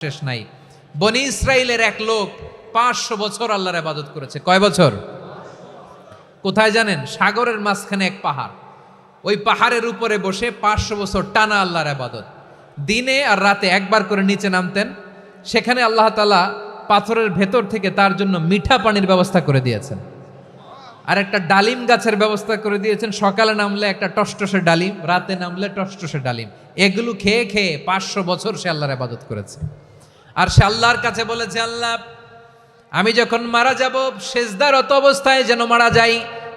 শেষ নাই। বনি ইসরাইলের এক লোক 500 বছর আল্লাহর ইবাদত করেছে। কয় বছর? কোথায় জানেন? সাগরের মাঝখানে এক পাহাড়, ওই পাহাড়ের উপরে বসে 500 বছর টানা আল্লাহর ইবাদত। দিনে আর রাতে একবার করে নিচে নামতেন। সেখানে আল্লাহ তাআলা পাথরের ভেতর থেকে তার জন্য মিঠা পানির ব্যবস্থা করে দিয়েছেন, আর একটা ডালিম গাছের ব্যবস্থা করে দিয়েছেন। সকালে নামলে একটা টসটসে ডালিম, রাতে নামলে টসটসে ডালিম। এগুলো খেয়ে খেয়ে 500 বছর সে আল্লাহর ইবাদত করেছে। আর সে আল্লাহর কাছে বলেছে, আল্লাহ আমি যখন মারা যাব সেজদারত অবস্থায় যেন মারা যাই।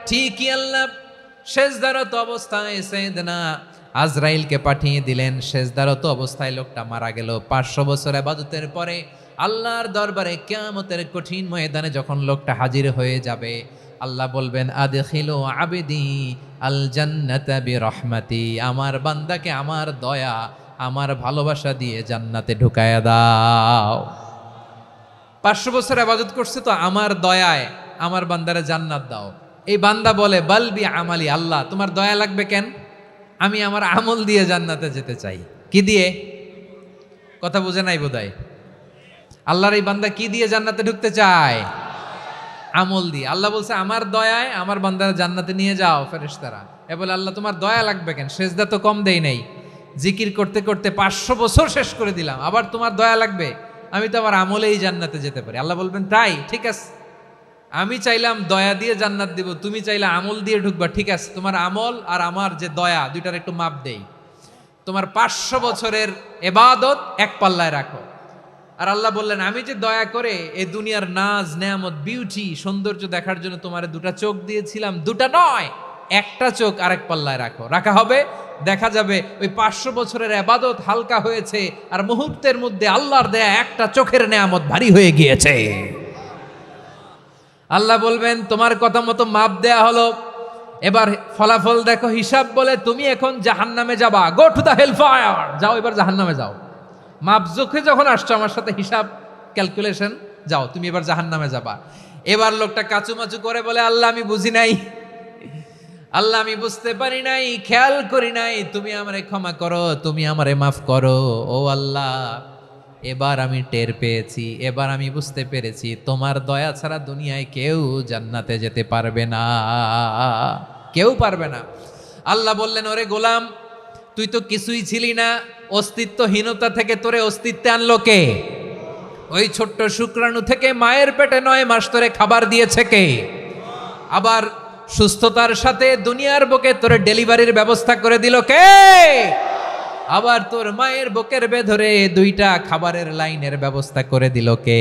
ঠিকই আল্লাহ সেজদারত অবস্থায় সাইয়েদনা আজরাইলকে পাঠিয়ে দিলেন। সেজদারত অবস্থায় লোকটা মারা গেল। 500 বছর ইবাদতের পরে আল্লাহর দরবারে কিয়ামতের কঠিন ময়দানে যখন লোকটা হাজির হয়ে যাবে, আল্লাহ বলবেন, আদখিলু আবদি আল জান্নাতা বিরহমাতি, আমার বান্দাকে আমার দয়া আমার ভালোবাসা দিয়ে জান্নাতে ঢুকায়া দাও। 500 বছর ইবাদত করছে তো আমার দয়ায় আমার বান্দারে জান্নাত দাও। এই বান্দা বলে, বালবি আমালি, আল্লাহ তোমার দয়া লাগবে কেন? আমি আমার আমল দিয়ে জান্নাতে যেতে চাই। কি দিয়ে? কথা বুঝে নাই বোধহয়। আল্লাহর এই বান্দা কি দিয়ে জান্নাতে ঢুকতে চায়? আমল দিয়ে। আল্লাহ বলছে, আমার দয়ায় আমার বান্দারা জান্নাতে নিয়ে যাও। ফেরেশতারা এ বলে, আল্লাহ তোমার দয়া লাগবে কেন? সেজদা তো কম দেই নাই, জিকির করতে করতে 500 বছর শেষ করে দিলাম, আবার তোমার দয়া লাগবে? আমি তো আমার আমলেই জান্নাতে যেতে পারি। আল্লাহ বলবেন, তাই ঠিক আছে, আমি চাইলাম দয়া দিয়ে জান্নাত দিব, তুমি চাইলে আমল দিয়ে ঢুকবা, ঠিক আছে, তোমার আমল আর আমার যে দয়া দুইটার একটু মাপ দেই। তোমার 500 বছরের ইবাদত এক পাল্লায় রাখো। আর আল্লাহ বললেন, আমি যে দয়া করে এই দুনিয়ার নাজ নেয়ামত বিউটি সৌন্দর্য দেখার জন্য তোমার দুটা চোখ দিয়েছিলাম, দুটা নয় একটা চোখ আরেক পাল্লায় রাখো। রাখা হবে, দেখা যাবে ওই 500 বছরের ইবাদত হালকা হয়েছে, আর মুহূর্তের মধ্যে আল্লাহর দেয়া একটা চোখের নেয়ামত ভারী হয়ে গিয়েছে। আল্লাহ বলবেন, তোমার কথা মতো মাপ দেয়া হলো, এবার ফলাফল দেখো। হিসাব বলে, তুমি এখন জাহান্নামে যাবা, go to the hell fire, যাও এবার জাহান্নামে যাও। মাপ জোখে যখন আসছো আমার সাথে হিসাব ক্যালকুলেশন, যাও তুমি এবার জাহান্নামে যাবা। এবার লোকটা কাচুমাচু করে বলে, আল্লাহ আমি বুঝি নাই, আল্লাহ আমি বুঝতে পারি নাই, খেয়াল করি নাই, তুমি আমারে ক্ষমা করো, তুমি আমারে মাফ করো। ও আল্লাহ, এবার আমি টের পেয়েছি, এবার আমি বুঝতে পেরেছি, তোমার দয়া ছাড়া দুনিয়ায় কেউ জান্নাতে যেতে পারবে না, কেউ পারবে না। আল্লাহ বললেন, ওরে গোলাম, তুই তো কিছুই ছিলি না, অস্তিত্বহীনতা থেকে তোরে অস্তিত্বে আনলো কে? ওই ছোট্ট শুক্রাণু থেকে মায়ের পেটে 9 মাস ধরে খাবার দিয়েছে কে? আবার সুস্থতার সাথে দুনিয়ার বুকে তোরে ডেলিভারির ব্যবস্থা করে দিল কে? আবার তোর মায়ের বুকের ভেতরে 2টা খাবারের লাইনের ব্যবস্থা করে দিল কে?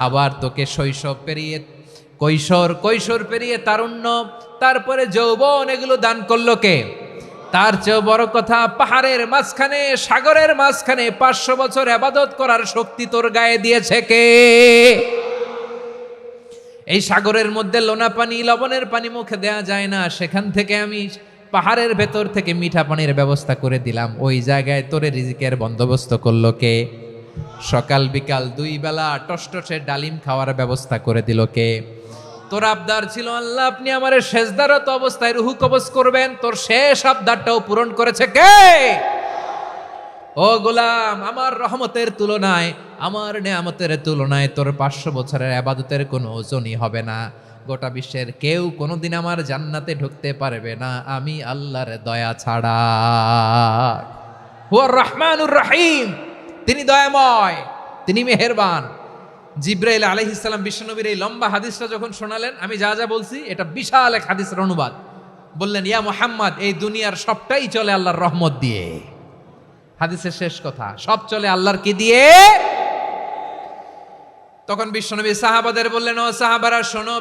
আবার তোকে শৈশব পেরিয়ে কৈশোর পেরিয়ে তারুণ্য, তারপরে যৌবন, এগুলো দান করলো কে? তার চেয়েও বড় কথা, পাহাড়ের মাঝখানে সাগরের মাঝখানে 500 বছর ইবাদত করার শক্তি তোর গায়ে দিয়েছে কে? এই সাগরের মধ্যে লোনা পানি, লবণের পানি মুখে দেয়া যায় না, সেখান থেকে আমি পাহাড়ের ভেতর থেকে মিঠা পানির ব্যবস্থা করে দিলাম। ওই জায়গায় তোরে রিজিকের বন্দোবস্ত করলো কে? সকাল বিকাল 2 বেলা টসটসে ডালিম খাওয়ার ব্যবস্থা করে দিল কে? তোর আবদার ছিল, আল্লাহ আপনি আমার সেজদারত অবস্থায় রুহু কবজ করবেন, তোর শেষ আবদারটাও পূরণ করেছে কে? ও গোলাম, আমার রহমতের তুলনায়, আমার নেয়ামতের তুলনায় তোর 500 বছরের ইবাদতের কোনো ওজনই হবে না। গোটা বিশ্বের কেউ কোনোদিন আমার জান্নাতে ঢুকতে পারবে না আমি আল্লাহর দয়া ছাড়া। হুয়ার রহমানুর রহিম, তিনি দয়াময়, তিনি মেহেরবান। জিব্রাইল আলাইহিস সালাম বিশ্বনবীর এই লম্বা হাদিসটা যখন শোনালেন, আমি যা যা বলছি এটা বিশাল এক হাদিসের অনুবাদ। বললেন, ইয়া মুহাম্মদ, এই দুনিয়ার সবটাই চলে আল্লাহর রহমত দিয়ে। হাদিসের শেষ কথা, সব চলে আল্লাহর কি দিয়ে? তখন বিশ্বনবী সাহাবাদের বললেন, ও সাহাবারা শোনো,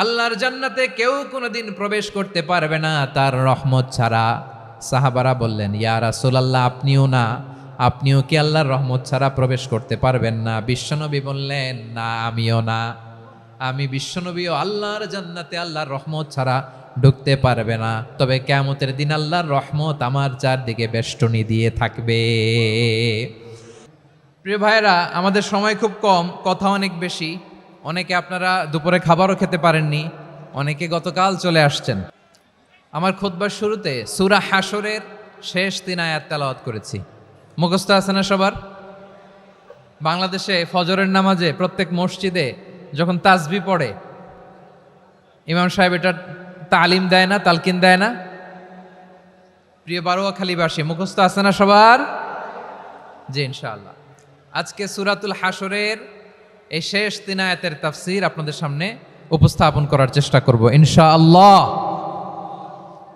আল্লাহর জান্নাতে কেউ কোনোদিন প্রবেশ করতে পারবে না তার রহমত ছাড়া। সাহাবারা বললেন, ইয়া রাসূলুল্লাহ, আপনিও না, আপনিও কি আল্লাহর রহমত ছাড়া প্রবেশ করতে পারবেন না? বিশ্বনবী বললেন, না আমিও না, আমি বিশ্বনবীও আল্লাহর জান্নাতে আল্লাহর রহমত ছাড়া ঢুকতে পারবে না। তবে কিয়ামতের দিন আল্লাহর রহমত আমার চারদিকে বেষ্টনী দিয়ে থাকবে। প্রিয় ভাইরা, আমাদের সময় খুব কম, কথা অনেক বেশি। অনেকে আপনারা দুপুরে খাবারও খেতে পারেননি, অনেকে গতকাল চলে আসছেন। আমার খুতবার শুরুতে সূরা হাশরের শেষ 3 আয়াত তেলাওয়াত করেছি। মুখস্থ আছে না সবার? বাংলাদেশে ফজরের নামাজে প্রত্যেক মসজিদে যখন তাসবিহ পড়ে ইমাম সাহেব এটা তালিম দেয় না, তালকিন দেয় না? প্রিয় বারোয়াখালীবাসী, মুখস্থ আছে না সবার? জি ইনশাআল্লাহ। আজকে সূরাতুল হাশরের এই শেষ 3 আয়াতের তাফসীর আপনাদের সামনে উপস্থাপন করার চেষ্টা করব ইনশাআল্লাহ।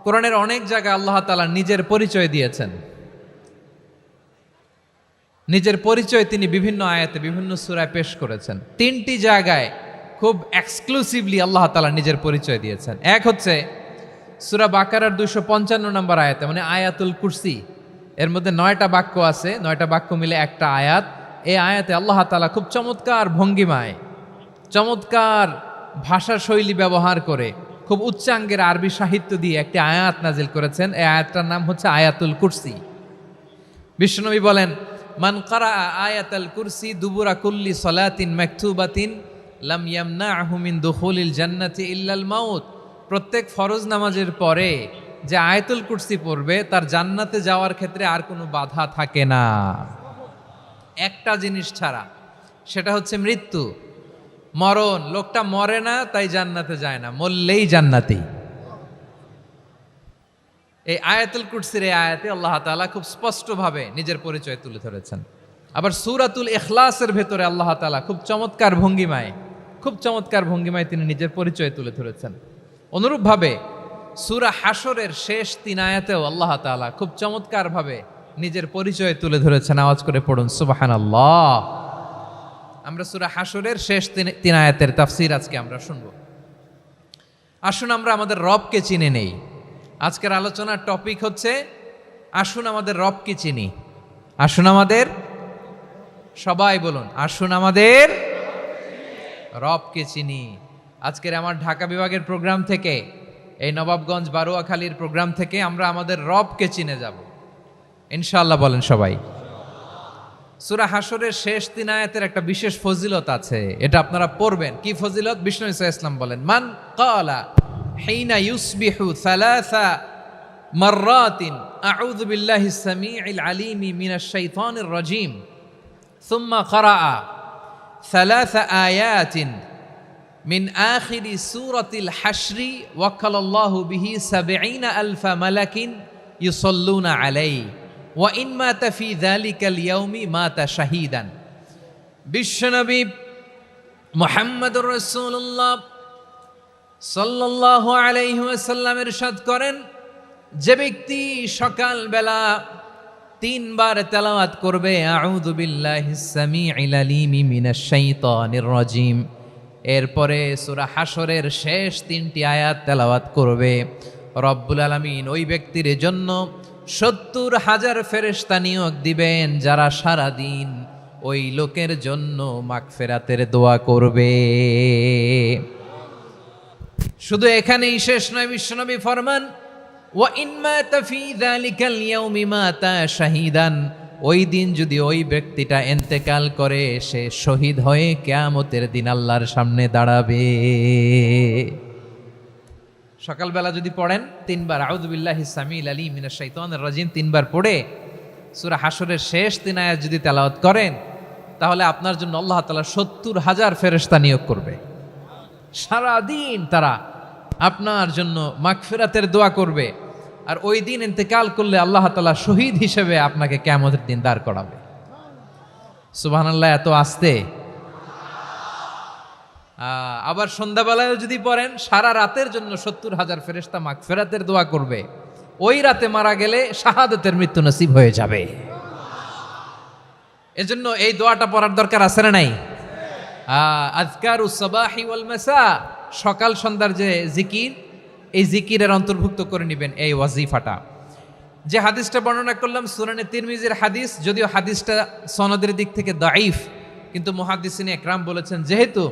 কোরআনের অনেক জায়গায় আল্লাহ তাআলা নিজের পরিচয় দিয়েছেন। নিজের পরিচয় তিনি বিভিন্ন আয়াতে বিভিন্ন সূরায় পেশ করেছেন। 3টি জায়গায় খুব এক্সক্লুসিভলি আল্লাহ তাআলা নিজের পরিচয় দিয়েছেন। এক হচ্ছে সূরা বাকারার 255 নম্বর আয়াতে, মানে আয়াতুল কুরসি। এর মধ্যে 9টা বাক্য আছে, 9টা বাক্য মিলে একটা আয়াত। এই আয়াতে আল্লাহ তাআলা খুব চমৎকার ভঙ্গিমায়, চমৎকার ভাষা শৈলী ব্যবহার করে, খুব উচ্চাঙ্গের আরবি সাহিত্য দিয়ে একটি আয়াত নাজিল করেছেন। এই আয়াতটার নাম হচ্ছে আয়াতুল কুরসি। বিশ্বনবী বলেন, মান কারা আয়াতুল কুরসি দুবুরা কুল্লি সলাতিন মাকতুবাতিন লাম ইয়ামনাহু মিন দুখুলিল জান্নাতি ইল্লাল মাউত। প্রত্যেক ফরজ নামাজের পরে যে আয়াতুল কুরসি পড়বে তার জান্নাতে যাওয়ার ক্ষেত্রে আর কোনো বাধা থাকে না, একটা জিনিস ছাড়া, সেটা হচ্ছে মৃত্যু, মরণ। লোকটা মরে না তাই জান্নাতে যায় না, মরলেই জান্নাতি। এই আয়াতুল কুরসির এই আয়াতে আল্লাহ তাআলা খুব স্পষ্টভাবে নিজের পরিচয় তুলে ধরেছেন। আবার সূরাতুল ইখলাসের ভেতরে আল্লাহ তাআলা খুব চমৎকার ভঙ্গিমায় তিনি নিজের পরিচয় তুলে ধরেছেন। অনুরূপভাবে সূরা হাশরের শেষ 3 আয়াতেও আল্লাহ তাআলা খুব চমৎকারভাবে নিজের পরিচয় তুলে ধরেছেন। আওয়াজ করে পড়ুন সুবহানাল্লাহ। আমরা সূরা হাশরের শেষ 3 আয়াতের তাফসীর আজকে আমরা শুনব। আসুন আমরা আমাদের রবকে চিনে নেই। আজকের আলোচনার টপিক হচ্ছে আসুন আমাদের রবকে চিনি। আসুন আমাদের, সবাই বলুন, আসুন আমাদের রবকে চিনি। আজকের আমার ঢাকা বিভাগের প্রোগ্রাম থেকে, এই নবাবগঞ্জ বারোয়াখালীর প্রোগ্রাম থেকে আমরা আমাদের রবকে চিনে যাব ইনশাআল্লাহ। বলেন সবাই। সূরা হাশরের শেষ 3 আয়াতের একটা বিশেষ ফজিলত আছে, এটা আপনারা পড়বেন। কি ফজিলত? বিষ্ণু ঈসা ইসলাম বলেন, মান ক্বালা হিনা ইউসবিহু সালাসা মাররাতিন আউযু বিল্লাহিস সামিউল আলিম মিনাশ শাইতানির রাজীম সুম্মা ক্বারাআ সালাসা আয়াতিন মিন আখিরি সূরাতিল হাশরি ওয়াক্কালাল্লাহু বিহি ৭০,০০০ মালাকিন ইউসাল্লুনা আলাইহি ওয়া ইন মাতা ফি যালিকাল ইয়াউমি মাতা শাহীদান। বিশ্বনবী মুহাম্মদুর রাসূলুল্লাহ সাল্লাল্লাহু আলাইহি ওয়াসাল্লাম ইরশাদ করেন, যে ব্যক্তি সকালবেলা 3 বার তেলাওয়াত করবে আউযু বিল্লাহিস সামিউল আলিম মিনাশ শাইতানির রাজীম, এরপরে সূরা হাশরের শেষ 3টি আয়াত তেলাওয়াত করবে, রব্বুল আলামিন ওই ব্যক্তির জন্য ৭০,০০০ ফেরেশতা নিয়োগ দিবেন যারা সারা দিন ওই লোকের জন্য মাগফিরাতের দোয়া করবে। শুধু এখানেই শেষ নয়, বিশ্বনবী ফরমান, ওয়া ইন মাতা ফি যালিকাল ইয়াউমি মাতা শাহীদান, ওই দিন যদি ওই ব্যক্তিটা ইন্তেকাল করে সে শহীদ হয়ে কিয়ামতের দিন আল্লাহর সামনে দাঁড়াবে। সকালবেলা যদি পড়েন 3 বার আউযু বিল্লাহিস সামিউল আলিম মিনাশ শাইতানির রাজীম 3 বার পড়ে সূরা হাশরের শেষ 3 আয়াত যদি তেলাওয়াত করেন, তাহলে আপনার জন্য আল্লাহ তাআলা ৭০,০০০ ফেরেশতা নিয়োগ করবে। সারা দিন তারা আপনার জন্য মাগফিরাতের দোয়া করবে। আর ওই দিন ইন্তেকাল করলে আল্লাহ তাআলা শহীদ হিসেবে আপনাকে কিয়ামতের দিন দাঁড় করাবে। সুবহানাল্লাহ। এত আস্তে। আবার সন্ধ্যাবেলায় যদি পড়েন, সারা রাতের জন্য ৭০,০০০ ফেরেশতা মাগফিরাতের দোয়া করবে। ওই রাতে মারা গেলে শাহাদাতের মৃত্যু নসিব হয়ে যাবে। এজন্য এই দোয়াটা পড়ার দরকার আছে না নাই? আযকারুস সাবাহি ওয়াল মাসা, সকাল সন্ধ্যার যে জিকির, এই জিকিরের অন্তর্ভুক্ত করে নেবেন এই ওয়াজিফাটা। যে হাদিসটা বর্ণনা করলাম সুনানে তিরমিজির হাদিস, যদিও হাদিসটা সনদের দিক থেকে দাঈফ, কিন্তু মুহাদ্দিসিনে একরাম বলেছেন যেহেতু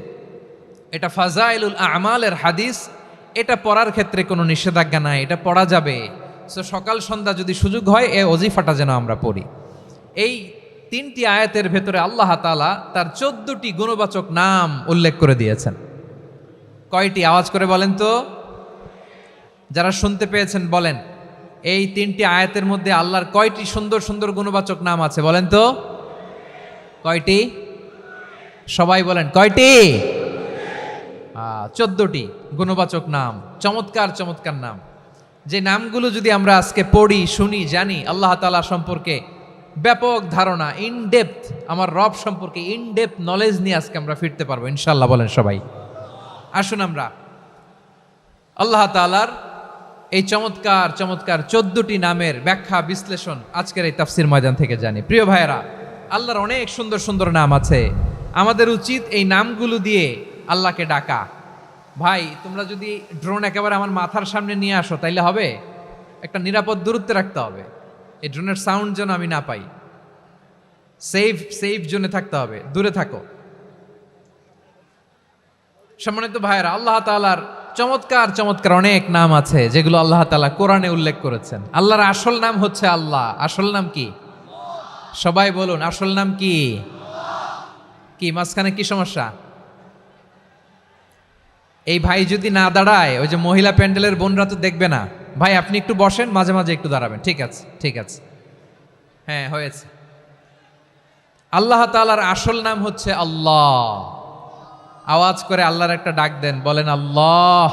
এটা ফাজাইলুল আমালের হাদিস, এটা পড়ার ক্ষেত্রে কোনো নিষেধাজ্ঞা নাই, এটা পড়া যাবে। সো সকাল সন্ধ্যা যদি সুযোগ হয় এই ওয়াজিফাটা যেন আমরা পড়ি। এই 3টি আয়াতের ভেতরে আল্লাহ তাআলা তার 14টি গুণবাচক নাম উল্লেখ করে দিয়েছেন। কয়টি? আওয়াজ করে বলেন তো, যারা শুনতে পেয়েছেন বলেন, এই 3টি আয়াতের মধ্যে আল্লাহর কয়টি সুন্দর সুন্দর গুণবাচক নাম আছে বলেন তো? কয়টি? সবাই বলেন কয়টি? 14টি গুণবাচক নাম, চমৎকার চমৎকার নাম। যে নামগুলো যদি আমরা আজকে পড়ি, শুনি, জানি, আল্লাহ তাআলা সম্পর্কে ব্যাপক ধারণা, ইনডেপথ, আমার রব সম্পর্কে ইনডেপথ নলেজ নিয়ে আজকে আমরা ফিরতে পারবো ইনশাআল্লাহ। বলেন সবাই। আসুন আমরা আল্লাহ তাআলার এই চমৎকার চমৎকার 14টি নামের ব্যাখ্যা বিশ্লেষণ আজকের এই তাফসীর ময়দান থেকে জানি। প্রিয় ভাইয়েরা, আল্লাহর অনেক সুন্দর সুন্দর নাম আছে। আমাদের উচিত এই নামগুলো দিয়ে আল্লাহকে ডাকা। ভাই, তোমরা যদি ড্রোন একেবারে আমার মাথার সামনে নিয়ে আসো তাইলে হবে? একটা নিরাপদ দূরত্বে রাখতে হবে, এই ড্রোনের সাউন্ড যেন আমি না পাই। সেফ জোনে থাকতে হবে, দূরে থাকো। সম্মানিত ভাইয়েরা, আল্লাহ তাআলার চমৎকার চমৎকার অনেক নাম আছে যেগুলো আল্লাহ তাআলা কোরআনে উল্লেখ করেছেন। আল্লাহর আসল নাম হচ্ছে আল্লাহ। আসল নাম কি? সবাই বলুন, আসল নাম কি? কি মাঝখানে কি সমস্যা? এই ভাই যদি না দাঁড়ায়, ওই যে মহিলা প্যান্ডেলের বোনরা তো দেখবে না। ভাই আপনি একটু বসেন, মাঝে মাঝে একটু দাঁড়াবেন। ঠিক আছে, ঠিক আছে, হ্যাঁ হয়েছে। আল্লাহ তাআলার আসল নাম হচ্ছে আল্লাহ। আওয়াজ করে আল্লাহর একটা ডাক দেন, বলেন আল্লাহ।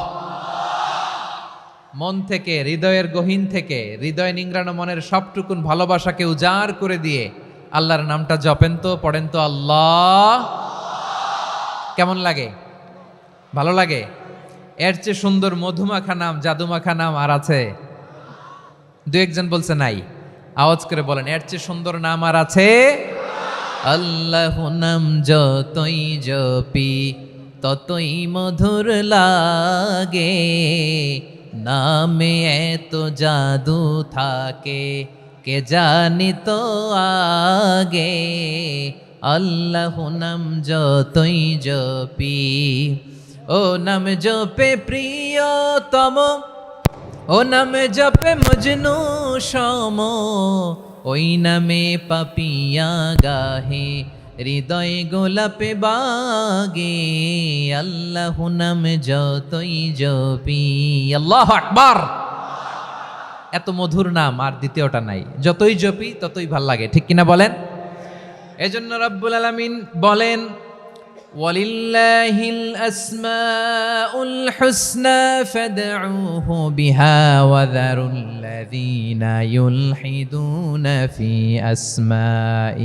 মন থেকে, হৃদয়ের গহীন থেকে, হৃদয় নিংড়ানো মনের সবটুকুন ভালোবাসাকে উজাড় করে দিয়ে আল্লাহর নামটা জপেন তো, পড়েন তো আল্লাহ। কেমন লাগে? ভালো লাগে? এর চেয়ে সুন্দর মধুমাখা নাম, জাদুমাখা নাম আর আছে? দু একজন বলছে নাই। আওয়াজ করে বলেন, এর চেয়ে সুন্দর নাম আর আছে? আল্লাহ নাম যতই জপি ততই মধুর লাগে, নামে এত জাদু থাকে কে জানি তো আগে। আল্লাহ নাম যতই জপি, ও নাম জপে প্রিয়তম, ও নামে জপে মজনু সম, ওই নামে পাপিয়া গাহে হৃদয় গোলাপে বাগে। আল্লাহ নাম যতই জপি। আল্লাহু আকবার। এত মধুর নাম আর দ্বিতীয়টা নাই। যতই জপি ততই ভাল লাগে, ঠিক কিনা বলেন? এজন্য রব্বুল আলামিন বলেন, ওয়ালিল্লাহিল আসমাউল হুসনা ফাদউহু বিহা ওয়া যারুল্লাযীনা ইউলহিদুনা ফি আসমাই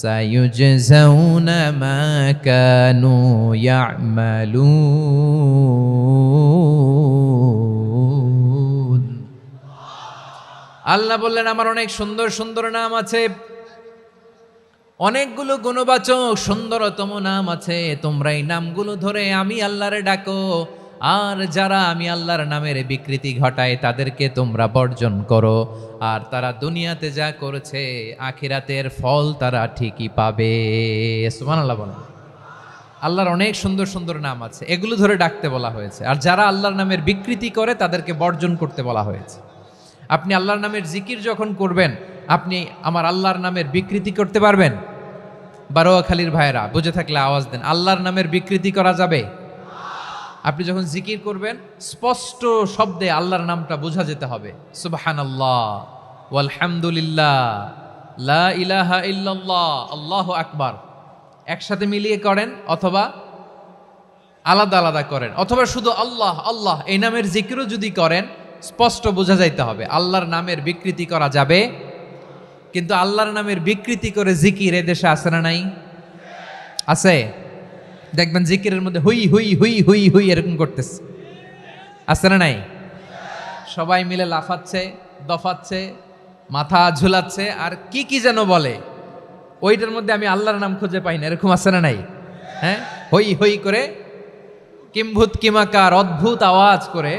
সায়ুজজাউনা মা কানু ইয়ামালুন। আল্লাহ বললেন, আমার অনেক সুন্দর সুন্দর নাম আছে, অনেকগুলো গুণবাচক সুন্দরতম নাম আছে। তোমরা এই নামগুলো ধরে আমি আল্লাহরে ডাকো, আর যারা আমি আল্লাহর নামের বিকৃতি ঘটায় তাদেরকে তোমরা বর্জন করো। আর তারা দুনিয়াতে যা করেছে আখিরাতের ফল তারা ঠিকই পাবে। সুবহানাল্লাহ বলেন। আল্লাহর অনেক সুন্দর সুন্দর নাম আছে, এগুলো ধরে ডাকতে বলা হয়েছে। আর যারা আল্লাহর নামের বিকৃতি করে তাদেরকে বর্জন করতে বলা হয়েছে। আপনি আল্লাহর নামের জিকির যখন করবেন, আপনি আমার আল্লাহর নামের বিকৃতি করতে পারবেন? বারোয়াখালীর ভাইরা বুঝে থাকলে আওয়াজ দেন, আল্লাহর নামের বিকৃতি করা যাবে? আপনি যখন জিকির করবেন স্পষ্ট শব্দে আল্লাহর নামটা বোঝা যেতে হবে। সুবহানাল্লাহ, ওয়ালহামদুলিল্লাহ, লা ইলাহা ইল্লাল্লাহ, আল্লাহু আকবার। একসাথে মিলিয়ে করেন অথবা আলাদা আলাদা করেন, অথবা শুধু আল্লাহ আল্লাহ এই নামের জিকিরও যদি করেন স্পষ্ট বোঝা যাইতে হবে। আল্লাহর নামের বিকৃতি করা যাবে, কিন্তু আল্লাহর নামের বিকৃতি করে জিকির এদেশে আছে না নাই? আছে। দেখবেন জিকিরের মধ্যে হুই হুই হুই হুই হুই এরকম করতেছে, আছে না নাই? সবাই মিলে লাফাচ্ছে, দফাচ্ছে, মাথা ঝুলাচ্ছে, আর কি কি যেন বলে, ওইটার মধ্যে আমি আল্লাহর নাম খুঁজে পাই না, এরকম আছে না নাই? হ্যাঁ, হই হই করে কিম্ভূত কিমাকার অদ্ভুত আওয়াজ করে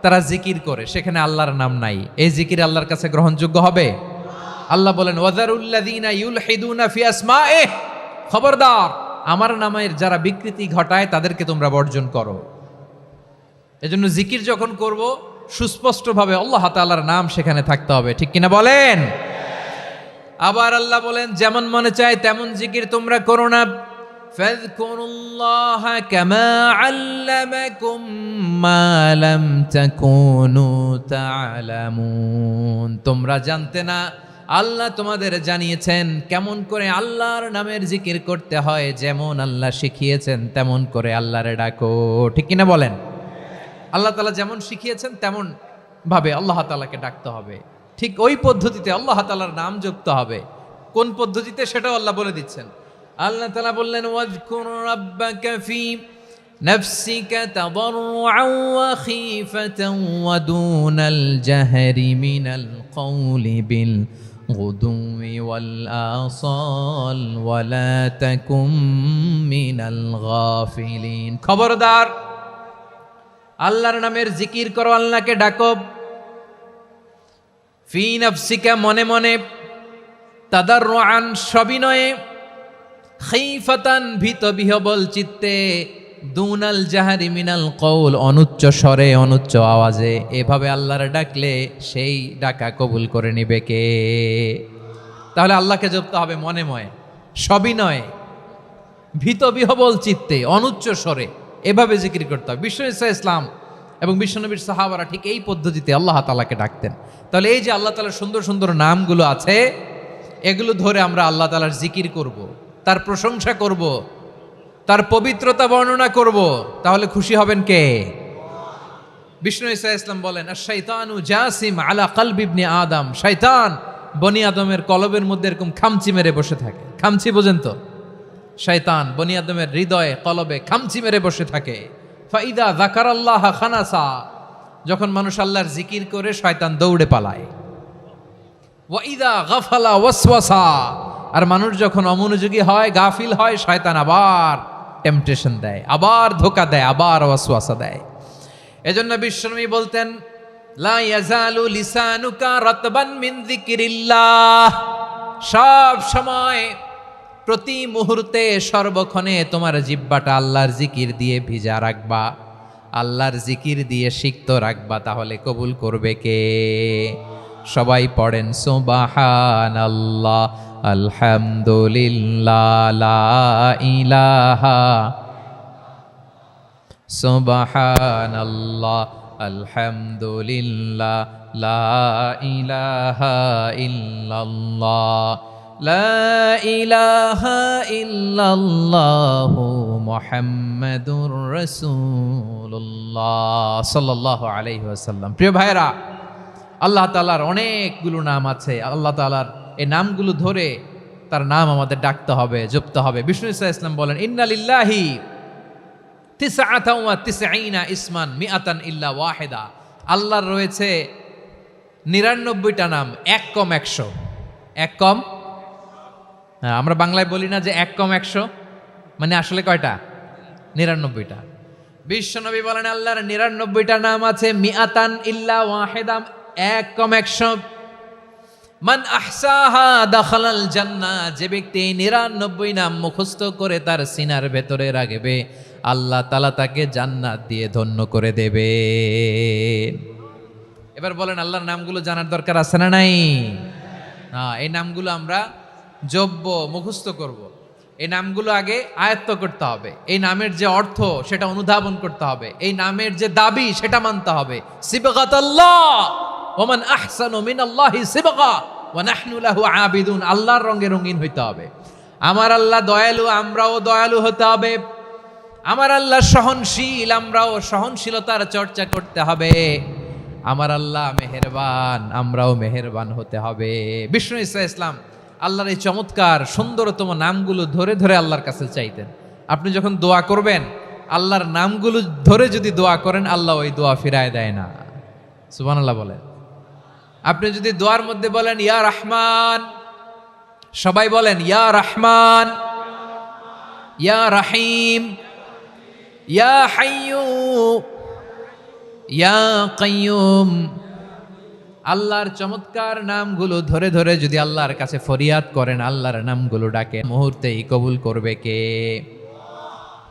তারা জিকির করে, সেখানে আল্লাহর নাম নাই। এই জিকির আল্লাহর কাছে গ্রহণযোগ্য হবে? আল্লাহ বলেন, ওয়াযারুল্লাযীনা ইউলহিদুনা ফি আসমাইহি, খবরদার আমার নামের যারা বিকৃতি ঘটায় তাদেরকে তোমরা বর্জন করো। এজন্য জিকির যখন করব সুস্পষ্টভাবে আল্লাহ তাআলার নাম সেখানে থাকতে হবে, ঠিক কিনা বলেন? আবার আল্লাহ বলেন, যেমন মনে চায় তেমন জিকির তোমরা করো না। ফাযকুরুল্লাহা কামা আল্লামাকুম মা লাম তাকুনু তা'লামুন। তোমরা জানতে না আল্লাহ তোমাদের জানিয়েছেন কেমন করে আল্লাহর নামের জিকির করতে হয়, যেমন আল্লাহ শিখিয়েছেন তেমন করে আল্লাহরে ডাকো। ঠিক কিনা বলেন? আল্লাহ তাআলা যেমন শিখিয়েছেন তেমন ভাবে আল্লাহ তাআলাকে ডাকতে হবে, ঠিক ওই পদ্ধতিতে আল্লাহ তাআলার নাম যুক্ত হবে। কোন পদ্ধতিতে সেটাও আল্লাহ বলে দিচ্ছেন। আল্লাহ তাআলা বললেন, ওয়াজকুর রাব্বাকা ফি নাফসিকা তাদাররুআন ওয়া খীফাতান ওয়া দুনাল জাহরি মিনাল কওলি বিল গুদুই ওয়াল আসাল ওয়া লা তাকুম মিনাল গাফিলিন। খবরদার, আল্লাহর নামের জিকির করো, আল্লাহকে ডাকো। ফি নাফসিকা, মনে মনে, তাদাররুআন, সবিনয়ে, খাইফাতান, ভীত বিহবল চিত্তে, দুনাল জাহারি মিনাল কওল, অনুচ্চ স্বরে অনুচ্চ আওয়াজে। এভাবে আল্লাহর ডাকলে সেই ডাকা কবুল করে নিবে কে? তাহলে আল্লাহকে জপতে হবে মনে মনে, সবিনয়ে, ভীত বিহবল চিত্তে, অনুচ্চ স্বরে, এভাবে জিকির করতে হবে। বিশ্ব ইসলাম এবং বিশ্বনবীর সাহাবারা ঠিক এই পদ্ধতিতে আল্লাহ তাআলাকে ডাকতেন। তাহলে এই যে আল্লাহ তাআলার সুন্দর সুন্দর নামগুলো আছে, এগুলো ধরে আমরা আল্লাহ তাআলার জিকির করব, তার প্রশংসা করব, তার পবিত্রতা বর্ণনা করব, তাহলে খুশি হবেন কে? বিষ্ণু ঈসা ইসলাম বলেন, আশ-শাইতানু জাসিম আলা কলবি ইবনে আদম, শয়তান বনি আদমের কলবের মধ্যে এরকম খামচি মেরে বসে থাকে। খামচি বোঝেন তো? শয়তান বনি আদমের হৃদয়ে কলবে খামচি মেরে বসে থাকে। ফাইদা যাকারাল্লাহ খানাসা, যখন মানুষ আল্লাহর জিকির করে শয়তান দৌড়ে পালায়। ওয়াইদা গাফালা ওয়াসওয়াসা, আর মানুষ যখন অমনোযোগী হয়, গাফিল হয়, শয়তান আবার টেম্পটেশন দেয়, আবার ধোঁকা দেয়, আবার ওয়াসওয়াসা দেয়। এজন্য বিশ্বনবী বলতেন, লা ইয়াজালু লিসানুকা রাতবান মিন যিকরিল্লাহ, সব সময়, প্রতি মুহূর্তে, সর্বক্ষণে তোমার জিহ্বাটা আল্লাহর জিকির দিয়ে ভিজা রাখবা, আল্লাহর জিকির দিয়ে সিক্ত রাখবা, তাহলে কবুল করবে কে? সবাই পড়েন সুবহানাল্লাহ, আলহামদুলিল্লাহ, লা ইলাহা, সুবহানাল্লাহ, আলহামদুলিল্লাহ, লা ইলাহা ইল্লাল্লাহ, লা ইলাহা ইল্লাল্লাহু মুহাম্মাদুর রাসূলুল্লাহ সাল্লাল্লাহু আলাইহি ওয়াসাল্লাম। প্রিয় ভাইরা, আল্লাহ তাআলার অনেকগুলো নাম আছে। আল্লাহ তাআলার এই নামগুলো ধরে তার নাম আমাদের ডাকতে হবে, জপতে হবে। বিষ্ণু ঈসা ইসলাম বলেন, ইন্না লিল্লাহি তিসআতান ওয়া তিসঈনা ইসমান মিআতান ইল্লা ওয়াহিদা, আল্লাহর রয়েছে 99টা নাম, এক কম 100। এক কম, আমরা বাংলায় বলি না যে এক কম 100, মানে আসলে কয়টা? 99টা। বিশ্বনবী বলেন, আল্লাহর 99টা নাম আছে, মিআতান ইল্লা ওয়াহিদা, এক কম 100। মান আহসাহা দাখালাল জান্নাহ, যে ব্যক্তি 99 নাম মুখস্থ করে তার সিনার ভেতরে রাখবে, আল্লাহ তাআলা তাকে জান্নাত দিয়ে ধন্য করে দেবে। এবার বলেন, আল্লাহর নামগুলো জানার দরকার আছে না নাই? এই নামগুলো আমরা জপব, মুখস্থ করব। এই নামগুলো আগে আয়ত্ত করতে হবে। এই নামের যে অর্থ সেটা অনুধাবন করতে হবে। এই নামের যে দাবি সেটা মানতে হবে। সিবগাতাল্লাহ ওয়া মান আহসানু মিনাল্লাহি সিবগা ওয়া নাহনু লাহু আবিদুন, আল্লাহর রঙে রঙিন হইতে হবে। আমার আল্লাহ দয়ালু, আমরাও দয়ালু হতে হবে। আমার আল্লাহ সহনশীল, আমরাও সহনশীলতার চর্চা করতে হবে। আমার আল্লাহ মেহেরবান, আমরাও মেহেরবান হতে হবে। বিষ্ণু ঈসা ইসলাম আল্লাহর এই চমৎকার সুন্দরতম নামগুলো ধরে ধরে আল্লাহর কাছে চাইতেন। আপনি যখন দোয়া করবেন, আল্লাহর নামগুলো ধরে যদি দোয়া করেন, আল্লাহ ওই দোয়া ফিরায় দেয় না। সুবহানাল্লাহ বলেন। আপনি যদি দোয়ার মধ্যে বলেন ইয়া রহমান, সবাই বলেন ইয়া রহমান, ইয়া রহিম, ইয়া হাইয়্যু, ইয়া কাইয়্যুম, আল্লাহর চমৎকার নামগুলো ধরে ধরে যদি আল্লাহর কাছে ফরিয়াদ করেন, আল্লাহর নামগুলো ডাকে, মুহূর্তেই কবুল করবে কে?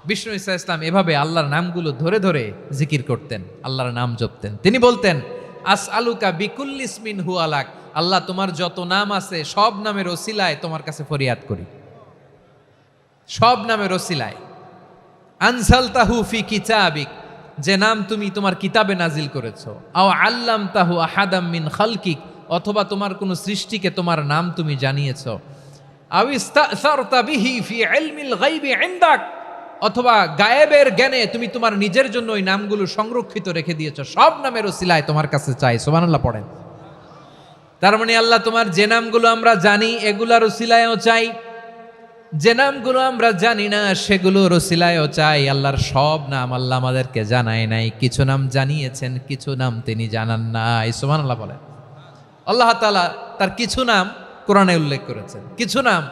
বিষ্ণু ঈসা ইসলাম এভাবে আল্লাহর নামগুলো ধরে ধরে জিকির করতেন, আল্লাহর নাম জপতেন। তিনি বলতেন, আসআলুকা বিকুল্লি ইসমিন হুয়া লাক, আল্লাহ তোমার যত নাম আছে সব নামের ওসিলায় তোমার কাছে ফরিয়াদ করি, সব নামের ওসিলায়। আনজালতাহু ফি কিতাবিক, যে নাম তুমি তোমার কিতাবে নাজিল করেছো। আও আল্লামতাহু আহাদাম মিন খালকিক, অথবা তোমার কোনো সৃষ্টিকে তোমার নাম তুমি জানিয়েছো, আও ইস্তাসারতা বিহি ফি ইলমিল গায়বি ইনদাক, অথবা গায়েবের জ্ঞানে তুমি তোমার নিজের জন্য ওই নামগুলো সংরক্ষিত রেখে দিয়েছো, সব নামের ওসিলায় তোমার কাছে চাই। সুবহানাল্লাহ পড়েন। তার মানে আল্লাহ তোমার যে নামগুলো আমরা জানি এগুলার ওসিলায়ও চাই, যে নামগুলো আমরা জানি না সেগুলোর ওসিলায়ও চাই। আল্লাহর সব নাম আল্লাহ আমাদেরকে জানায় নাই, কিছু নাম জানিয়েছেন, কিছু নাম তিনি জানান নাই। সুবহানাল্লাহ বলেন। আল্লাহ তাআলা তার কিছু নাম কোরআনে উল্লেখ করেছেন, কিছু নাম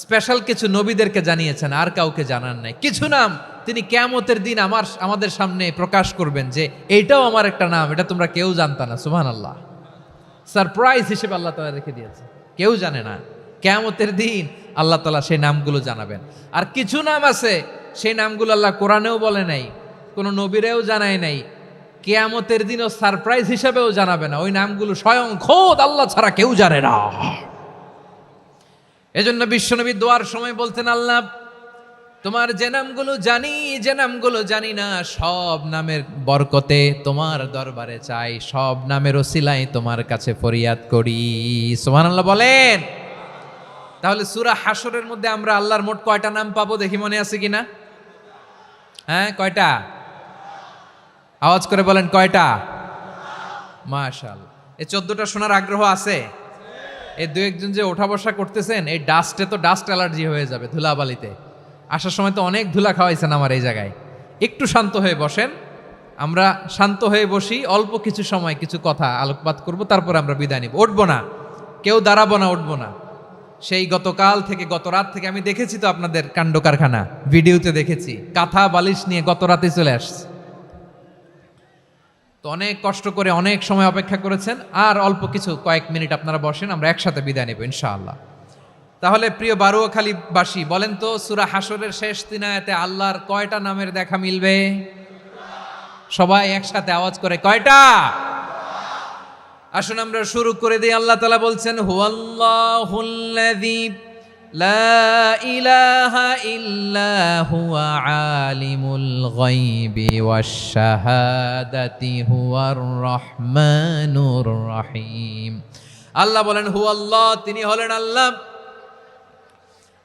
স্পেশাল কিছু নবীদেরকে জানিয়েছেন, আর কাউকে জানান নাই। কিছু নাম তিনি কিয়ামতের দিন আমাদের সামনে প্রকাশ করবেন যে এইটাও আমার একটা নাম, এটা তোমরা কেউ জানতা না। সুবহানাল্লাহ, সারপ্রাইজ হিসেবে আল্লাহ তাআলা রেখে দিয়েছে, কেউ জানে না। কিয়ামতের দিন আল্লাহ তাআলা সেই নামগুলো জানাবেন। আর কিছু নাম আছে সেই নামগুলো আল্লাহ কোরআনেও বলে নাই, কোনো নবীরেও জানায় নাই, কিয়ামতের দিনও সারপ্রাইজ হিসেবেও জানাবে না। ওই নামগুলো স্বয়ং খোদ আল্লাহ ছাড়া কেউ জানে না। এজন্য বিশ্বনবী দোয়ার সময় বলতেন, আল্লাহ তোমার যে নামগুলো জানি, যে নামগুলো জানি না, সব নামের বরকতে তোমার দরবারে চাই, সব নামের ওসিলায় তোমার কাছে ফরিয়াদ করি। সুবহানাল্লাহ বলেন। তাহলে সূরা হাশরের মধ্যে আমরা আল্লাহর মোট কয়টা নাম পাবো দেখি, মনে আছে কিনা? হ্যাঁ, কয়টা? আওয়াজ করে বলেন, কয়টা? মাশাআল্লাহ। এই 14টা শোনার আগ্রহ আছে? এই দু একজন যে ওঠা বসা করতেছেন, এই ডাস্টে তো ডাস্ট অ্যালার্জি হয়ে যাবে, ধুলাবালিতে আসার সময় তো অনেক ধুলা খাওয়াইছেন আমার এই জায়গায়। একটু শান্ত হয়ে বসেন, আমরা শান্ত হয়ে বসি, অল্প কিছু সময় কিছু কথা আলোকপাত করব, তারপর আমরা বিদায় নিব। উঠবো না, কেউ দাঁড়াবো না, উঠবো না। সেই গতকাল থেকে, গত রাত থেকে আমি দেখেছি তো আপনাদের কাণ্ড কারখানা, ভিডিওতে দেখেছি, কাঁথা বালিশ নিয়ে গত রাতে চলে আসছে। তো অনেক কষ্ট করে অনেক সময় অপেক্ষা করেছেন, আর অল্প কিছু কয়েক মিনিট আপনারা বসেন, আমরা একসাথে বিদায় নেব ইনশাআল্লাহ। তাহলে প্রিয় বারুয়াখালীবাসী, বলেন তো সূরা হাশরের শেষ 3 আয়াতে আল্লাহর কয়টা নামের দেখা মিলবে? সবাই একসাথে আওয়াজ করে, কয়টা? আসুন আমরা শুরু করে দিই। আল্লাহ তাআলা বলছেন, হুয়াল্লাহুল্লাযী লা ইলাহা ইল্লা হুয়া আলিমুল গায়বি ওয়াশ শাহাদাতি হুয়ার রহমানুর রহিম। আল্লাহ বলেন হুয়াল্লাহ, তিনি হলেন আল্লাহ,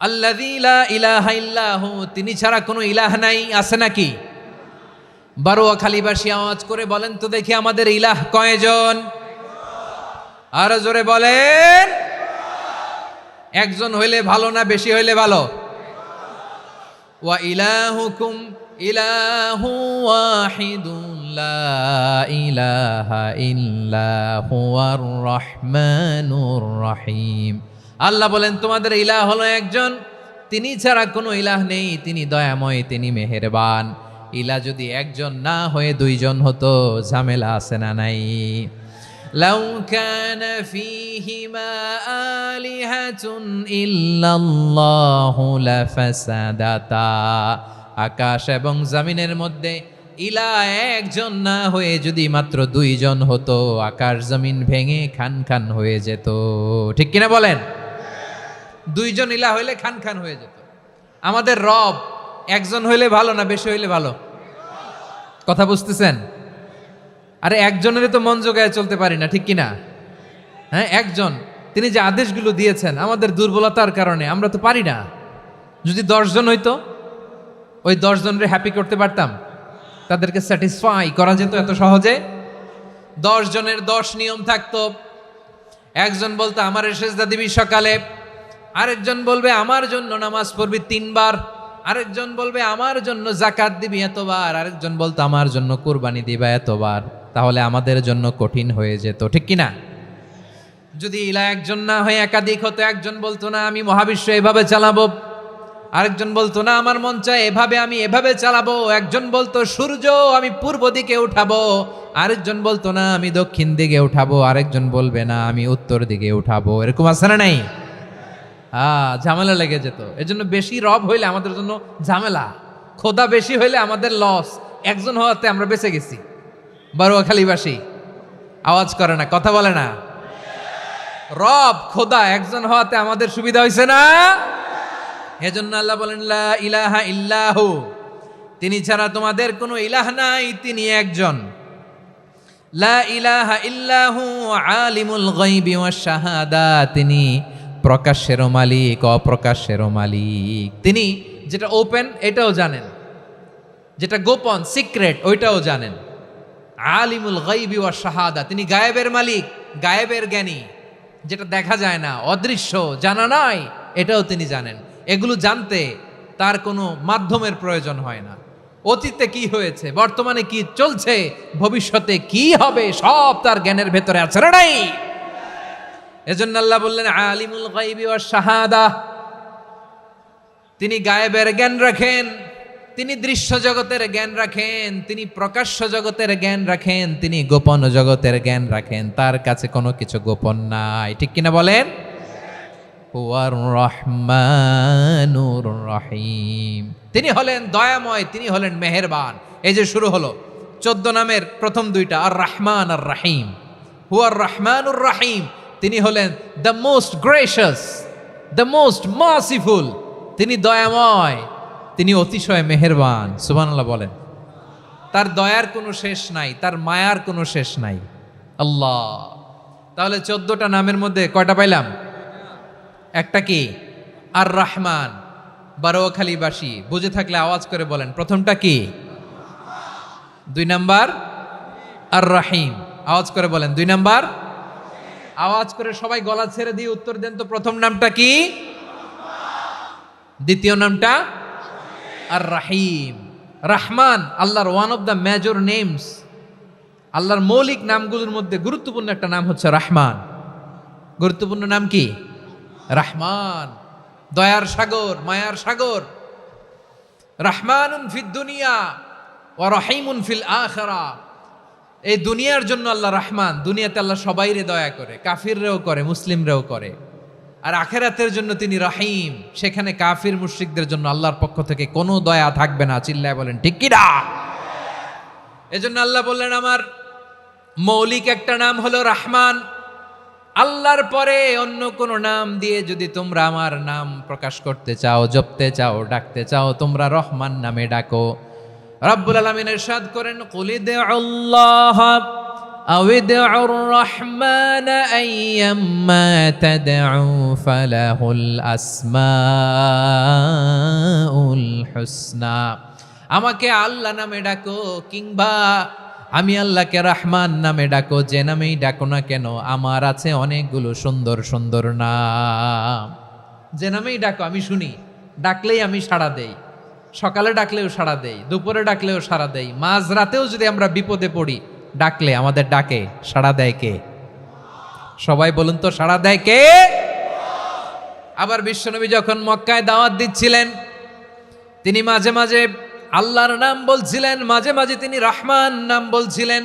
আল্লাযী লা ইলাহা ইল্লাহু, তিনি ছাড়া কোনো ইলাহ নাই। আছে নাকি? বারুয়াখালীবাসী আওয়াজ করে বলেন তো দেখি, আমাদের ইলাহ কয়জন? আর জোরে বলেন। একজন হইলে ভালো না বেশি হইলে ভালো? ওয়া ইলাহুকুম ইলাহু ওয়াহিদুন লা ইলাহা ইল্লা হুয়ার রহমানুর রহিম। আল্লাহ বলেন তোমাদের ইলাহ হলো একজন, তিনি ছাড়া কোনো ইলাহ নেই, তিনি দয়াময়, তিনি মেহেরবান। ইলাহ যদি একজন না হয়ে দুইজন হতো, ঝামেলা আছে না নাই? লাউ কানা ফীহিমা আলিহাতুন ইল্লাল্লাহু লাফাসাদাতা, আকাশ এবং জমিনের মধ্যে ইলাহ একজন না হয়ে যদি মাত্র দুইজন হতো, আকাশ জমিন ভেঙে খান খান হয়ে যেত। ঠিক কিনা বলেন? দুইজন ইলাহ হইলে খান খান হয়ে যেত। আমাদের রব একজন হইলে ভালো না বেশি হইলে ভালো? কথা বুঝতেছেন? আরে একজনের তো মন জোগায় চলতে পারি না, ঠিক কিনা? হ্যাঁ, একজন, তিনি যে আদেশগুলো দিয়েছেন আমাদের দুর্বলতার কারণে আমরা তো পারি না। যদি 10 জন হইতো, ওই 10 জনের হ্যাপি করতে পারতাম, তাদেরকে স্যাটিসফাই করা যেত এত সহজে। 10 জনের 10 নিয়ম থাকতো। একজন বলতো আমার সেজদা দিবি সকালে, আরেকজন বলবে আমার জন্য নামাজ পড়বি 3 বার, আরেকজন বলবে আমার জন্য যাকাত দিবি এতবার, আরেকজন বলতো আমার জন্য কুরবানি দিবা এতবার। তাহলে আমাদের জন্য কঠিন হয়ে যেত, ঠিক কিনা? যদি ইলাহ একজন না হয়ে একাধিক হতো, একজন বলতো না আমি মহাবিশ্ব এভাবে চালাবো, আরেকজন বলতো না আমার মন চায় এভাবে, আমি এভাবে চালাবো, একজন বলতো সূর্য আমি পূর্ব দিকে উঠাবো, আরেকজন বলতো না আমি দক্ষিণ দিকে উঠাবো, আরেকজন বলবে না আমি উত্তর দিকে উঠাবো। এরকম আছে না নাই? ঝামেলা লেগে যেত। এজন্য বেশি রব হইলে আমাদের জন্য ঝামেলা, খোদা বেশি হইলে আমাদের লস। একজন হওয়াতে আমরা বেঁচে গেছি। বারুয়াখালীবাসী আওয়াজ করে না, কথা বলে না। রব খোদা একজন হওয়াতে আমাদের সুবিধা হয়েছে না? এজন্য আল্লাহ বলেন লা ইলাহা ইল্লাহু, তিনি ছাড়া তোমাদের কোনো ইলাহ নাই, তিনি একজন। লা ইলাহা ইল্লাহু আলিমুল গায়বি ওয়াশ শাহাদা, তিনি প্রকাশ্যেরও মালিক অপ্রকাশ্যেরও মালিক। তিনি যেটা ওপেন এটাও জানেন, যেটা গোপন সিক্রেট ওইটাও জানেন। আলিমুল গায়বি ওয়াশ শাহাদা, তিনি গায়েবের মালিক, গায়েবের জ্ঞানী, যেটা দেখা যায় না, অদৃশ্য, জানা নাই, এটাও তিনি জানেন। এগুলো জানতে তার কোনো মাধ্যমের প্রয়োজন হয় না। অতীতে কি হয়েছে, বর্তমানে কি চলছে, ভবিষ্যতে কি হবে, সব তার জ্ঞানের ভেতরে আছে না নাই? এজন্য আল্লাহ বললেন আলিমুল গায়বি ওয়াশ শাহাদা, তিনি গায়েবের জ্ঞান রাখেন, তিনি দৃশ্য জগতের জ্ঞান রাখেন, তিনি প্রকাশ্য জগতের জ্ঞান রাখেন, তিনি গোপন জগতের জ্ঞান রাখেন। তার কাছে কোনো কিছু গোপন নাই, ঠিক কিনা বলেন? হুয়ার রহমানুর রহিম, তিনি হলেন দয়াময়, তিনি হলেন মেহেরবান। এই যে শুরু হলো 14 নামের প্রথম দুইটা, আর রহমান আর রহিম। হুয়ার রহমানুর রহিম, তিনি হলেন the most gracious, the most merciful, তিনি দয়াময়, তিনি অতিশয় মেহেরবান। সুবহানাল্লাহ বলেন। তার দয়ার কোনো শেষ নাই, তার মায়ার কোনো শেষ নাই। আল্লাহ, তাহলে 14টা নামের মধ্যে কয়টা পাইলাম? একটা কি? আর রহমান। বারোয়াখালীবাসী বুঝে থাকলে আওয়াজ করে বলেন, প্রথমটা কি? 2 নাম্বার আর রহিম। আওয়াজ করে বলেন 2 নাম্বার। আওয়াজ করে সবাই গলা ছেড়ে দিয়ে উত্তর দেন তো, প্রথম নামটা কি? দ্বিতীয় নামটা? আর রাহিম। রহমান আল্লাহর one of the major names, আল্লাহর মৌলিক নামগুলোর মধ্যে গুরুত্বপূর্ণ একটা নাম হচ্ছে রহমান। গুরুত্বপূর্ণ নাম কি? রহমান, দয়ার সাগর, মায়ার সাগর। রহমানুন ফিদ দুনিয়া ওয়া রহিমুন ফিল আখিরা। এই দুনিয়ার জন্য আল্লাহ রহমান, দুনিয়াতে আল্লাহ সবাইরে দয়া করে, কাফিররেও করে, মুসলিমরেও করে। আর আখিরাতের জন্য তিনি রহিম, সেখানে কাফির মুশরিকদের জন্য আল্লাহর পক্ষ থেকে কোনো দয়া থাকবে না। চিল্লায় বলেন ঠিক কি না? এজন্য আল্লাহ বললেন আমার মৌলিক একটা নাম হলো রহমান। আল্লাহর পরে অন্য কোন নাম দিয়ে যদি তোমরা আমার নাম প্রকাশ করতে চাও, জপতে চাও, ডাকতে চাও, তোমরা রহমান নামে ডাকো। রব্বুল আলামিন ইরশাদ করেন, কুলিদুল্লাহ আউইদুর রহমান আইয়াম্মা তাদউ ফালাহুল আসমাউল হুসনা। আমাকে আল্লাহ নামে ডাকো, কিংবা আমি আল্লাহকে রহমান নামে ডাকো, যে নামেই ডাকো না কেন আমার আছে অনেকগুলো সুন্দর সুন্দর নাম। যে নামেই ডাকো আমি শুনি, ডাকলেই আমি সাড়া দেই। সকালে ডাকলেও সাড়া দেই, দুপুরে ডাকলেও সাড়া দেই, মাঝরাতেও যদি আমরা বিপদে পড়ি ডাকলে আমাদের ডাকে সাড়া দেয় কে? সবাই বলুন তো, সাড়া দেয় কে? আবার বিশ্বনবী যখন মক্কায় দাওয়াত দিচ্ছিলেন, তিনি মাঝে মাঝে আল্লাহর নাম বলছিলেন, মাঝে মাঝে তিনি রহমান নাম বলছিলেন।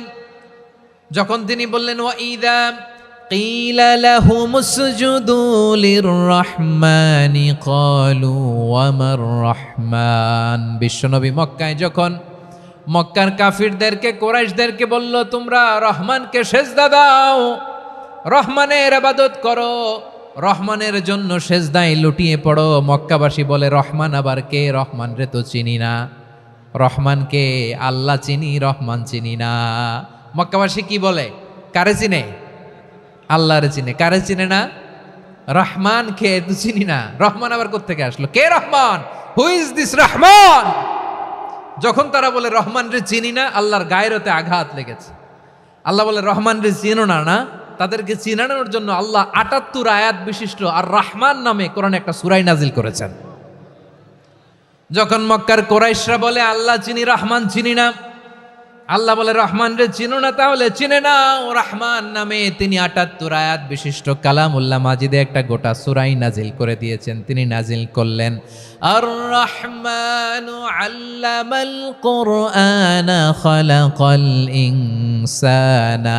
যখন তিনি বললেন ওয়াইদা কিলা লাহুমুসজুদু লিররহমানি ক্বালু ওয়ামার রহমান। বিশ্বনবী মক্কায় যখন মক্কার কাফিরদেরকে, কুরাইশদেরকে বলল তোমরা রহমানকে সেজদা দাও, রহমানের ইবাদত করো, রহমানের জন্য সেজদায় লুটিয়ে পড়ো, মক্কাবাসী বলে রহমান আবার কে? রহমান রে তো চিনি না। রহমানকে? আল্লাহ চিনি, রহমান চিনি না। মক্কাবাসী কি বলে? কারে চিনে? আল্লাহরে চিনে। কারে চিনে না? রহমান কে তো চিনি না। রহমান আবার কোত্থেকে আসলো? কে Rahman? Who is this Rahman? যখন তারা বলে রহমান রে চিনি না, আল্লাহর গায়রতে আঘাত লেগেছে। আল্লাহ বলে রহমান রে চিনো না, না? তাদেরকে চিনানোর জন্য আল্লাহ ৭৮ আয়াত বিশিষ্ট আর রহমান নামে কোরআনে একটা সূরা নাজিল করেছেন। যখন মক্কার কুরাইশরা বলে আল্লাহ চিনি, রহমান চিনি না, আল্লাহ বলে রহমান রে চিনো না, তাহলে চিনে নাও রহমান নামে। তিনি ৭৮ আয়াত বিশিষ্ট কালামুল্লাহ মাজিদে একটা গোটা সূরা নাজিল করে দিয়েছেন। তিনি নাজিল করলেন আর রহমানু আল্লামাল কুরআনা খালাকাল ইনসানা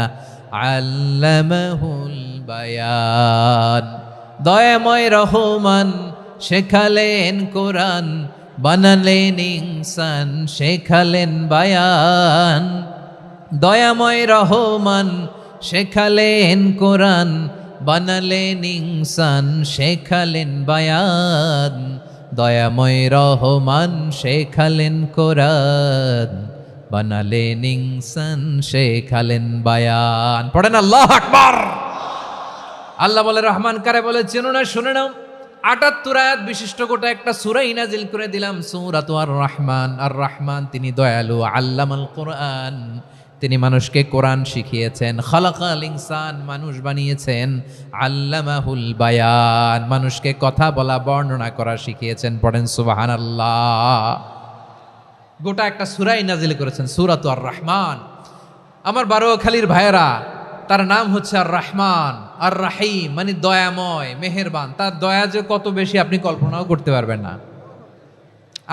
আল্লামাহুল বায়ান। দয়াময় রহমান শেখালেন কোরআন, বানালেন ইনসান, শেখালেন বায়ান। দয়াময় রহমান শেখালেন কোরআন, বানালেন ইনসান, শেখালেন বায়ান। দয়াময় রহমান শেখালেন কোরআন, বানালেন ইনসান শেখালেন বায়ান। পড়েন আল্লাহু আকবার। আল্লাহ বলে রহমান কারে বলে চেনো না, শুনে নাও। ৭৮ আয়াত বিশিষ্ট গোটা একটা সূরাই নাজিল করে দিলাম, সূরাতু আর রহমান। আর রহমান তিনি দয়ালু, আল্লামাল কোরআন, তিনি মানুষকে কোরআন শিখিয়েছেন। খালাকাল ইনসান, মানুষ বানিয়েছেন। আল্লামাহুল বায়ান, মানুষকে কথা বলা বর্ণনা করা শিখিয়েছেন। পড়েন সুবহানাল্লাহ। গোটা একটা সূরাই নাজিল করেছেন, সূরাতু আর রহমান। আমার বারোয়াখালীর ভাইয়েরা, তার নাম হচ্ছে আর রহমান আর রাহিম, মানে দয়াময়, মেহেরবান। তার দয়া যে কত বেশি আপনি কল্পনাও করতে পারবেন না,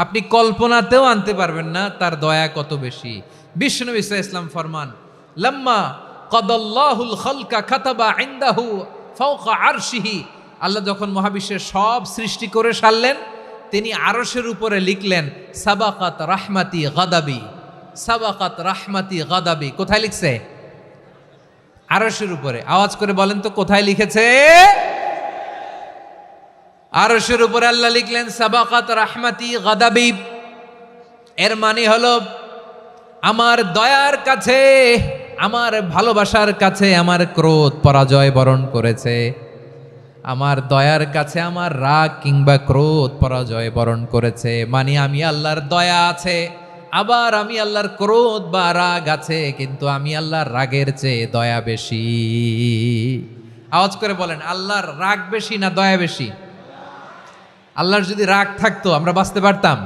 আপনি কল্পনাতেও আনতে পারবেন না তার দয়া কত বেশি। বিশ্বনবী সাল্লাল্লাহু আলাইহি ওয়াসাল্লাম ফরমান, লাম্মা কাদাল্লাহুল খালকা কাতাবা ইনদাহু ফাওকা আরশিহি, আল্লাহ যখন মহাবিশ্বের সব সৃষ্টি করে সারলেন, তিনি আরশের উপরে লিখলেন সাবাকাত রাহমাতি গাদাবি, সাবাকাত রাহমাতি গাদাবি। কোথায় লিখছে? আরশের উপরে। আওয়াজ করে বলেন তো কোথায় লিখেছে? আরশের উপরে আল্লাহ লিখলেন সাবাকাত রাহমাতি গাদাবি। এর মানে হলো আমার দয়ার কাছে, আমার ভালোবাসার কাছে আমার ক্রোধ পরাজয় বরণ করেছে। আমার দয়ার কাছে আমার রাগ কিংবা ক্রোধ পরাজয় বরণ করেছে। মানে আমি আল্লাহর দয়া আছে, আবার আমি আল্লাহর ক্রোধ বা রাগ আছে, কিন্তু আমি আল্লাহর রাগের চেয়ে দয়া বেশি। আওয়াজ করে বলেন, আল্লাহর রাগ বেশি না দয়া বেশি? আল্লাহর যদি রাগ থাকতো আমরা বাঁচতে পারতাম?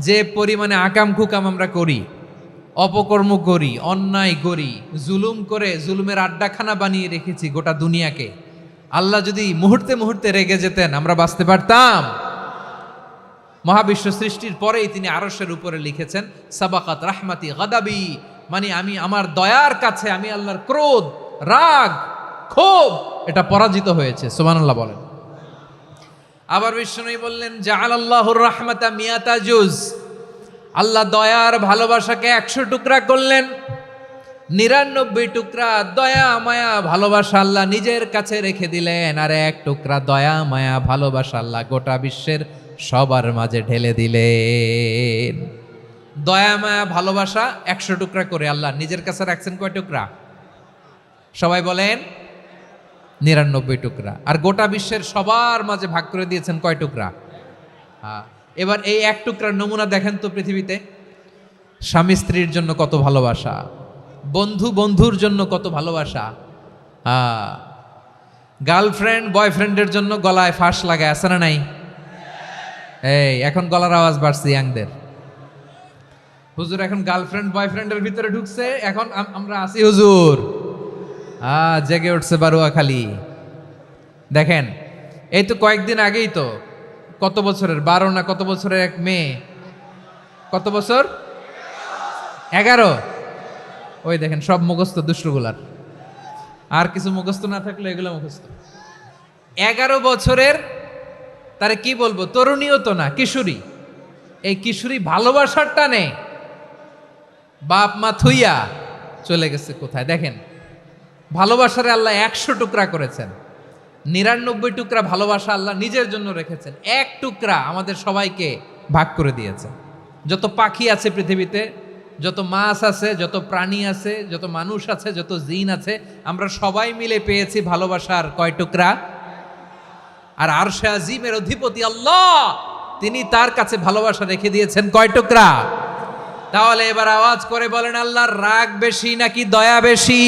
যে পরিমাণে আকাম কুকাম আমরা করি, অপকর্ম করি, অন্যায় করি, জুলুম করে জুলুমের আড্ডাখানা বানিয়ে রেখেছি গোটা দুনিয়াকে, আল্লাহ যদি মুহূর্তে মুহূর্তে রেগে যেতেন আমরা বাঁচতে পারতাম? মহাবিশ্ব সৃষ্টির পরেই তিনি আরশের উপরে লিখেছেন সাবাকাত রাহমাতি গাদাবি, মানে আমি আমার দয়ার কাছে আমি আল্লাহর ক্রোধ, রাগ, ক্ষোভ এটা পরাজিত হয়েছে। সুবহানাল্লাহ বলেন। আবার বিষ্ণু বললেন জাআলাল্লাহুর রাহমাতা মিয়াতা জুজ, আল্লাহ দয়ার ভালোবাসাকে ১০০ টুকরা করলেন। ৯৯ টুকরা দয়া মায়া ভালোবাসা আল্লাহ নিজের কাছে রেখে দিলেন, আর ১ টুকরা দয়া মায়া ভালোবাসা আল্লাহ গোটা বিশ্বের সবার মাঝে ঢেলে দিলেন। দয়া মায়া ভালোবাসা ১০০ টুকরা করে আল্লাহ নিজের কাছে রাখছেন কয় টুকরা? সবাই বলেন ৯৯ টুকরা। আর গোটা বিশ্বের সবার মাঝে ভাগ করে দিয়েছেন কয় টুকরা? হ্যাঁ। এবার এই ১ টুকরার নমুনা দেখেন তো পৃথিবীতে। স্বামী স্ত্রীর জন্য কত ভালোবাসা, বন্ধু বন্ধুর জন্য কত ভালোবাসা, গার্লফ্রেন্ড বয়ফ্রেন্ডের জন্য গলায় ফাঁস লাগায়, আছে না নাই? এই এখন গলার আওয়াজ বাড়ছে ইয়াংদের। হুজুর এখন গার্লফ্রেন্ড বয়ফ্রেন্ডের ভিতরে ঢুকছে, এখন আমরা আছি হুজুর। জেগে উঠছে বারুয়াখালী। দেখেন এই তো কয়েকদিন আগেই তো, কত বছরের ১২ না কত বছরের এক মেয়ে, কত বছর? ১১। ওই দেখেন সব মুখস্থ দুষ্টগুলার, আর কিছু মুখস্থ না থাকলে এগুলো মুখস্থ। ১১ বছরের, তারে কি বলবো, তরুণীও তো না, কিশোরী। এই কিশোরী ভালোবাসার টানে বাপ মা থুইয়া চলে গেছে কোথায়? দেখেন ভালোবাসারে আল্লাহ ১০০ টুকরা করেছেন, ৯৯ টুকরা ভালোবাসা আল্লাহ নিজের জন্য রেখেছেন, ১ টুকরা আমাদের সবাইকে ভাগ করে দিয়েছেন। যত পাখি আছে পৃথিবীতে, যত মাছ আছে, যত প্রাণী আছে, যত মানুষ আছে, যত জিন আছে, আমরা সবাই মিলে পেয়েছি ভালোবাসার কয় টুকরা? আর আরশে আজিমের অধিপতি আল্লাহ, তিনি তার কাছে ভালোবাসা রেখে দিয়েছেন কয় টুকরা? তাহলে এবার আওয়াজ করে বলেন, আল্লাহর রাগ বেশি নাকি দয়া বেশি?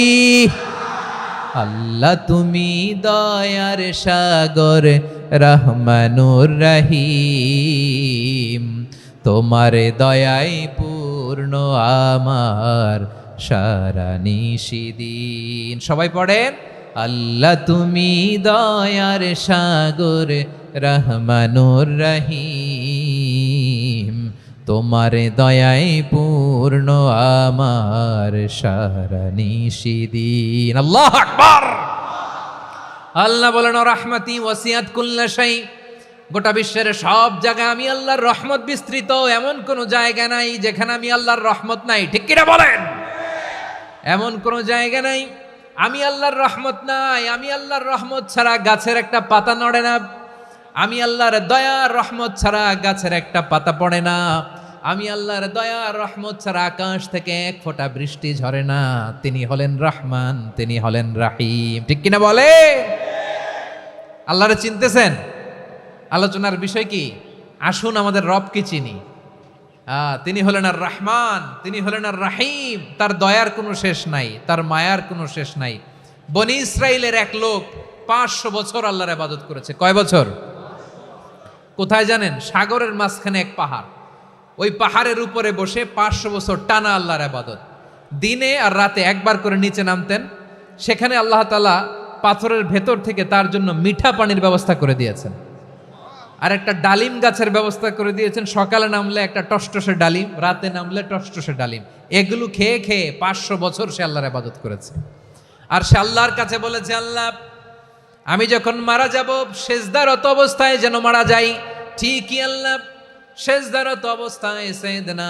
আল্লাহ তুমি দয়ার সাগর রহমানুর রহিম, তোমার দয়াই পূর্ণ আমার সারা নিশিদিন। সবাই পড়েন, আল্লাহ তুমি দয়ার সাগর রহমানুর রহিম, তোমার দয়াই পূর্ণ আমার সারা নিশিদিন। আল্লাহু আকবার। আল্লাহ বলেন রাহমাতি ওয়াসিআত কুল্লা শাই, গোটা বিশ্বের সব জায়গায় আমি আল্লাহর রহমত বিস্তৃত, এমন কোন জায়গা নাই যেখানে আমি আল্লাহর রহমত নাই। ঠিক কিনা বলেন? এমন কোন জায়গা নাই আমি আল্লাহর রহমত নাই। আমি আল্লাহর রহমত ছাড়া গাছের একটা পাতা নড়ে না, আমি আল্লাহর দয়ার রহমত ছাড়া গাছের একটা পাতা পড়ে না। আমি আল্লাহর দয়া আর রহমত ছাড়া আকাশ থেকে এক ফোঁটা বৃষ্টি ঝরে না। তিনি হলেন রহমান, তিনি হলেন রাহিম। ঠিক কিনা বলে? আল্লাহরে চিনতেছেন? আলোচনার বিষয় কি? আসুন আমাদের রবকে চিনি। তিনি হলেন আর রহমান, তিনি হলেন আর রাহিম। তার দয়ার কোনো শেষ নাই, তার মায়ার কোনো শেষ নাই। বনি ইসরাইলের এক লোক 500 বছর আল্লাহর ইবাদত করেছে। কয় বছর? কোথায় জানেন? সাগরের মাঝখানে এক পাহাড়। ওই পাহাড়ের উপরে বসে 500 বছর টানা আল্লাহর ইবাদত। দিনে আর রাতে একবার করে নিচে নামতেন। সেখানে আল্লাহ তাআলা পাথরের ভেতর থেকে তার জন্য মিঠা পানির ব্যবস্থা করে দিয়েছেন, আর একটা ডালিম গাছের ব্যবস্থা করে দিয়েছেন। সকালে নামলে একটা টসটসে ডালিম, রাতে নামলে টসটসে ডালিম। এগুলো খেয়ে খেয়ে 500 বছর সে আল্লাহর ইবাদত করেছে। আর সে আল্লাহর কাছে বলেছে, আল্লাহ আমি যখন মারা যাব সেজদারত অবস্থায় যেন মারা যাই। ঠিকই আল্লাহ সেজদারত অবস্থায় সাইয়েদনা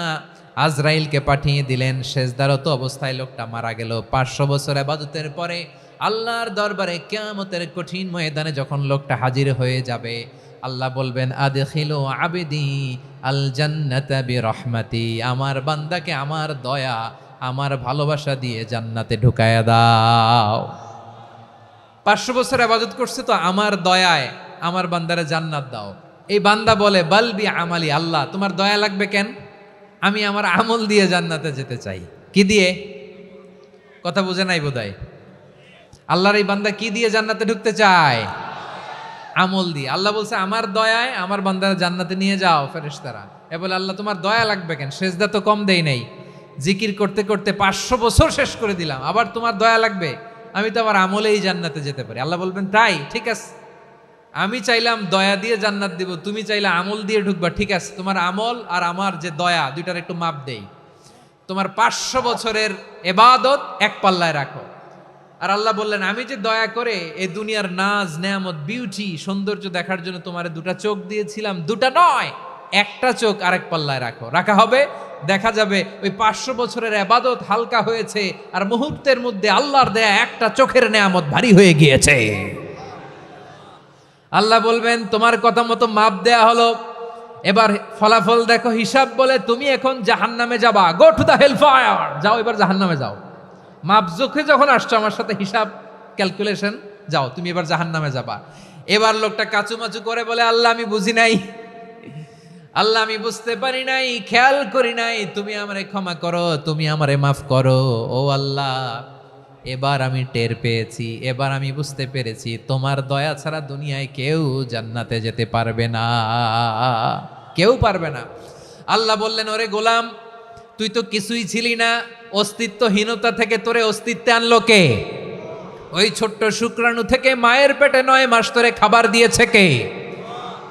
আজরাইলকে পাঠিয়ে দিলেন। সেজদারত অবস্থায় লোকটা মারা গেল। 500 বছর ইবাদতের পরে আল্লাহর দরবারে কিয়ামতের কঠিন ময়দানে যখন লোকটা হাজির হয়ে যাবে, আল্লাহ বলবেন, আদখিলু আবদি আল জান্নাতা বিরহমাতি। আমার বান্দাকে আমার দয়া, আমার ভালোবাসা দিয়ে জান্নাতে ঢুকায়া দাও। 500 বছর ইবাদত করছে তো আমার দয়ায় আমার বান্দারে জান্নাত দাও। এই বান্দা বলে, বালবি আমালি, আল্লাহ তোমার দয়া লাগবে কেন? আমি আমার আমল দিয়ে জান্নাতে যেতে চাই। কি দিয়ে? কথা বুঝে নাই বোধহয়। আল্লাহর এই বান্দা কি দিয়ে জান্নাতে ঢুকতে চায়? আমল দিয়ে। আল্লাহ বলছে, আমার দয়ায় আমার বান্দারা জান্নাতে নিয়ে যাও। ফেরেশতারা এ বলে, আল্লাহ তোমার দয়া লাগবে কেন? সেজদা তো কম দেই নাই, জিকির করতে করতে 500 বছর শেষ করে দিলাম, আবার তোমার দয়া লাগবে? আমি তো আমার আমলেই জান্নাতে যেতে পারি। আল্লাহ বলবেন, তাই ঠিক আছে, আমি চাইলাম দয়া দিয়ে জান্নাত দিব, তুমি চাইলে আমল দিয়ে ঢুকবা। ঠিক আছে, তোমার আমল আর আমার যে দয়া দুইটার একটু মাপ দেই। তোমার 500 বছরের ইবাদত এক পাল্লায় রাখো। আর আল্লাহ বললেন, আমি যে দয়া করে এই দুনিয়ার নাজ নেয়ামত বিউটি সৌন্দর্য দেখার জন্য তোমারে 2টা চোখ দিয়েছিলাম, 2টা নয়, একটা চোখ আরেক পাল্লায় রাখো। রাখা হবে, দেখা যাবে ওই 500 বছরের ইবাদত হালকা হয়েছে, আর মুহূর্তের মধ্যে আল্লাহর দেয়া একটা চোখের নেয়ামত ভারী হয়ে গিয়েছে। আল্লাহ বলবেন, তোমার কথা মতো মাপ দেয়া হলো, এবার ফলাফল দেখো। হিসাব বলে, তুমি এখন জাহান্নামে যাবা। Go to the hell fire, যাও এবার জাহান্নামে যাও। মাপ চোখে যখন আসছো আমার সাথে হিসাব ক্যালকুলেশন, যাও তুমি এবার জাহান্নামে যাবা। এবার লোকটা কাচুমাচু করে বলে, আল্লাহ আমি বুঝি নাই, আল্লাহ আমি বুঝতে পারি নাই, খেয়াল করি নাই, তুমি আমারে ক্ষমা করো, তুমি আমারে মাফ করো। ও আল্লাহ, এবার আমি টের পেয়েছি, এবার আমি বুঝতে পেরেছি, তোমার দয়া ছাড়া দুনিয়ায় কেউ জান্নাতে যেতে পারবে না, কেউ পারবে না। আল্লাহ বললেন, ওরে গোলাম, তুই তো কিছুই ছিলি না, অস্তিত্বহীনতা থেকে তোরে অস্তিত্বে আনলো কে? ওই ছোট্ট শুক্রাণু থেকে মায়ের পেটে 9 মাস তোরে খাবার দিয়েছে কে?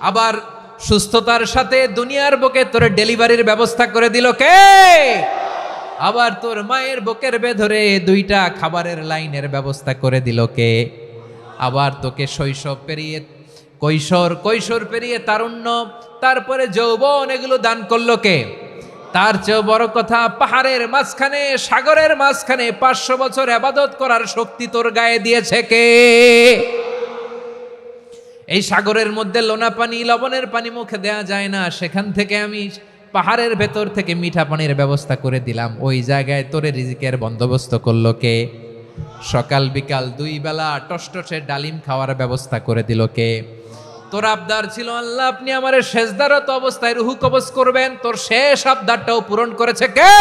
আবার সুস্থতার সাথে দুনিয়ার বুকে তোরে ডেলিভারির ব্যবস্থা করে দিল কে? আবার তোর মায়ের বুকের ভেতরে 2টা খাবারের লাইনের ব্যবস্থা করে দিল কে? আবার তোকে শৈশব পেরিয়ে কৈশোর পেরিয়ে তারুণ্য, তারপরে যৌবন, এগুলো দান করলো কে? তার চেয়েও বড় কথা, পাহাড়ের মাঝখানে, সাগরের মাঝখানে 500 বছর ইবাদত করার শক্তি তোর গায়ে দিয়েছে কে? এই সাগরের মধ্যে লোনা পানি, লবণের পানি মুখে দেয়া যায় না, সেখান থেকে আমি পাহাড়ের ভেতর থেকে মিঠা পানির ব্যবস্থা করে দিলাম। ওই জায়গায় তোরে রিজিকের বন্দোবস্ত করলো কে? সকাল বিকাল 2 বেলা টসটসে ডালিম খাওয়ার ব্যবস্থা করে দিল কে? তোর আবদার ছিল, আল্লাহ আপনি আমারে সেজদারত অবস্থায় রুহু কবজ করবেন, তোর শেষ আবদারটাও পূরণ করেছে কে?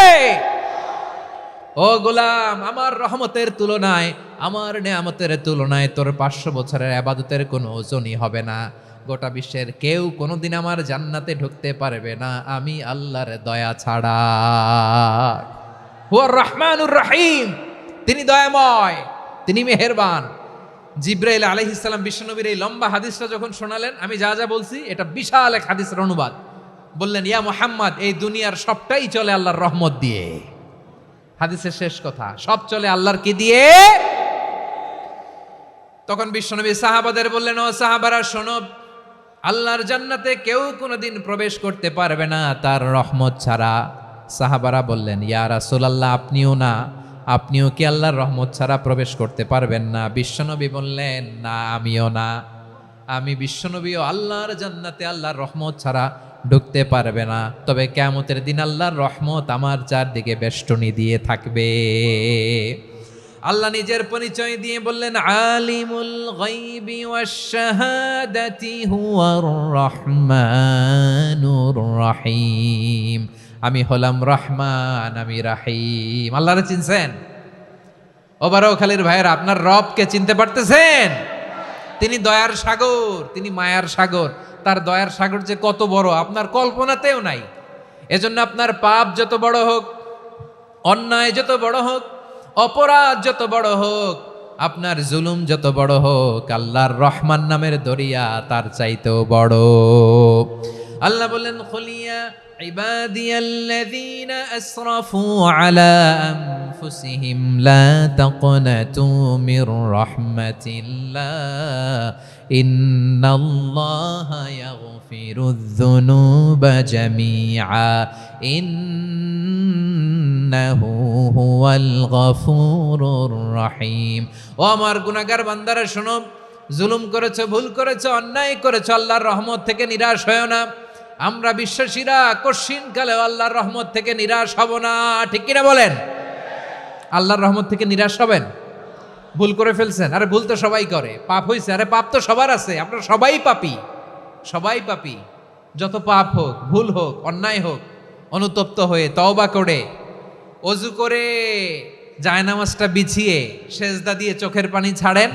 ও গোলাম, আমার রহমতের তুলনায়, আমার নেয়ামতের তুলনায় তোর 500 বছরের ইবাদতের কোনো ওজনই হবে না। গোটা বিশ্বের কেউ কোনোদিন আমার জান্নাতে ঢুকতে পারবে না আমি আল্লাহর দয়া ছাড়া। হুয়ার রহমানুর রহিম, তিনি দয়াময়, তিনি মেহেরবান। জিব্রাইল আলাইহিস সালাম বিশ্বনবীর এই লম্বা হাদিসটা যখন শোনালেন, আমি যা যা বলছি এটা বিশাল এক হাদিসের অনুবাদ। বললেন, ইয়া মুহাম্মদ, এই দুনিয়ার সবটাই চলে আল্লাহর রহমত দিয়ে। হাদিসের শেষ কথা, সব চলে আল্লাহর কি দিয়ে? তখন বিশ্বনবী সাহাবাদের বললেন, ও সাহাবারা শোনো, আল্লাহর জান্নাতে কেউ কোনোদিন প্রবেশ করতে পারবে না তার রহমত ছাড়া। সাহাবারা বললেন, ইয়া রাসূলুল্লাহ, আপনিও না, আপনিও কি আল্লাহর রহমত ছাড়া প্রবেশ করতে পারবেন না? বিশ্বনবী বললেন, না আমিও না, আমি বিশ্বনবীও আল্লাহর জান্নাতে আল্লাহর রহমত ছাড়া ঢুকতে পারবে না। তবে কিয়ামতের দিন আল্লাহর রহমত আমার চারদিকে বেষ্টনী দিয়ে থাকবে। আল্লাহ নিজের পরিচয় দিয়ে বললেন, আলিমুল গায়বি ওয়াশ শাহাদাতি হুয়ার রহমানুর রহিম। আমি হলাম রহমান, আমি রাহিম। আল্লাহরে চিনছেন? ওবারখালীর ভাইয়ের, আপনার রবকে চিনতে পারতেছেন? তিনি দয়ার সাগর, তিনি মায়ার সাগর। তার দয়ার সাগর যে কত বড় আপনার কল্পনাতেও নাই। এজন্য আপনার পাপ যত বড় হোক, অন্যায় যত বড় হোক, অপরাধ যত বড় হোক, আপনার জুলুম যত বড় হোক, আল্লাহর রহমান নামের দরিয়া তার চাইতেও বড়। আল্লাহ বললেন, খুলিয়া ইবাদিয়াল্লাযীনা আসরাফু আলা আনফুসিহিম লা তাকনাতু মির রাহমাতিল্লাহ ইন্নাল্লাহা ইয়াগফিরুয যুনুবা জামিআ ইন্নাহু হুয়াল গফুরুর রহিম। ও আমার গুনাহগার বান্দারা শোনো, জুলুম করেছো, ভুল করেছো, অন্যায় করেছো, আল্লাহর রহমত থেকে নিরাশ হয়ো না। আমরা বিশ্বাসীরা কশিনকালে আল্লাহর রহমত থেকে নিরাশ হব না, ঠিক কিনা বলেন? আল্লাহর রহমত থেকে নিরাশ হবেন? ভুল করে ফেলছেন, আরে ভুল তো সবাই করে। পাপ হয়েছে, আরে পাপ তো সবার আছে। আপনারা সবাই পাপী, সবাই পাপী। যত পাপ হোক, ভুল হোক, অন্যায় হোক, অনুতপ্ত হয়ে তওবা করে, অজু করে, জায়নামাজটা বিছিয়ে সেজদা দিয়ে চোখের পানি ছাড়েন।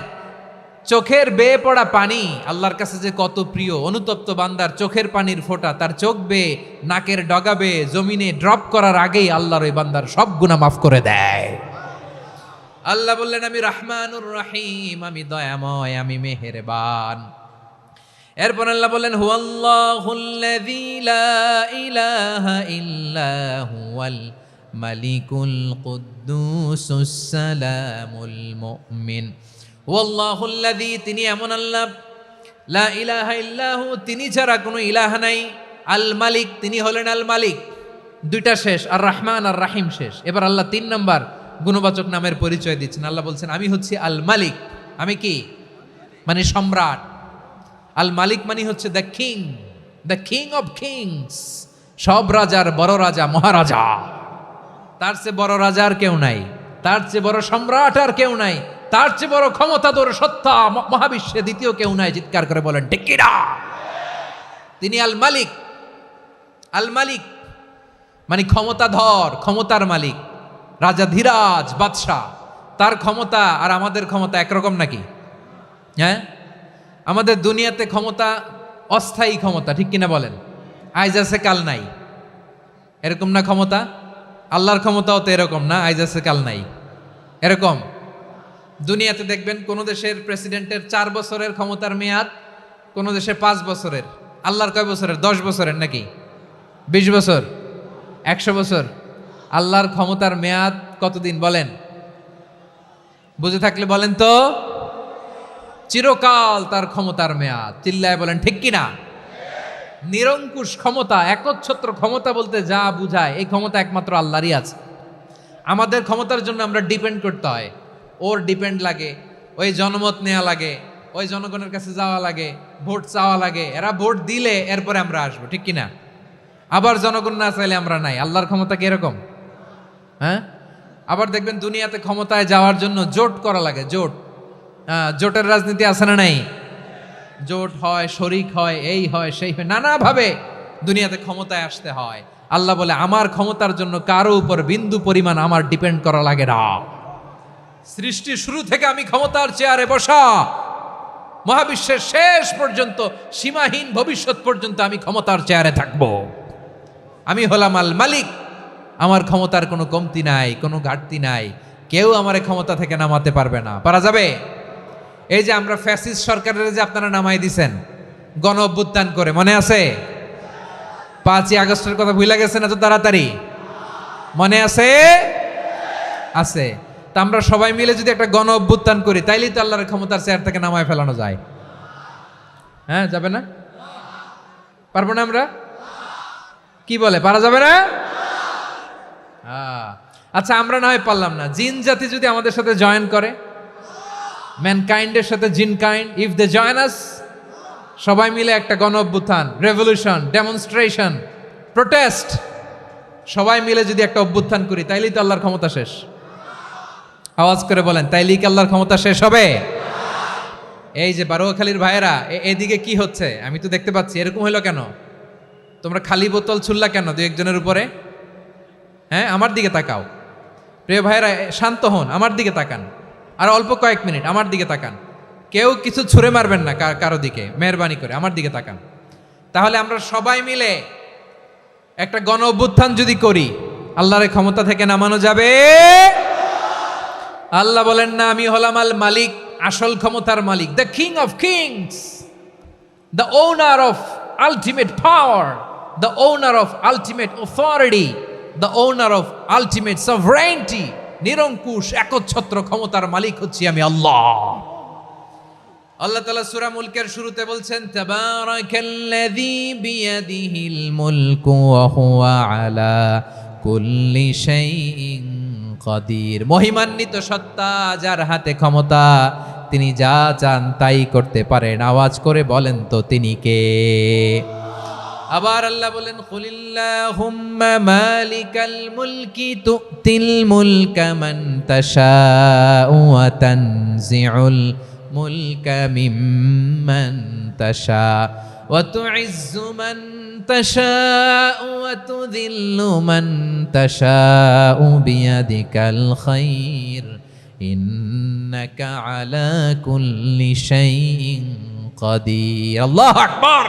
চোখের বেয়ে পড়া পানি আল্লাহর কাছে যে কত প্রিয়। অনুতপ্ত বান্দার চোখের পানির ফোঁটা তার চোখ বেয়ে, নাকের ডগা বেয়ে জমিনে ড্রপ করার আগেই আল্লাহর ওই বান্দার সব গুনাহ মাফ করে দেয়। আল্লাহ বললেন, আমি রহমানুর রহিম, আমি দয়াময়, আমি মেহেরবান। এরপর আল্লাহ বললেন, হুয়াল্লাহুল্লাযী লা ইলাহা ইল্লা হুয়াল মালিকুল কুদ্দুসুস সালামুল মুমিন। ওয়াল্লাহুল্লাযী, তিনি এমন আল্লাহ, লা ইলাহা ইল্লাহু, তিনি ছাড়া কোনো ইলাহ নাই। আল মালিক, তিনি হলেন আল মালিক। দুইটা শেষ, আর রহমান আর রাহিম শেষ। এবার আল্লাহ 3 নম্বর গুণবাচক নামের পরিচয় দিচ্ছেন। আল্লাহ বলছেন, আমি হচ্ছি আল মালিক। আমি কি? মানে সম্রাট। আল মালিক মানে হচ্ছে the king, the king of kings. সব রাজার বড় রাজা, মহারাজা। তার চেয়ে বড় রাজা আর কেউ নাই, তার চেয়ে বড় সম্রাট আর কেউ নাই, তার চেয়ে বড় ক্ষমতাধর সত্তা মহাবিশ্বে দ্বিতীয় কেউ নাই। চিৎকার করে বলেন ঠিক কিনা? তিনি আল মালিক। আল মালিক মানে ক্ষমতাধর, ক্ষমতার মালিক, রাজা ধীরাজ বাদশাহ। তার ক্ষমতা আর আমাদের ক্ষমতা একরকম নাকি? হ্যাঁ, আমাদের দুনিয়াতে ক্ষমতা অস্থায়ী ক্ষমতা, ঠিক কিনা বলেন? আইজ আছে কাল নাই, এরকম না ক্ষমতা? আল্লাহর ক্ষমতাও তো এরকম না, আইজ আছে কাল নাই এরকম। দুনিয়াতে দেখবেন কোন দেশের প্রেসিডেন্টের 4 বছরের ক্ষমতার মেয়াদ, কোন দেশে 5 বছরের। আল্লাহর কয় বছরের? 10 বছরের নাকি 20 বছর, 100 বছর? আল্লাহর ক্ষমতার মেয়াদ কতদিন বলেন? বুঝে থাকলে বলেন তো। চিরকাল তার ক্ষমতার মেয়াদ। চিল্লায় বলেন ঠিক কিনা? নিরঙ্কুশ ক্ষমতা, একচ্ছত্র ক্ষমতা বলতে যা বুঝায়, এই ক্ষমতা একমাত্র আল্লাহরই আছে। আমাদের ক্ষমতার জন্য আমরা ডিপেন্ড করতে হয়, ওর ডিপেন্ড লাগে, ওই জনমত নেওয়া লাগে, ওই জনগণের কাছে যাওয়া লাগে, ভোট চাওয়া লাগে। এরা ভোট দিলে এরপরে আমরা আসবো, ঠিক কিনা? আবার জনগণ না চাইলে আমরা নাই। আল্লাহর ক্ষমতা কি এরকম? হ্যাঁ, আবার দেখবেন দুনিয়াতে ক্ষমতায় যাওয়ার জন্য জোট করা লাগে। জোট, জোটের রাজনীতি আছে না নাই? জোট হয়, শরিক হয়, এই হয়, সেই হয়, নানাভাবে দুনিয়াতে ক্ষমতায় আসতে হয়। আল্লাহ বলে, আমার ক্ষমতার জন্য কারো উপর বিন্দু পরিমাণ আমার ডিপেন্ড করা লাগে না। সৃষ্টি শুরু থেকে আমি ক্ষমতার চেয়ারে বসা, মহাবিশ্বের শেষ পর্যন্ত, সীমাহীন ভবিষ্যৎ পর্যন্ত আমি ক্ষমতার চেয়ারে থাকব। আমি হলাম আল মালিক। আমার ক্ষমতার কোনো কমতি নাই, কোনো ঘাটতি নাই। কেউ আমার ক্ষমতা থেকে নামাতে পারবে না। পারা যাবে? এই যে আমরা ফ্যাসিস্ট সরকারের যে আপনারা নামাই দিছেন গণ অভ্যুত্থান করে, মনে আছে? 5ই আগস্টের কথা ভুলে গেছেন এত তাড়াতাড়ি? মনে আছে? আছে। তা আমরা সবাই মিলে যদি একটা গণ অভ্যুত্থান করি, তাইলেই তো আল্লাহর ক্ষমতার চেয়ার থেকে নামায় ফেলানো যায়। হ্যাঁ, যাবে না? পারবো না আমরা? কি বলে, পারা যাবে না? আচ্ছা, আমরা না হয় পারলাম না, জিন জাতি যদি আমাদের সাথে জয়েন করে, ম্যানকাইন্ডের সাথে জিনকাইন্ড, ইফ দে জয়েন আস, সবাই মিলে একটা গণ অভ্যুত্থান, রেভলিউশন, ডেমনস্ট্রেশন, প্রোটেস্ট, সবাই মিলে যদি একটা অভ্যুত্থান করি তাইলেই তো আল্লাহর ক্ষমতা শেষ। আওয়াজ করে বলেন, তাইলেই কি আল্লাহর ক্ষমতা শেষ হবে? এই যে বারোয়াখালীর ভাইয়েরা, এদিকে কি হচ্ছে আমি তো দেখতে পাচ্ছি, এরকম হইলো কেন? তোমরা খালি বোতল ছুড়লা কেন দু একজনের উপরে? হ্যাঁ, আমার দিকে তাকাও। প্রিয় ভাইয়েরা, শান্ত হন, আমার দিকে তাকান, আর অল্প কয়েক মিনিট আমার দিকে তাকান। কেউ কিছু ছুঁড়ে মারবেন না কারো দিকে, মেহরবানি করে আমার দিকে তাকান। তাহলে আমরা সবাই মিলে একটা গণ অভ্যুত্থান যদি করি, আল্লাহর ক্ষমতা থেকে নামানো যাবে। আল্লাহ বলেন না, আমি হলাম আল মালিক, আসল ক্ষমতার মালিক, the king of kings, the owner of ultimate power, the owner of ultimate authority, the owner of ultimate sovereignty. নিরঙ্কুশ একচ্ছত্র ক্ষমতার মালিক হচ্ছি আমি আল্লাহ। আল্লাহ তাআলা সূরা মুলকের শুরুতে বলছেন, তাবারাকাল্লাযী বিয়াদিহিল মুলকু ওয়া হুয়া আলা কুল্লি শাইইন কাদির। মহিমান্বিত সত্তা, যার হাতে ক্ষমতা, তিনি যা চান তাই করতে পারেন। আওয়াজ করে বলেন তো তিনি কে? আবার আল্লাহ বলেন, কুলিল্লাহুম্মা মালিকাল মুলকি তুতিল মুলকা মান তাশাউ ওয়া তানজিউল মুলকা মিম্মান তাশা ওয়া তুইজ্জু মান তাশাউ ওয়া তুযিল্লু মান তাশাউ বিয়াদিকাল খায়র ইন্নাকা আলা কুল্লি শাইইন কাদির। আল্লাহু আকবার।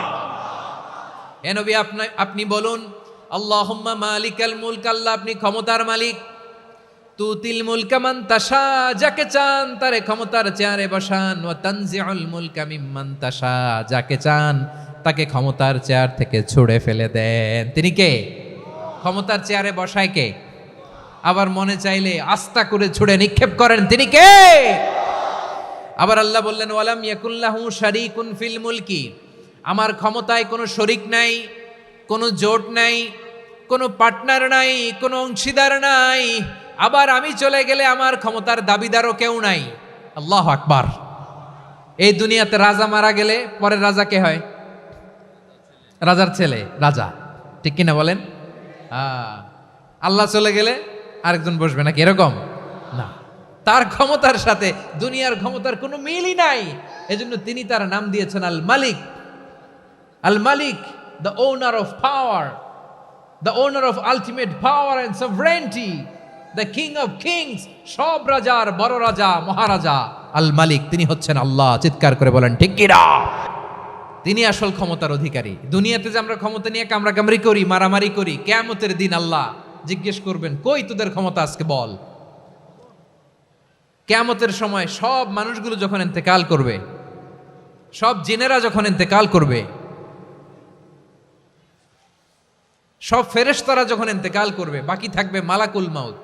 এ নবী, আপনি বলুন, আল্লাহুম্মা মালিকাল মুলক, আল্লাহ আপনি ক্ষমতার মালিক। তুতিল মুলকা মান তাশা, যাকে চান তারে ক্ষমতার চেয়ারে বসান। ওয়া তানজিউল মুলকা মিম্মান তাশা, যাকে চান তাকে ক্ষমতার চেয়ার থেকে ছুঁড়ে ফেলে দেন। তিনি কে? ক্ষমতার চেয়ারে বসায় কে? আবার মনে চাইলে আস্থা করে ছুঁড়ে নিক্ষেপ করেন, তিনি কে? আবার আল্লাহ বললেন, ওয়ালাম ইয়াকুল্লাহু শারীকুন ফিল মুলকি, আমার ক্ষমতায় কোনো শরিক নাই, কোনো জোট নাই, কোনো পার্টনার নাই, কোনো অংশীদার নাই। আবার আমি চলে গেলে আমার ক্ষমতার দাবিদারও কেউ নাই। আল্লাহু আকবার। এই দুনিয়াতে রাজা মারা গেলে পরের রাজা কে হয়? রাজার ছেলে রাজা, ঠিক কিনা বলেন? আল্লাহ চলে গেলে আরেকজন বসবে নাকি? এরকম না, তার ক্ষমতার সাথে দুনিয়ার ক্ষমতার কোনো মিলই নাই। এজন্য তিনি তার নাম দিয়েছেন আল মালিক। আল মালিক, the owner of power, the owner of ultimate power and sovereignty, the king of kings, সব রাজার বড় রাজা, মহারাজা আল মালিক, তিনি হচ্ছেন আল্লাহ। চিৎকার করে বলেন ঠিক কিনা? তিনি আসল ক্ষমতার অধিকারী। দুনিয়াতে যে আমরা ক্ষমতা নিয়ে কামড়াকামড়ি করি, মারামারি করি, কিয়ামতের দিন আল্লাহ জিজ্ঞেস করবেন, কই তোদের ক্ষমতা আজকে বল। কিয়ামতের সময় সব মানুষগুলো যখন ইন্তেকাল করবে, সব জিনেরা যখন ইন্তেকাল করবে, সব ফেরেশতারা যখন ইন্তেকাল করবে, বাকি থাকবে মালাকুল মাউত।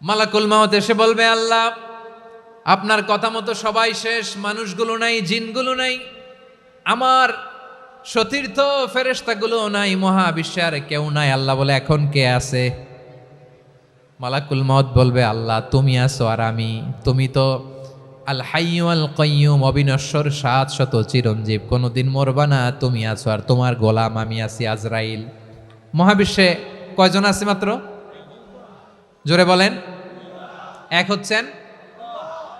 মালাকুল মাউত এসে বলবে, আল্লাহ আপনার কথা মতো সবাই শেষ, মানুষগুলো নাই, জিনগুলো নাই, আমার সতীর্থ ফেরেশতাগুলো নাই, মহাবিশ্বে আর কেউ নাই। আল্লাহ বলে, এখন কে আছে? মালাকুল মাউত বলবে, আল্লাহ তুমি আছো আর আমি। তুমি তো আল হাইয়্যু আল কাইয়্যুম, অবিনশ্বর, শাশ্বত, চিরঞ্জীব, কোনোদিন মরবা না, তুমি আছো, আর তোমার গোলাম আমি আছি আজরাইল। মহাবিশ্বে কয়জন আছে মাত্র? জোরে বলেন। এক হচ্ছেন,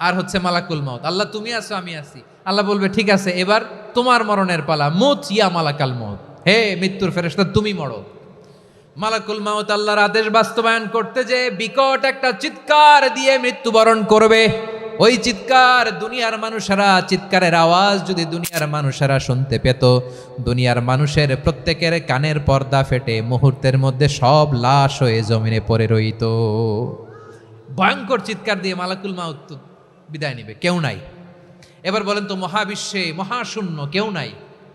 আর হচ্ছে মালাকুল মাউত। আল্লাহ তুমি আছো আমি আছি। আল্লাহ বলবে, ঠিক আছে, এবার তোমার মরণের পালা, মুত ইয়া মালাকাল মাউত, হে মৃত্যুর ফেরেশতা তুমি মরো। মালাকুল মাউত আল্লাহর আদেশ বাস্তবায়ন করতে যে বিকট একটা চিৎকার দিয়ে মৃত্যুবরণ করবে। ওই চিৎকার দুনিয়ার মানুষেরা, চিৎকারের আওয়াজ যদি দুনিয়ার মানুষেরা শুনতে পেত, দুনিয়ার মানুষের প্রত্যেকের কানের পর্দা ফেটে মুহূর্তের মধ্যে সব লাশ হয়ে জমিনে পড়ে রইত। ভয়ঙ্কর চিৎকার দিয়ে মালাকুল মাউত বিদায় নিবে, কেউ নাই। এবার বলেন তো, মহাবিশ্বে মহাশূন্য, কেউ নাই,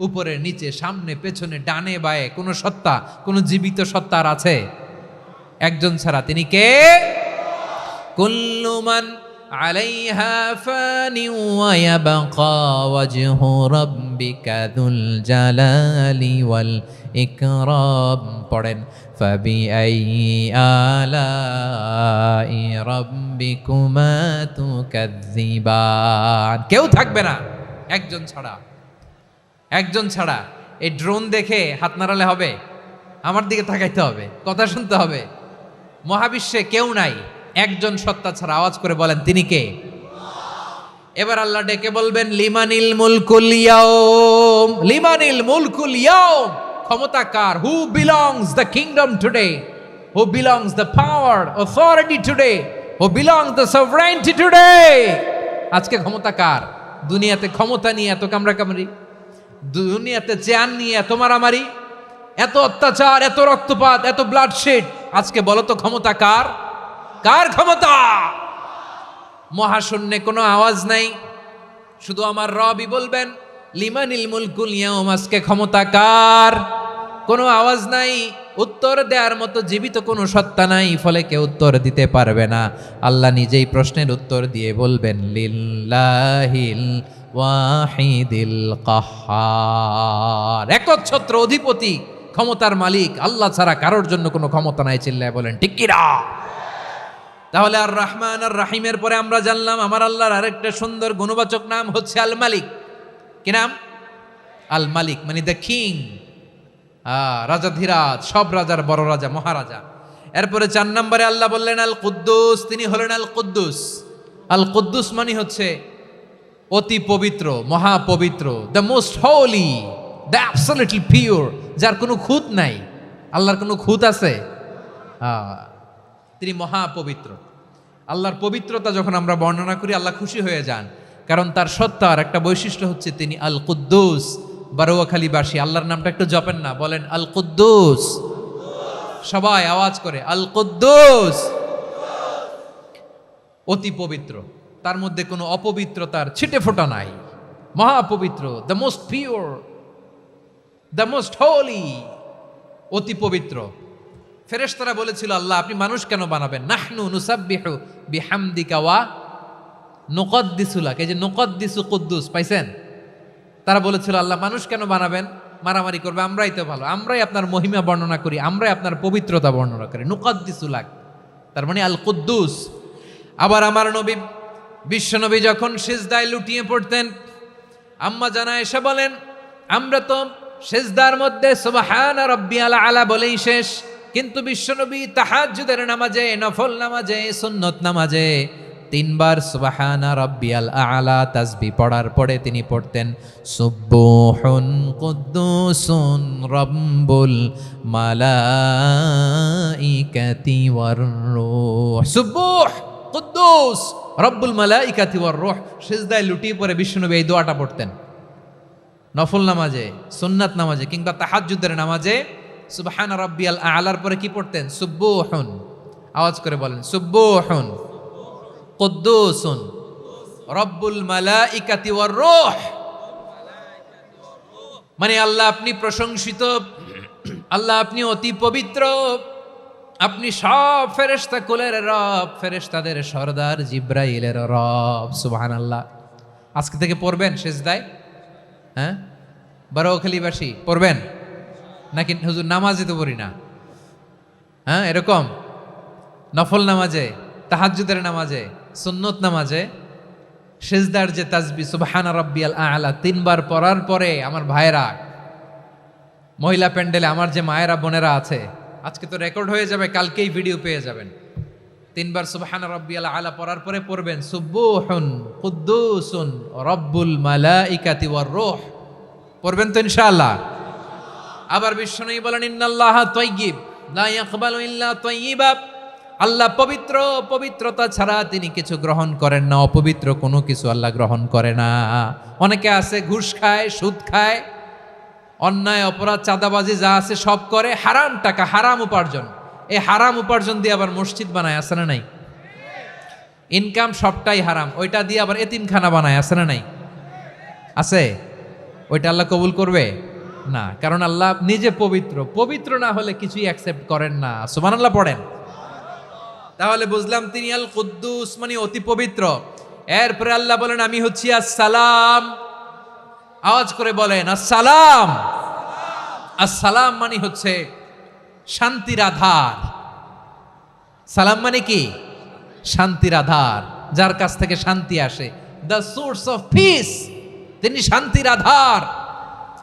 উপরে নিচে, সামনে পেছনে, ডানে বায়ে কোনো সত্তা, কোনো জীবিত সত্তার আছে? একজন ছাড়া, তিনি কে? কুল্লু মান আলাইহা ফানি ওয়া ইয়াবকা ওয়াজহু রাব্বিকা যুল জালালি ওয়াল ইকরাম। পড়েন, ফাবিআইয়ি আলাই রাব্বিকুমা তুকাযযিবান। কেউ থাকবে না, একজন ছাড়া, একজন ছাড়া। এই ড্রোন দেখে হাত নাড়ালে হবে? আমার দিকে তাকাইতে হবে, কথা শুনতে হবে। মহাবিশ্বে কেউ নাই একজন সত্তা ছাড়া। আওয়াজ করে বলেন তিনি কে? এবার আল্লাহ ডেকে বলবেন লিমানিল মুলকুল ইয়াউম, লিমানিল মুলকুল ইয়াউম, ক্ষমতা কার? Who belongs the kingdom today, who belongs the power authority today, who belongs the sovereignty today. আজকে ক্ষমতা কার? দুনিয়াতে ক্ষমতা নিয়ে এত কামড়াকামড়ি, দুনিয়াতে চেয়ার নিয়ে এত মারামারি, এত অত্যাচার, এত রক্তপাত, এত ব্লাডশেড। আজকে বলো তো ক্ষমতা কার? কার ক্ষমতা? মহাশূন্যে কোনো আওয়াজ নাই, শুধু আমার রবই বলবেন লিমানিল মুলকুল ইয়াউম, আজকে ক্ষমতা কার? কোনো আওয়াজ নাই, উত্তর দেওয়ার মতো জীবিত কোনো সত্তা নাই, ফলে কেউ উত্তর দিতে পারবে না। আল্লাহ নিজেই প্রশ্নের উত্তর দিয়ে বলবেন লিল্লাহিল ওয়াহিদিল কাহ্হার, একচ্ছত্র অধিপতি, ক্ষমতার মালিক আল্লাহ ছাড়া কারোর জন্য কোনো ক্ষমতা নাই। চিল্লায় বলেন ঠিক কি না? তাহলে আর রহমান আর রাহিমের পরে আমরা জানলাম আমার আল্লাহর আরেকটা সুন্দর গুণবাচক নাম হচ্ছে আল মালিক। কি নাম? আল মালিক, মানে দ্য কিং, রাজাধিরাজ, সব রাজার বড় রাজা, মহারাজা। এরপরে 4 নম্বরে আল্লাহ বললেন আল কুদ্দুস, তিনি হলেন আল কুদ্দুস। আল কুদ্দুস মানে হচ্ছে অতি পবিত্র, মহাপবিত্র, the most holy, the absolutely pure, যার কোনো খুঁত নাই। আল্লাহর কোনো খুঁত আছে? তিনি মহাপবিত্র। আল্লাহর পবিত্রতা যখন আমরা বর্ণনা করি আল্লাহ খুশি হয়ে যান, কারণ তার সত্তার একটা বৈশিষ্ট্য হচ্ছে তিনি আল কুদ্দুস। বারোয়াখালীবাসী আল্লাহর নামটা একটু জপেন না, বলেন আল কুদ্দুস, সবাই আওয়াজ করে আল কুদ্দুস। অতি পবিত্র, তার মধ্যে কোনো অপবিত্রতার ছিটে ফোঁটা নাই, মহাপবিত্র, the most pure, the most holy, অতি পবিত্র। ফেরেশতারা বলেছিল আল্লাহ আপনি মানুষ কেন বানাবেন? নাহনু নুসাব্বিহু বিহামদিকা ওয়া নুকদ্দিসু লাক। এই যে নুকদ্দিসু কুদ্দুস পাইছেন? তারা বলেছিল আল্লাহ মানুষ কেন বানাবেন? মারামারি করবে, আমরাই তো ভালো, আমরাই আপনার মহিমা বর্ণনা করি, আমরাই আপনার পবিত্রতা বর্ণনা করি। নুকদ্দিসু লাক, তার মানে আল কুদ্দুস। আবার আমার নবী বিশ্বনবী যখন সিজদায় লুটিয়ে পড়তেন, আম্মা জানা এসে বলেন আমরা তো সিজদার মধ্যে সুবহানা রাব্বিয়াল আলা বলেই শেষ, কিন্তু বিশ্বনবী তাহাজ্জুদের নামাজে, নফল নামাজে, সুন্নত নামাজে 3 বার সুবহানা রাব্বিয়াল আলা তাসবিহ পড়ার পরে তিনি পড়তেন সুবহুন কুদ্দুসুন রাব্বুল মালাইকাতি ওয়ার রূহ। সুবহ কুদ্দুস রব্বুল মালাইকাতি ওয়ার রূহ। সিজদায় লুটিয়ে পড়ে বিশ্বনবী এই দোয়াটা পড়তেন। নফল নামাজে, সুন্নাত নামাজে কিংবা তাহাজ্জুদের নামাজে সুবহান রাব্বিয়াল আলার পরে কি পড়তেন? সুবহুন। আওয়াজ করে বলেন সুবহুন কুদ্দুসুন রব্বুল মালাইকাতি ওয়ার রূহ। মানে আল্লাহ আপনি প্রশংসিত, আল্লাহ আপনি অতি পবিত্র, আপনি সব ফেরেশতা কুলের রব, ফেরেশতাদের সরদার জিব্রাইলের রব। সুবহানাল্লাহ। আজকে থেকে পড়বেন সিজদায়? হ্যাঁ, বারোখালীবাসী পড়বেন নাকি? হুজুর নামাজে তো পড়ি না। হ্যাঁ, এরকম নফল নামাজে, তাহাজ্জুদের নামাজে, সুন্নত নামাজে সিজদার যে তাসবিহ সুবহানা রাব্বিয়াল আ'লা 3 বার পড়ার পরে আমার ভাইরা, মহিলা প্যান্ডেলে আমার যে মায়েরা বোনেরা আছে, আজকে তো রেকর্ড হয়ে যাবে, কালকেই ভিডিও পেয়ে যাবেন। 3 বার সুবহানা রাব্বিয়াল আ'লা পড়ার পরে পড়বেন সুবহুন কুদ্দুসুন রব্বুল মালাইকাতি ওয়ার রূহ। পড়বেন তো ইনশাআল্লাহ? আবার বিশ্বনবী বলেন ইন্নাল্লাহা তাইয়্যিব লা ইয়াকবালু ইল্লা তাইয়্যিবা। আল্লাহ পবিত্র, পবিত্রতা ছাড়া তিনি কিছু গ্রহণ করেন না, অপবিত্র কোনো কিছু আল্লাহ গ্রহণ করে না। অনেকে আছে ঘুষ খায়, সুদ খায়, অন্যায় অপরাধ চাঁদাবাজি যা আছে সব করে, হারাম টাকা, হারাম উপার্জন। এই হারাম উপার্জন দিয়ে আবার মসজিদ বানায়, আছে না নাই? ইনকাম সবটাই হারাম, ওইটা দিয়ে আবার এতিমখানা বানায়, আছে না নাই? আছে। ওইটা আল্লাহ কবুল করবে না, কারণ আল্লাহ নিজে পবিত্র। পবিত্র না হলে কিছুই অ্যাকসেপ্ট করেন না। সুবহানাল্লাহ পড়েন। তাহলে বুঝলাম তিনি আল কুদ্দুস মানে অতি পবিত্র। এরপরে আল্লাহ বলেন আমি হচ্ছি আসসালাম। আওয়াজ করে বলেন আসসালাম। আসসালাম মানে হচ্ছে শান্তির আধার। সালাম মানে কি? শান্তির আধার, যার কাছ থেকে শান্তি আসে। দ্য সোর্স অফ পিস, তিনি শান্তির আধার।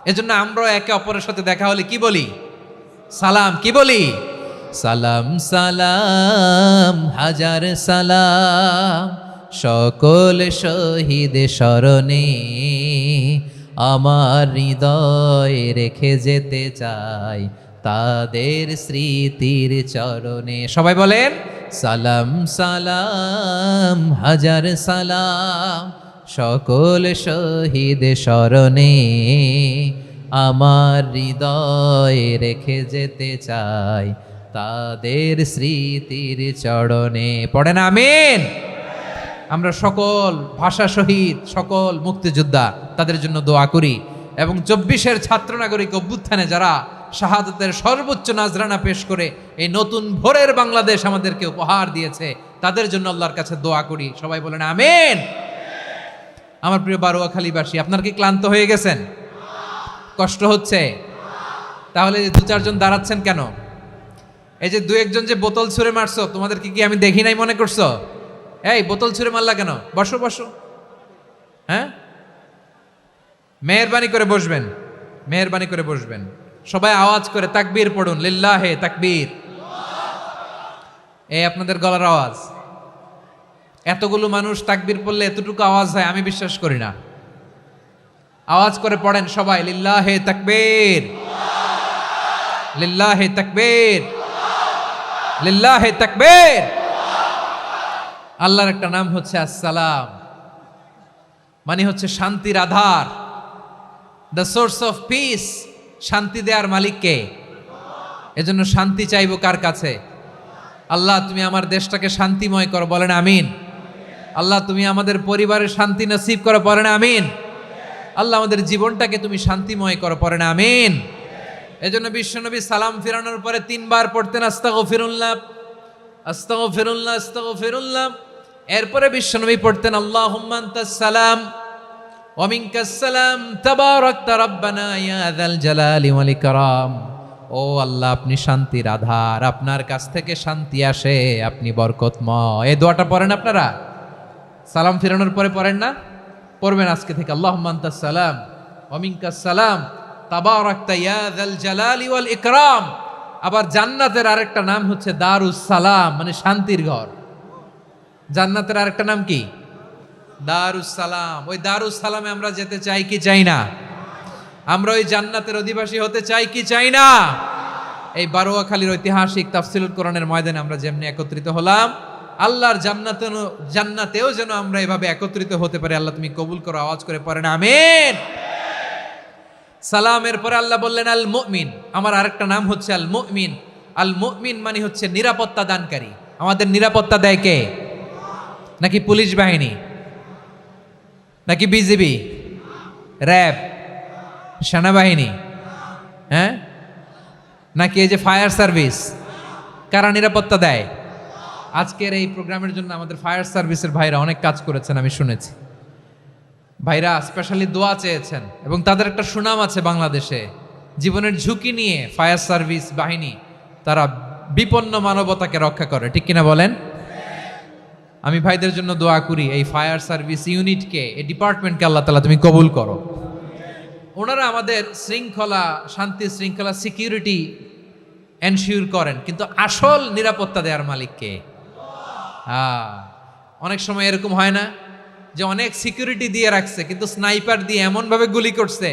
এজন্য আমরা একে অপরের সাথে দেখা হলে কি বলি? সালাম। কি বলি? সালাম সালাম হাজার সালাম, সকল শহীদ স্মরণে আমার হৃদয় রেখে যেতে চাই তাদের স্মৃতির চরণে। সবাই বলেন সালাম সালাম হাজার সালাম, সকল শহীদ স্মরণে আমার হৃদয় রেখে যেতে চাই তাদের স্মৃতির চরণে। পড়েন আমিন। আমরা সকল ভাষা শহীদ, সকল মুক্তিযোদ্ধা তাদের জন্য দোয়া করি, এবং 24-এর ছাত্র নাগরিক অভ্যুত্থানে যারা শাহাদাতের সর্বোচ্চ নাজরানা পেশ করে এই নতুন ভোরের বাংলাদেশ আমাদেরকে উপহার দিয়েছে, তাদের জন্য আল্লাহর কাছে দোয়া করি। সবাই বলেন আমিন। আমার প্রিয় বারোয়াখালীবাসী, আপনার কি ক্লান্ত হয়ে গেছেন? কষ্ট হচ্ছে? তাহলে 2-4 জন দাঁড়াচ্ছেন কেন? এই যে 2-1 জন যে বোতল ছুঁড়ে মারছো, তোমাদের কি আমি দেখি নাই মনে করছো? এই বোতল ছুঁড়ে মারলা কেন? বসো বসো। হ্যাঁ, মেহেরবানি করে বসবেন, মেহেরবানি করে বসবেন। সবাই আওয়াজ করে তাকবীর পড়ুন, লিল্লাহে তাকবীর। এই আপনাদের গলার আওয়াজ। এতগুলো মানুষ তাকবীর পড়লে এতটুকু আওয়াজ হয় আমি বিশ্বাস করি না। আওয়াজ করে পড়েন সবাই, লিল্লাহে তাকবীর, লিল্লাহে তাকবীর, লিল্লাহে তাকবীর। আল্লাহর একটা নাম হচ্ছে আসসালাম, মানে হচ্ছে শান্তির আধার, দ্য সোর্স অফ পিস। শান্তি দেওয়ার মালিক কে? এজন্য শান্তি চাইবো কার কাছে? আল্লাহ তুমি আমার দেশটাকে শান্তিময় করো, বলেন আমিন। আল্লাহ তুমি আমাদের পরিবারের শান্তি নসিব করো, বলেন আমিন। আল্লাহ আমাদের জীবনটাকে তুমি শান্তিময় করো, পড়েন আমিন। এজন্য বিশ্বনবী সালাম ফিরানোর পরে 3 বার পড়তেন আস্তাগফিরুল্লাহ, আস্তাগফিরুল্লাহ, আস্তাগফিরুল্লাহ। এরপরে বিশ্বনবী পড়তেন আল্লাহুম্মা আনতাস সালাম ওয়া মিনকাস সালাম তাবারাকতা রাব্বানা ইয়া যাল জালালি ওয়াল ইকরাম। ও আল্লাহ, আপনি শান্তির আধার, আপনার কাছ থেকে শান্তি আসে, আপনি বরকতময়। এই দোয়াটা পড়েন আপনারা? সালাম ফিরানোর পরে পড়েন না? পড়বেন আজকে থেকে, আল্লাহুম্মা আনতাস সালাম ওয়া মিনকাস সালাম তাবারাকতা ইয়া যাল জালালি ওয়াল ইকরাম। আবার জান্নাতের আরেকটা নাম হচ্ছে দারুস সালাম, মানে শান্তির ঘর। জান্নাতের আরেকটা নাম কি? দারুস সালাম। ওই দারুস সালামে আমরা যেতে চাই কি চাই না? আমরা ওই জান্নাতের অধিবাসী হতে চাই কি চাই না? এই বারোয়াখালীর ঐতিহাসিক তাফসীরুল কোরআনের ময়দানে আমরা যেমনি একত্রিত হলাম, আল্লাহর জান্নাতেও যেন আমরা এভাবে একত্রিত হতে পারি। আল্লাহ তুমি কবুল করো। আওয়াজ করে পড়েন আমিন। সালামের পরে আল্লাহ বললেন আল মুমিন। আমার আরেকটা নাম হচ্ছে আল মুমিন। আল মুমিন মানে হচ্ছে নিরাপত্তা দানকারী। আমাদের নিরাপত্তা দেয় কে? নাকি পুলিশ বাহিনী, নাকি বিজিবি, র্যাব, সেনাবাহিনী, হ্যাঁ, নাকি এই যে ফায়ার সার্ভিস? কারা নিরাপত্তা দেয়? আজকের এই প্রোগ্রামের জন্য আমাদের ফায়ার সার্ভিসের ভাইরা অনেক কাজ করেছেন, আমি শুনেছি। ভাইরা স্পেশালি দোয়া চেয়েছেন, এবং তাদের একটা সুনাম আছে বাংলাদেশে। জীবনের ঝুঁকি নিয়ে ফায়ার সার্ভিস বাহিনী তারা বিপন্ন মানবতাকে রক্ষা করে, ঠিক কিনা বলেন? আমি ভাইদের জন্য দোয়া করি, এই ফায়ার সার্ভিস ইউনিটকে, এই ডিপার্টমেন্টকে আল্লাহ তাআলা তুমি কবুল করো। ওনারা আমাদের শৃঙ্খলা, শান্তি শৃঙ্খলা, সিকিউরিটি এনশিওর করেন, কিন্তু আসল নিরাপত্তা দেওয়ার মালিক কে? অনেক সময় এরকম হয় না যে অনেক সিকিউরিটি দিয়ে রাখছে, কিন্তু স্নাইপার দিয়ে এমনভাবে গুলি করছে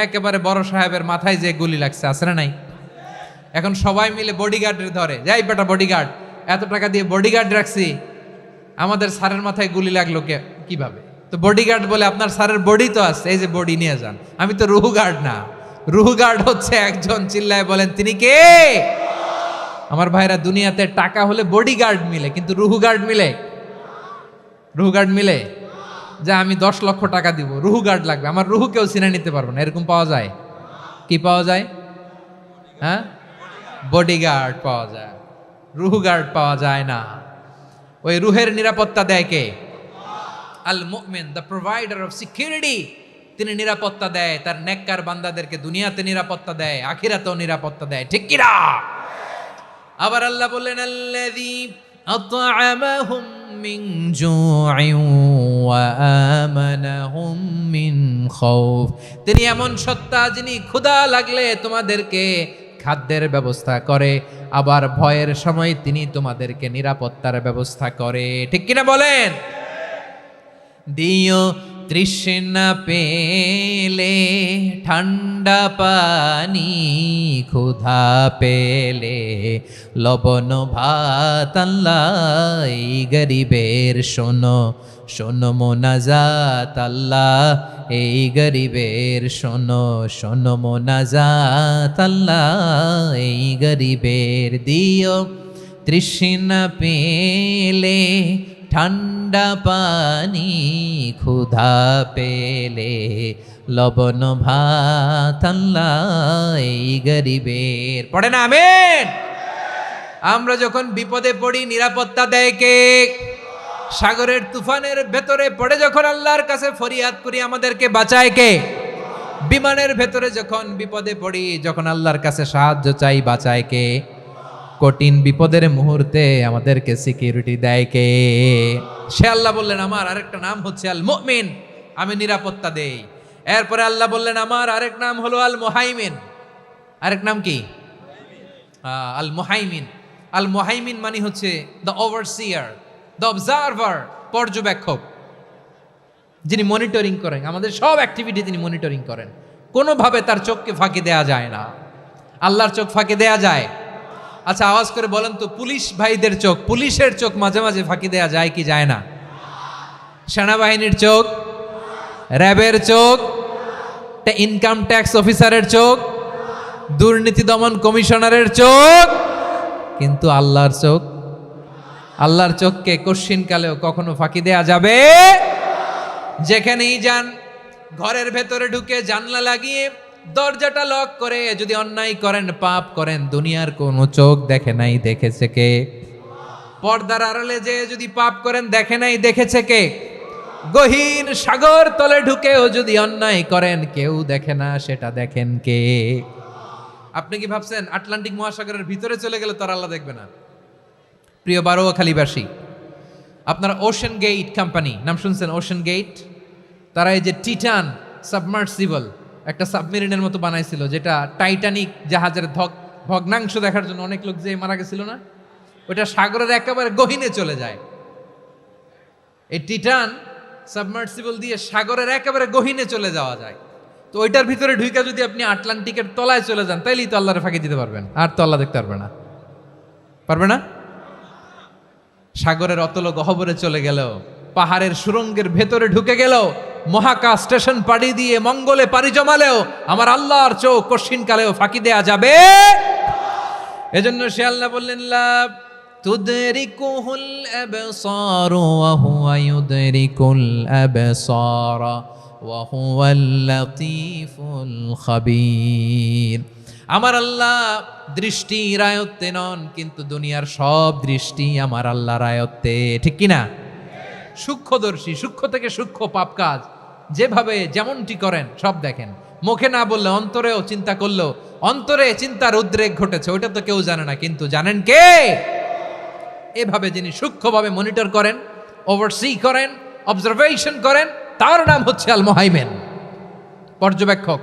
একেবারে বড় সাহেবের মাথায় যে গুলি লাগছে, আছে না নাই? এখন সবাই মিলে বডিগার্ডের ধরে, যাই বেটা বডিগার্ড, এত টাকা দিয়ে বডিগার্ড রাখছি, আমাদের স্যারের মাথায় গুলি লাগলো কিভাবে? তো বডিগার্ড বলে আপনার স্যারের বডি তো আছে, এই যে বডি নিয়ে যান। আমি তো রুহু গার্ড না। রুহু গার্ড হচ্ছে একজন, চিল্লায় বলেন তিনি কে? আমার ভাইরা, দুনিয়াতে টাকা হলে বডিগার্ড মিলে, কিন্তু রুহু গার্ড মিলে? রুহু গার্ড মিলে? যে আমি 10 লক্ষ টাকা দিব, রুহু গার্ড লাগবে, আমার রুহু কেউ চিনে নিতে পারবো না, এরকম পাওয়া যায়? কি পাওয়া যায়? হ্যাঁ, বডিগার্ড পাওয়া যায়, রুহু গার্ড পাওয়া যায় না। ওই রুহের নিরাপত্তা দেয় কে? আল মুমিন, দ্য প্রোভাইডার অফ সিকিউরিটি। তিনি নিরাপত্তা দেয় তার নেককার বান্দাদেরকে, দুনিয়াতে নিরাপত্তা দেয়, আখিরাতেও নিরাপত্তা দেয়, ঠিক কিনা? আবার আল্লাহ বললেন আল্লাযী আত'আমাহুম মিন জু'ইন ওয়া আমানাহুম মিন খাউফ। তিনি এমন সত্তা যিনি ক্ষুধা লাগলে তোমাদেরকে খাদ্যের ব্যবস্থা করে, আবার ভয়ের সময় তিনি তোমাদেরকে নিরাপত্তার ব্যবস্থা করে। ঠিক কিনা বলেন? দিও তৃষ্ণা পেলে ঠান্ডা পানি, ক্ষুধা পেলে লবণ ভাত, আল্লাহ এই গরিবের শোনো শোনো মোনাজাত, আল্লাহ এই গরিবের শোনো শোনো মোনাজাত, আল্লাহ এই গরিবের। দিও তৃষ্ণা পেলে ঠান্ডা পানি, ক্ষুধা পেলে লবণ ভাত, আল্লাহ এই গরিবের। পড়ে না আমিন? আমরা যখন বিপদে পড়ি নিরাপত্তা দেয় কে? সাগরের তুফানের ভেতরে পড়ে যখন আল্লাহর কাছে ফরিয়াদ করি আমাদেরকে বাঁচায় কে? বিমানের ভেতরে যখন বিপদে পড়ি, যখন আল্লাহর কাছে সাহায্য চাই, বাঁচায় কে? কঠিন বিপদের মুহূর্তে আমাদেরকে সিকিউরিটি দেয় কে? সে আল্লাহ বললেন আমার আরেকটা নাম হচ্ছে আল মুমিন, আমি নিরাপত্তা দেই। এরপরে আল্লাহ বললেন আমার আরেক নাম হলো আল মুহাইমিন। আরেক নাম কি? আল মুহাইমিন। আল মুহাইমিন মানে হচ্ছে দ্য ওভারসিয়ার, দ্য অবজারভার, পর্যবেক্ষক, যিনি মনিটরিং করেন আমাদের সব অ্যাক্টিভিটি, তিনি মনিটরিং করেন। কোনোভাবে তার চোখকে ফাঁকি দেয়া যায় না। আল্লাহর চোখ ফাঁকি দেয়া যায়? আচ্ছা আওয়াজ করে বলেন তো, পুলিশ ভাইদের চোখ, পুলিশের চোখ মাঝে মাঝে ফাঁকি দেয়া যায় কি যায় না? সেনাবাহিনীর চোখ, র্যাবের চোখ, ইনকাম ট্যাক্স অফিসারের চোখ, দুর্নীতি দমন কমিশনারের চোখ, কিন্তু আল্লাহর চোখ, আল্লাহর চোখকে কশ্চিনকালেও কখনো ফাঁকি দেয়া যাবে? যেখানেই যান, ঘরের ভেতরে ঢুকে জানলা লাগিয়ে দরজাটা লক করে যদি অন্যায় করেন, পাপ করেন, দুনিয়ার কোনো চোখ দেখে নাই, দেখেছে কে? পর্দার আড়ালে যে যদি পাপ করেন, দেখে নাই, দেখেছে কে? গহীন সাগর তলে ঢুকেও যদি অন্যায় করেন, কেউ দেখে না, সেটা দেখেন কে? আপনি কি ভাবছেন আটলান্টিক মহাসাগরের ভিতরে চলে গেলে তার আল্লাহ দেখবে না? প্রিয় বারোয়াখালীবাসী, আপনারা ওশেন গেট কোম্পানি নাম শুনছেন? ওশেন গেট, তারা এই যে টিটান সাবমার্সিবল একটা সাবমেরিনের মতো বানাইছিল, যেটা টাইটানিক জাহাজের ভগ্নাংশ দেখার জন্য অনেক লোক যে মারা গেছিল না, ওটা সাগরের একেবারে গহীনে চলে যায়। এই টিটান সাবমার্সিবল দিয়ে সাগরের একেবারে গহীনে চলে যাওয়া যায়। তো ওইটার ভিতরে ঢুকে যদি আপনি আটলান্টিকের তলায় চলে যান, তাইলেই তো আল্লাহরে ফাঁকি দিতে পারবেন, আর তো আল্লাহ দেখতে পারবে না। পারবে না? সাগরের অতল গহ্বরে চলে গেলেও, পাহাড়ের সুরঙ্গের ভেতরে ঢুকে গেলেও, মহাকাশ স্টেশন পাড়ি দিয়ে মঙ্গলে পাড়ি জমালেও আমার আল্লাহর চোখ কশ্চিনকালেও ফাঁকি দেয়া যাবে? এজন্য সে আল্লাহ বললেন লা তুদরিকুহুল আবসার ওয়া হুয়া ইউদরিকুল আবসার ওয়া হুয়াল লাতীফুল খাবীর। আমার আল্লাহ দৃষ্টির আয়ত্তে নন, কিন্তু দুনিয়ার সব দৃষ্টি আমার আল্লাহর আয়ত্তে। ঠিক কিনা? সূক্ষ্মদর্শী, সূক্ষ্ম থেকে সূক্ষ্ম পাপ কাজ যেভাবে যেমনটি করেন সব দেখেন। মুখে না বললে অন্তরেও চিন্তা করলো, অন্তরে চিন্তার উদ্রেক ঘটেছে, ওইটা তো কেউ জানে না, কিন্তু জানেন কে? এভাবে যিনি সূক্ষ্মভাবে মনিটর করেন, ওভারসি করেন, অবজারভেশন করেন, তার নাম হচ্ছে আল মুহাইমিন, পর্যবেক্ষক।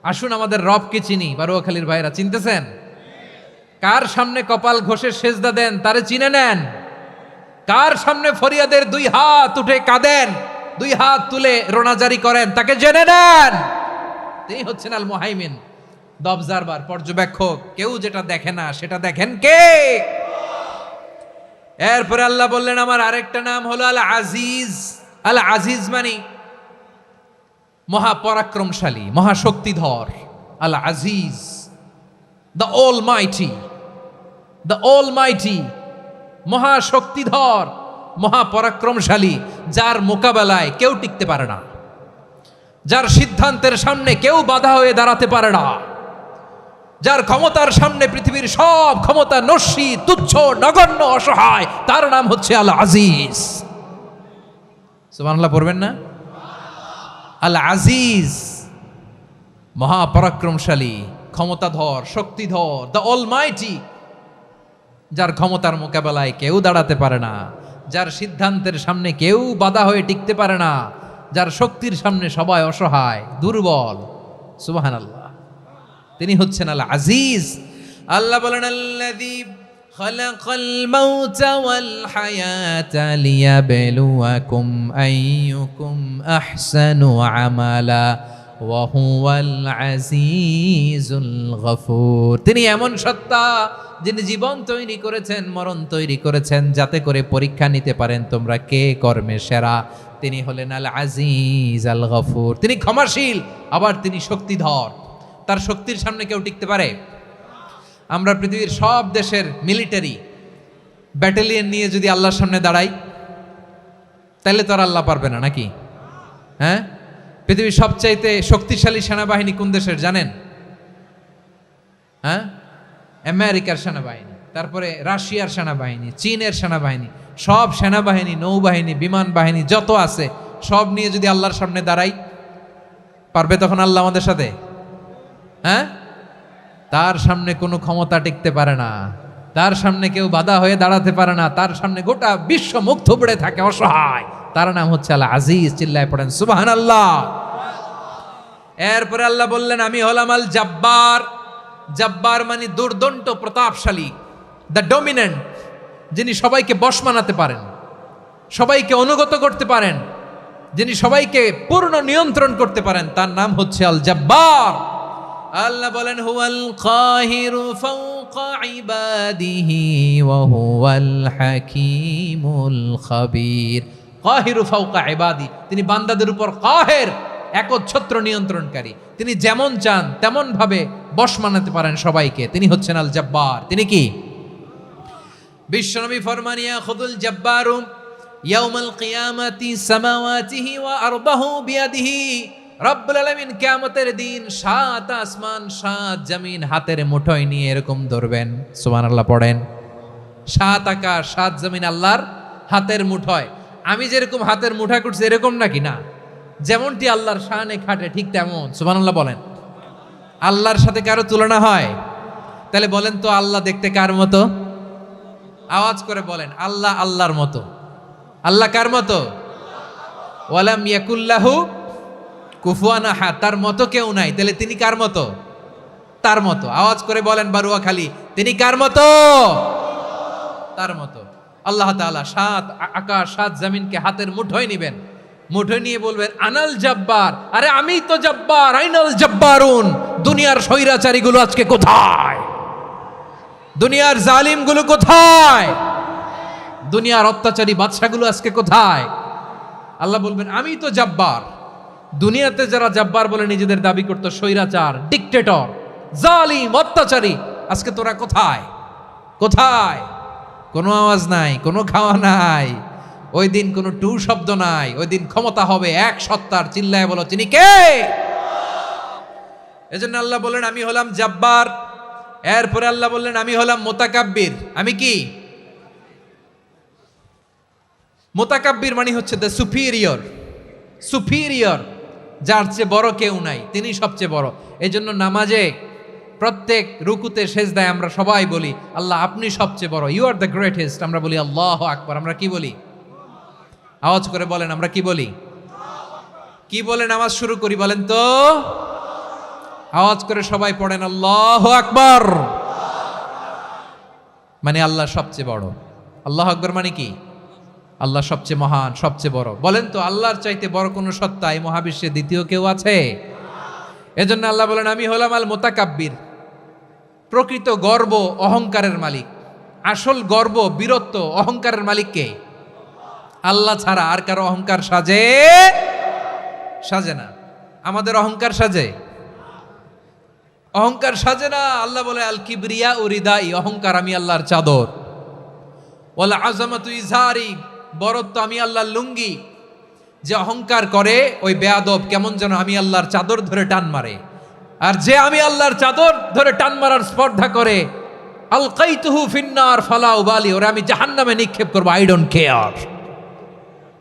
আসুন আমাদের রবকে চিনি। বারোয়াখালীর ভাইরা চিনতেছেন? কার সামনে কপাল ঘষে সেজদা দেন তারে চিনে নেন। কার সামনে ফরিয়াদের দুই হাত উঠে কাঁদেন, দুই হাত তুলে রোনাজারি করেন, তাকে জেনে নেন। তিনি হচ্ছেন আল মুহাইমিন, দ্য অবজারভার, পর্যবেক্ষক। কেউ যেটা দেখে না সেটা দেখেন কে? এরপরে আল্লাহ বললেন আমার আরেকটা নাম হলো আল আজিজ। আল আজিজ মানে মহাপরাক্রমশালী, মহাশক্তিধর। আল আজিজ, দ্য অলমাইটি, দ্য অলমাইটি, মহাশক্তিধর, মহাপরাক্রমশালী, যার মোকাবেলায় কেউ টিকতে পারে না, যার সিদ্ধান্তের সামনে কেউ বাধা হয়ে দাঁড়াতে পারে না, যার ক্ষমতার সামনে পৃথিবীর সব ক্ষমতা নস্যি, তুচ্ছ, নগণ্য, অসহায়, তার নাম হচ্ছে আল আজিজ। সুবহানাল্লাহ পড়বেন না? আল আজিজ, মহাপরাক্রমশালী, ক্ষমতাধর, শক্তিধর, দ্য অলমাইটি, যার ক্ষমতার মোকাবেলায় কেউ দাঁড়াতে পারে না, যার সিদ্ধান্তের সামনে কেউ বাধা হয়ে টিকতে পারে না, যার শক্তির সামনে সবাই অসহায় দুর্বল। সুবহানাল্লাহ, তিনি হচ্ছেন আল আজিজ। আল্লাহ বলেন আল্লাযী খালাকাল মাউতা ওয়াল হায়াতা লিয়াবলুয়াকুম আইয়ুকুম আহসানু আমালা ওয়া হুয়াল আজিজুল গফুর। তিনি এমন সত্তা যিনি জীবন তৈরি করেছেন, মরণ তৈরি করেছেন, যাতে করে পরীক্ষা নিতে পারেন তোমরা কে কর্মে সেরা। তিনি হলেন আল আজিজ আল গফুর। তিনি ক্ষমাশীল, আবার তিনি শক্তিধর। তার শক্তির সামনে কেউ টিকতে পারে? আমরা পৃথিবীর সব দেশের মিলিটারি ব্যাটালিয়ন নিয়ে যদি আল্লাহর সামনে দাঁড়াই, তাহলে তো আর আল্লাহ পারবে না নাকি? হ্যাঁ, পৃথিবীর সবচাইতে শক্তিশালী সেনাবাহিনী কোন দেশের জানেন? হ্যাঁ, আমেরিকার সেনাবাহিনী, তারপরে রাশিয়ার সেনাবাহিনী, চীনের সেনাবাহিনী। সব সেনাবাহিনী, নৌবাহিনী, বিমান বাহিনী যত আছে সব নিয়ে যদি আল্লাহর সামনে দাঁড়াই, পারবে তখন আল্লাহ আমাদের সাথে? হ্যাঁ, তার সামনে কোনো ক্ষমতা টিকতে পারে না, তার সামনে কেউ বাধা হয়ে দাঁড়াতে পারে না, তার সামনে গোটা বিশ্ব মুখ থুবড়ে থাকে অসহায়। তার নাম হচ্ছে আল আজিজ। চিল্লায় পড়েন সুবহানাল্লাহ। এরপরে আল্লাহ বললেন আমি হলাম আল জব্বার। জব্বার মানে দুর্দণ্ড প্রতাপশালী, দ্য ডমিনেন্ট, যিনি সবাইকে বশ মানাতে পারেন, সবাইকে অনুগত করতে পারেন, যিনি সবাইকে পূর্ণ নিয়ন্ত্রণ করতে পারেন, তার নাম হচ্ছে আল জব্বার। আল্লাহ বলেন হুয়াল কাহিরু ফাওকা ইবাদিহি ওয়া হুয়াল হাকীমুল খাবীর। কাহিরু ফাওকা ইবাদি, তিনি বান্দাদের উপর কাহের, একচ্ছত্র নিয়ন্ত্রণকারী। তিনি যেমন চান তেমন ভাবে বশ মানাতে পারেন সবাইকে। তিনি হচ্ছেন আল জব্বার। তিনি কি? বিশ্বনবী ফরমান ইয়াখুদুল জব্বারু ইয়াউমাল কিয়ামাতি সামাওয়াতিহি ওয়া আরদাহু বিয়াদিহি। রব্বুল আলামিন কিয়ামতের দিন 7 আসমান 7 জমিন হাতের মুঠোয় নিয়ে এরকম ধরবেন। সুবহানাল্লাহ পড়েন। 7 আকাশ 7 জমিন আল্লাহর হাতের মুঠোয়। আমি যেরকম হাতের মুঠা করছি এরকম নাকি? না, যেমনটি আল্লাহর শানে খাটে ঠিক তেমন। সুবহানাল্লাহ বলেন। আল্লাহর সাথে কারো তুলনা হয়? তাহলে বলেন তো আল্লাহ দেখতে কার মতো? আওয়াজ করে বলেন, আল্লাহ আল্লাহর মতো। আল্লাহ কার মতো? ওয়ালাম ইয়াকুল্লাহু কুফুয়ান আহাদ, তার মতো কেউ নাই। তাহলে তিনি কার মতো? তার মতো। আওয়াজ করে বলেন বারুয়াখালী, তিনি কার মতো? তার মতো। আল্লাহ তাআলা 7 আকাশ 7 জমিনকে হাতের মুঠোয় নিবেন, মুঠোয় নিয়ে বলবেন আনাল জব্বার। আরে আমি তো জব্বার, আইনাল জব্বারুন। দুনিয়ার স্বৈরাচারীগুলো আজকে কোথায়? দুনিয়ার জালিমগুলো কোথায়? দুনিয়ার অত্যাচারী বাদশাগুলো আজকে কোথায়? আল্লাহ বলবেন আমি তো জব্বার। দুনিয়াতে যারা জব্বার বলে নিজেদের দাবি করতো, স্বৈরাচার, ডিক্টেটর, জালিম, অত্যাচারী, আজকে তোরা কোথায়? কোথায়? কোনো আওয়াজ নাই, কোনো খাওয়া নাই, ওই দিন কোনো টু শব্দ নাই। ওই দিন ক্ষমতা হবে এক সত্তার। চিল্লায় বলো তিনি কে? এজন্য আল্লাহ বললেন আমি হলাম জব্বার। এরপরে আল্লাহ বললেন আমি হলাম মুতাকাব্বির। আমি কি? মুতাকাব্বির মানে হচ্ছে দ্য সুপিরিয়র। সুপিরিয়র, যার চেয়ে বড় কেউ নাই, তিনি সবচেয়ে বড়। এই জন্য নামাজে প্রত্যেক রুকুতে সেজদায় আমরা সবাই বলি আল্লাহ আপনি সবচেয়ে বড়, ইউ আর দ্য গ্রেটেস্ট। আমরা বলি আল্লাহু আকবার। আমরা কি বলি? আওয়াজ করে বলেন, আমরা কি বলি? কি বলে নামাজ শুরু করি বলেন তো? আওয়াজ করে সবাই পড়েন আল্লাহু আকবার। মানে আল্লাহ সবচেয়ে বড়। আল্লাহু আকবার মানে কি? আল্লাহ সবচেয়ে মহান, সবচেয়ে বড়। বলেন তো আল্লাহর চাইতে বড় কোনো সত্তা এই মহাবিশ্বে দ্বিতীয় কেউ আছে? এজন্য আল্লাহ বলেন আমি হলাম আল মুতাকাব্বির। প্রকৃত গর্ব অহংকারের মালিক। আসল গর্ব, বীরত্ব, অহংকারের মালিক কে? আল্লাহ ছাড়া আর কারো অহংকার সাজে? সাজে না। আমাদের অহংকার সাজে? অহংকার সাজে না। আল্লাহ বলে আল কিবরিয়া উরিদাই, অহংকার আমি আল্লাহর চাদর। ওয়াল আযামাতু ইজারি, বরত্ব আমি আল্লাহর লুঙ্গি। যে অহংকার করে ওই বেয়াদব কেমন যেন আমি আল্লাহর চাদর ধরে টান মারে। আর যে আমি আল্লাহর চাদর ধরে টান মারার স্পর্ধা করে, আলকাইতুহু ফিন্নার ফালা উবালি, ওরা আমি জাহান্নামে নিক্ষেপ করবো, আই ডোন্ট কেয়ার,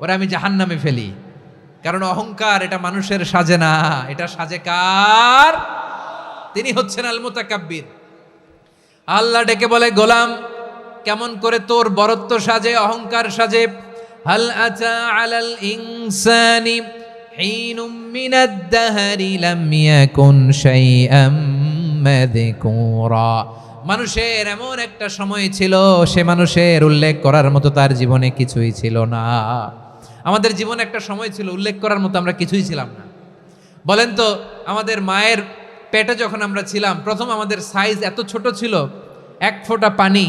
ওরা আমি জাহান্নামে ফেলি। কারণ অহংকার এটা মানুষের সাজে না, এটা সাজে কার? তিনি হচ্ছেন আল মুতাকাব্বির। আল্লাহ ডেকে বলে গোলাম কেমন করে তোর বরত্ব সাজে, অহংকার সাজে। হাল আতা আলাল ইনসানি হিনুম মিনাদ দাহরি লাম ইয়াকুন শাইআম মাযকুরা। মানুষের এমন একটা সময় ছিল, সে মানুষের উল্লেখ করার মতো তার জীবনে কিছুই ছিল না। আমাদের জীবনে একটা সময় ছিল উল্লেখ করার মতো আমরা কিছুই ছিলাম না। বলেন তো, আমাদের মায়ের পেটে যখন আমরা ছিলাম, প্রথম আমাদের সাইজ এত ছোট ছিল, এক ফোঁটা পানি,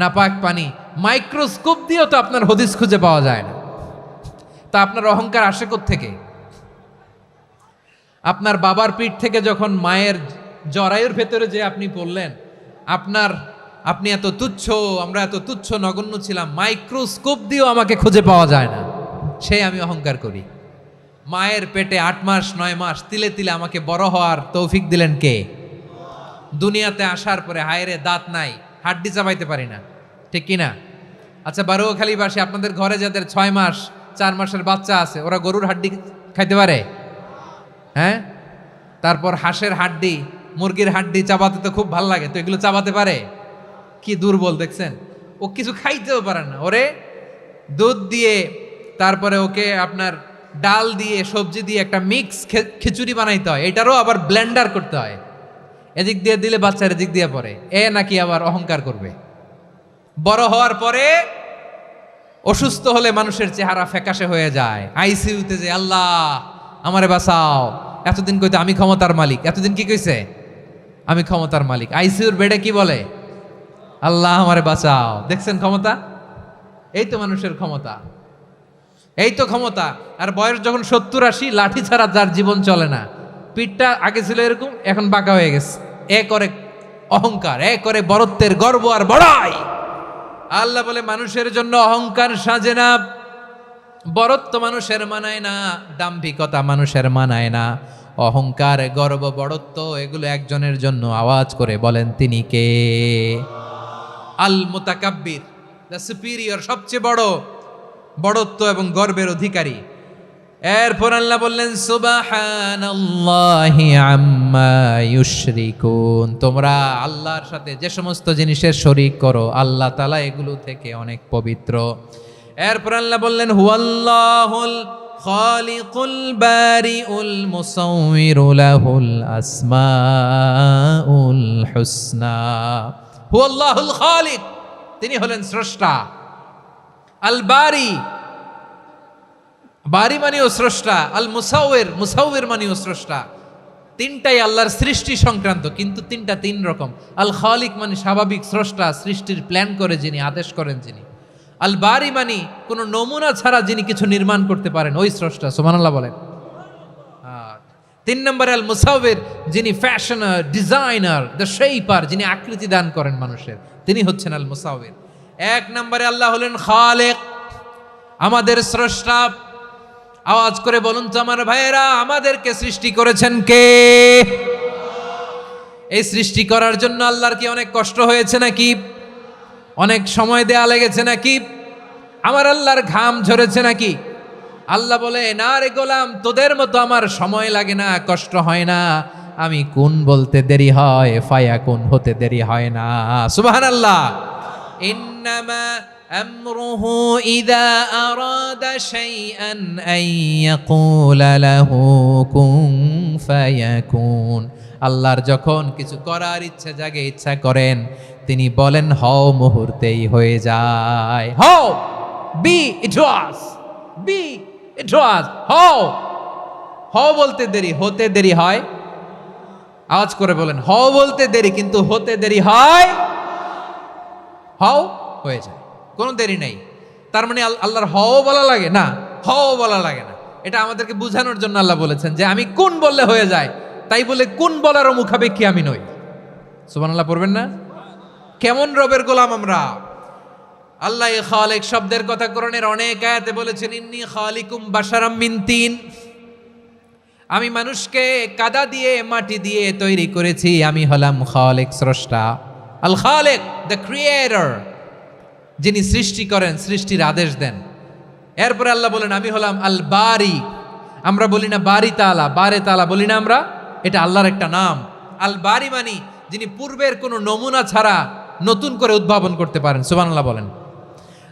নাপাক পানি, মাইক্রোস্কোপ দিয়েও তো আপনার হদিস খুঁজে পাওয়া যায় না। তা আপনার অহংকার আসে কোত্থেকে? আপনার বাবার পিঠ থেকে যখন মায়ের জরায়ুর ভেতরে যে আপনি পড়লেন, আপনি এত তুচ্ছ, আমরা এত তুচ্ছ নগণ্য ছিলাম, মাইক্রোস্কোপ দিয়েও আমাকে খুঁজে পাওয়া যায় না, সেই আমি অহংকার করি। মায়ের পেটে 8 মাস 9 মাস তিলে তিলে আমাকে বড় হওয়ার তৌফিক দিলেন কে? দুনিয়াতে আসার পরে হায়রে দাঁত নাই, হাড্ডি চাবাইতে পারি না, ঠিক কিনা? আচ্ছা, বারোখালীবাসী, আপনাদের ঘরে যাদের 6 মাস 4 মাসের বাচ্চা আছে, ওরা গরুর হাড্ডি খাইতে পারে? হ্যাঁ। তারপর হাঁসের হাড্ডি, মুরগির হাড্ডি চাবাতে তো খুব ভাল লাগে, তো এগুলো চাবাতে পারে? কি দুর্বল দেখছেন, ও কিছু খাইতেও পারে না। ওরে দুধ দিয়ে, তারপরে ওকে আপনার ডাল দিয়ে, সবজি দিয়ে একটা মিক্স খিচুড়ি বানাইতে হয়, এটারও আবার ব্লেন্ডার করতে হয়। এদিক দিয়ে দিলে বাচ্চার এদিক দিয়ে পড়ে, এ নাকি আবার অহংকার করবে। বড় হওয়ার পরে অসুস্থ হলে মানুষের চেহারা ফ্যাকাশে হয়ে যায়, আইসিইউতে যে আল্লাহ আমারে বাঁচাও, এতদিন কইতে আমি ক্ষমতার মালিক, এতদিন কি কইছে? আমি ক্ষমতার মালিক। আইসিইউর বেডে কি বলে? আল্লাহ আমারে বাঁচাও। দেখছেন ক্ষমতা? এই তো মানুষের ক্ষমতা, এই তো ক্ষমতা। আর বয়স যখন 70-80, লাঠি ছাড়া যার জীবন চলে না। পিঠটা আগে ছিল এরকম, এখন বাঁকা হয়ে গেছে। এ করে অহংকার, এ করে বরত্বের গর্ব আর বড়াই। আল্লাহ বলে মানুষের জন্য অহংকার সাজে না, বরত্ব মানুষের মানায় না, দাম্ভিকতা মানুষের মানায় না। অহংকার, গর্ব, বড়ত্ব এগুলো একজনের জন্য। আওয়াজ করে বলেন তিনি কে? আল মুতাকাব্বির, দ্য সুপিরিয়র, সবচেয়ে বড় বড়ত্ব এবং গর্বের অধিকারী। এরপর আল্লাহ বললেন সুবহানাল্লাহি আম্মা ইউশরিকুন। তোমরা আল্লাহর সাথে যে সমস্ত জিনিসের শরীক করো, আল্লাহ তাআলা এগুলো থেকে অনেক পবিত্র। এরপর আল্লাহ বললেন হুয়াল্লাহুল খালিকুল বারিউল মুসাউবিরু লাহুল আসমাউল হুসনা। হুয়াল্লাহুল খালিক, তিনি হলেন স্রষ্টা। আল বারি, বারি মানেও স্রষ্টা। আল মুসাউবির, মুসাউবির মানেও স্রষ্টা। তিনটাই আল্লাহর সৃষ্টি সংক্রান্ত, কিন্তু তিনটা তিন রকম। আল খালিক মানে স্বাভাবিক স্রষ্টা, সৃষ্টির প্ল্যান করে যিনি, আদেশ করেন যিনি। আল বারি মানে কোনো নমুনা ছাড়া যিনি কিছু নির্মাণ করতে পারেন, ওই স্রষ্টা। সুবহানাল্লাহ বলেন। 3 নম্বরে আল মুসাউবির, যিনি ফ্যাশনার, ডিজাইনার, দ্য শেপার, যিনি আকৃতি দান করেন মানুষের, তিনি হচ্ছেন আল মুসাউবির। 1 নম্বরে আল্লাহ হলেন খালেক, আমাদের স্রষ্টা। আওয়াজ করে বলুন তো আমার ভাইয়েরা, আমাদেরকে সৃষ্টি করেছেন কে? এই সৃষ্টি করার জন্য আল্লাহর কি অনেক কষ্ট হয়েছে নাকি? অনেক সময় দেয়া লেগেছে নাকি? আমার আল্লাহর ঘাম ঝরেছে নাকি? আল্লাহ বলে, না রে গোলাম, তোদের মতো আমার সময় লাগে না, কষ্ট হয় না। আমি কোন বলতে দেরি হয়, ফায়াকুন হতে দেরি হয় না। সুবহানাল্লাহ। ইন্নামা আমরুহু ইযা আরাদা শাইআন আন ইয়াকুলা লাহু কুন ফায়াকুন। আল্লাহর যখন কিছু করার ইচ্ছা জাগে, ইচ্ছা করেন, তিনি বলেন হও, মুহূর্তেই হয়ে যায়। হও, বি ইট ওয়াজ, বি ইট ওয়াজ। হও, হও বলতে দেরি, হতে দেরি হয়। আওয়াজ করে বলেন, হও বলতে দেরি, কিন্তু হতে দেরি হয়। হও হয়ে যায়, কোনো দেরি নেই। তার মানে আল্লাহর হও বলা লাগে না, হও বলা লাগে না। এটা আমাদেরকে বোঝানোর জন্য আল্লাহ বলেছেন যে আমি কোন বললে হয়ে যায়, তাই বলে কোন বলারও মুখাপেক্ষী আমি নই। সুবহানাল্লাহ পড়বেন না? কেমন রবের গোলাম আমরা। আল্লাহ খালিক শব্দের কথা কোরআনের অনেক আয়াতে বলেছেন, ইন্নী খালিকুম বাশারাম মিন তিন। আমি মানুষকে কাদা দিয়ে, মাটি দিয়ে তৈরি করেছি। আমি হলাম খালিক, স্রষ্টা। আল খালিক, দ্য ক্রিয়েটর, যিনি সৃষ্টি করেন, সৃষ্টির আদেশ দেন। এরপরে আল্লাহ বলেন আমি হলাম আল বারি। আমরা বলি না বারি তাআলা, বারে তাআলা বলি না আমরা, এটা আল্লাহর একটা নাম। আল বারি মানি যিনি পূর্বের কোনো নমুনা ছাড়া নতুন করে উদ্ভাবন করতে পারেন। সুবহানাল্লাহ বলেন।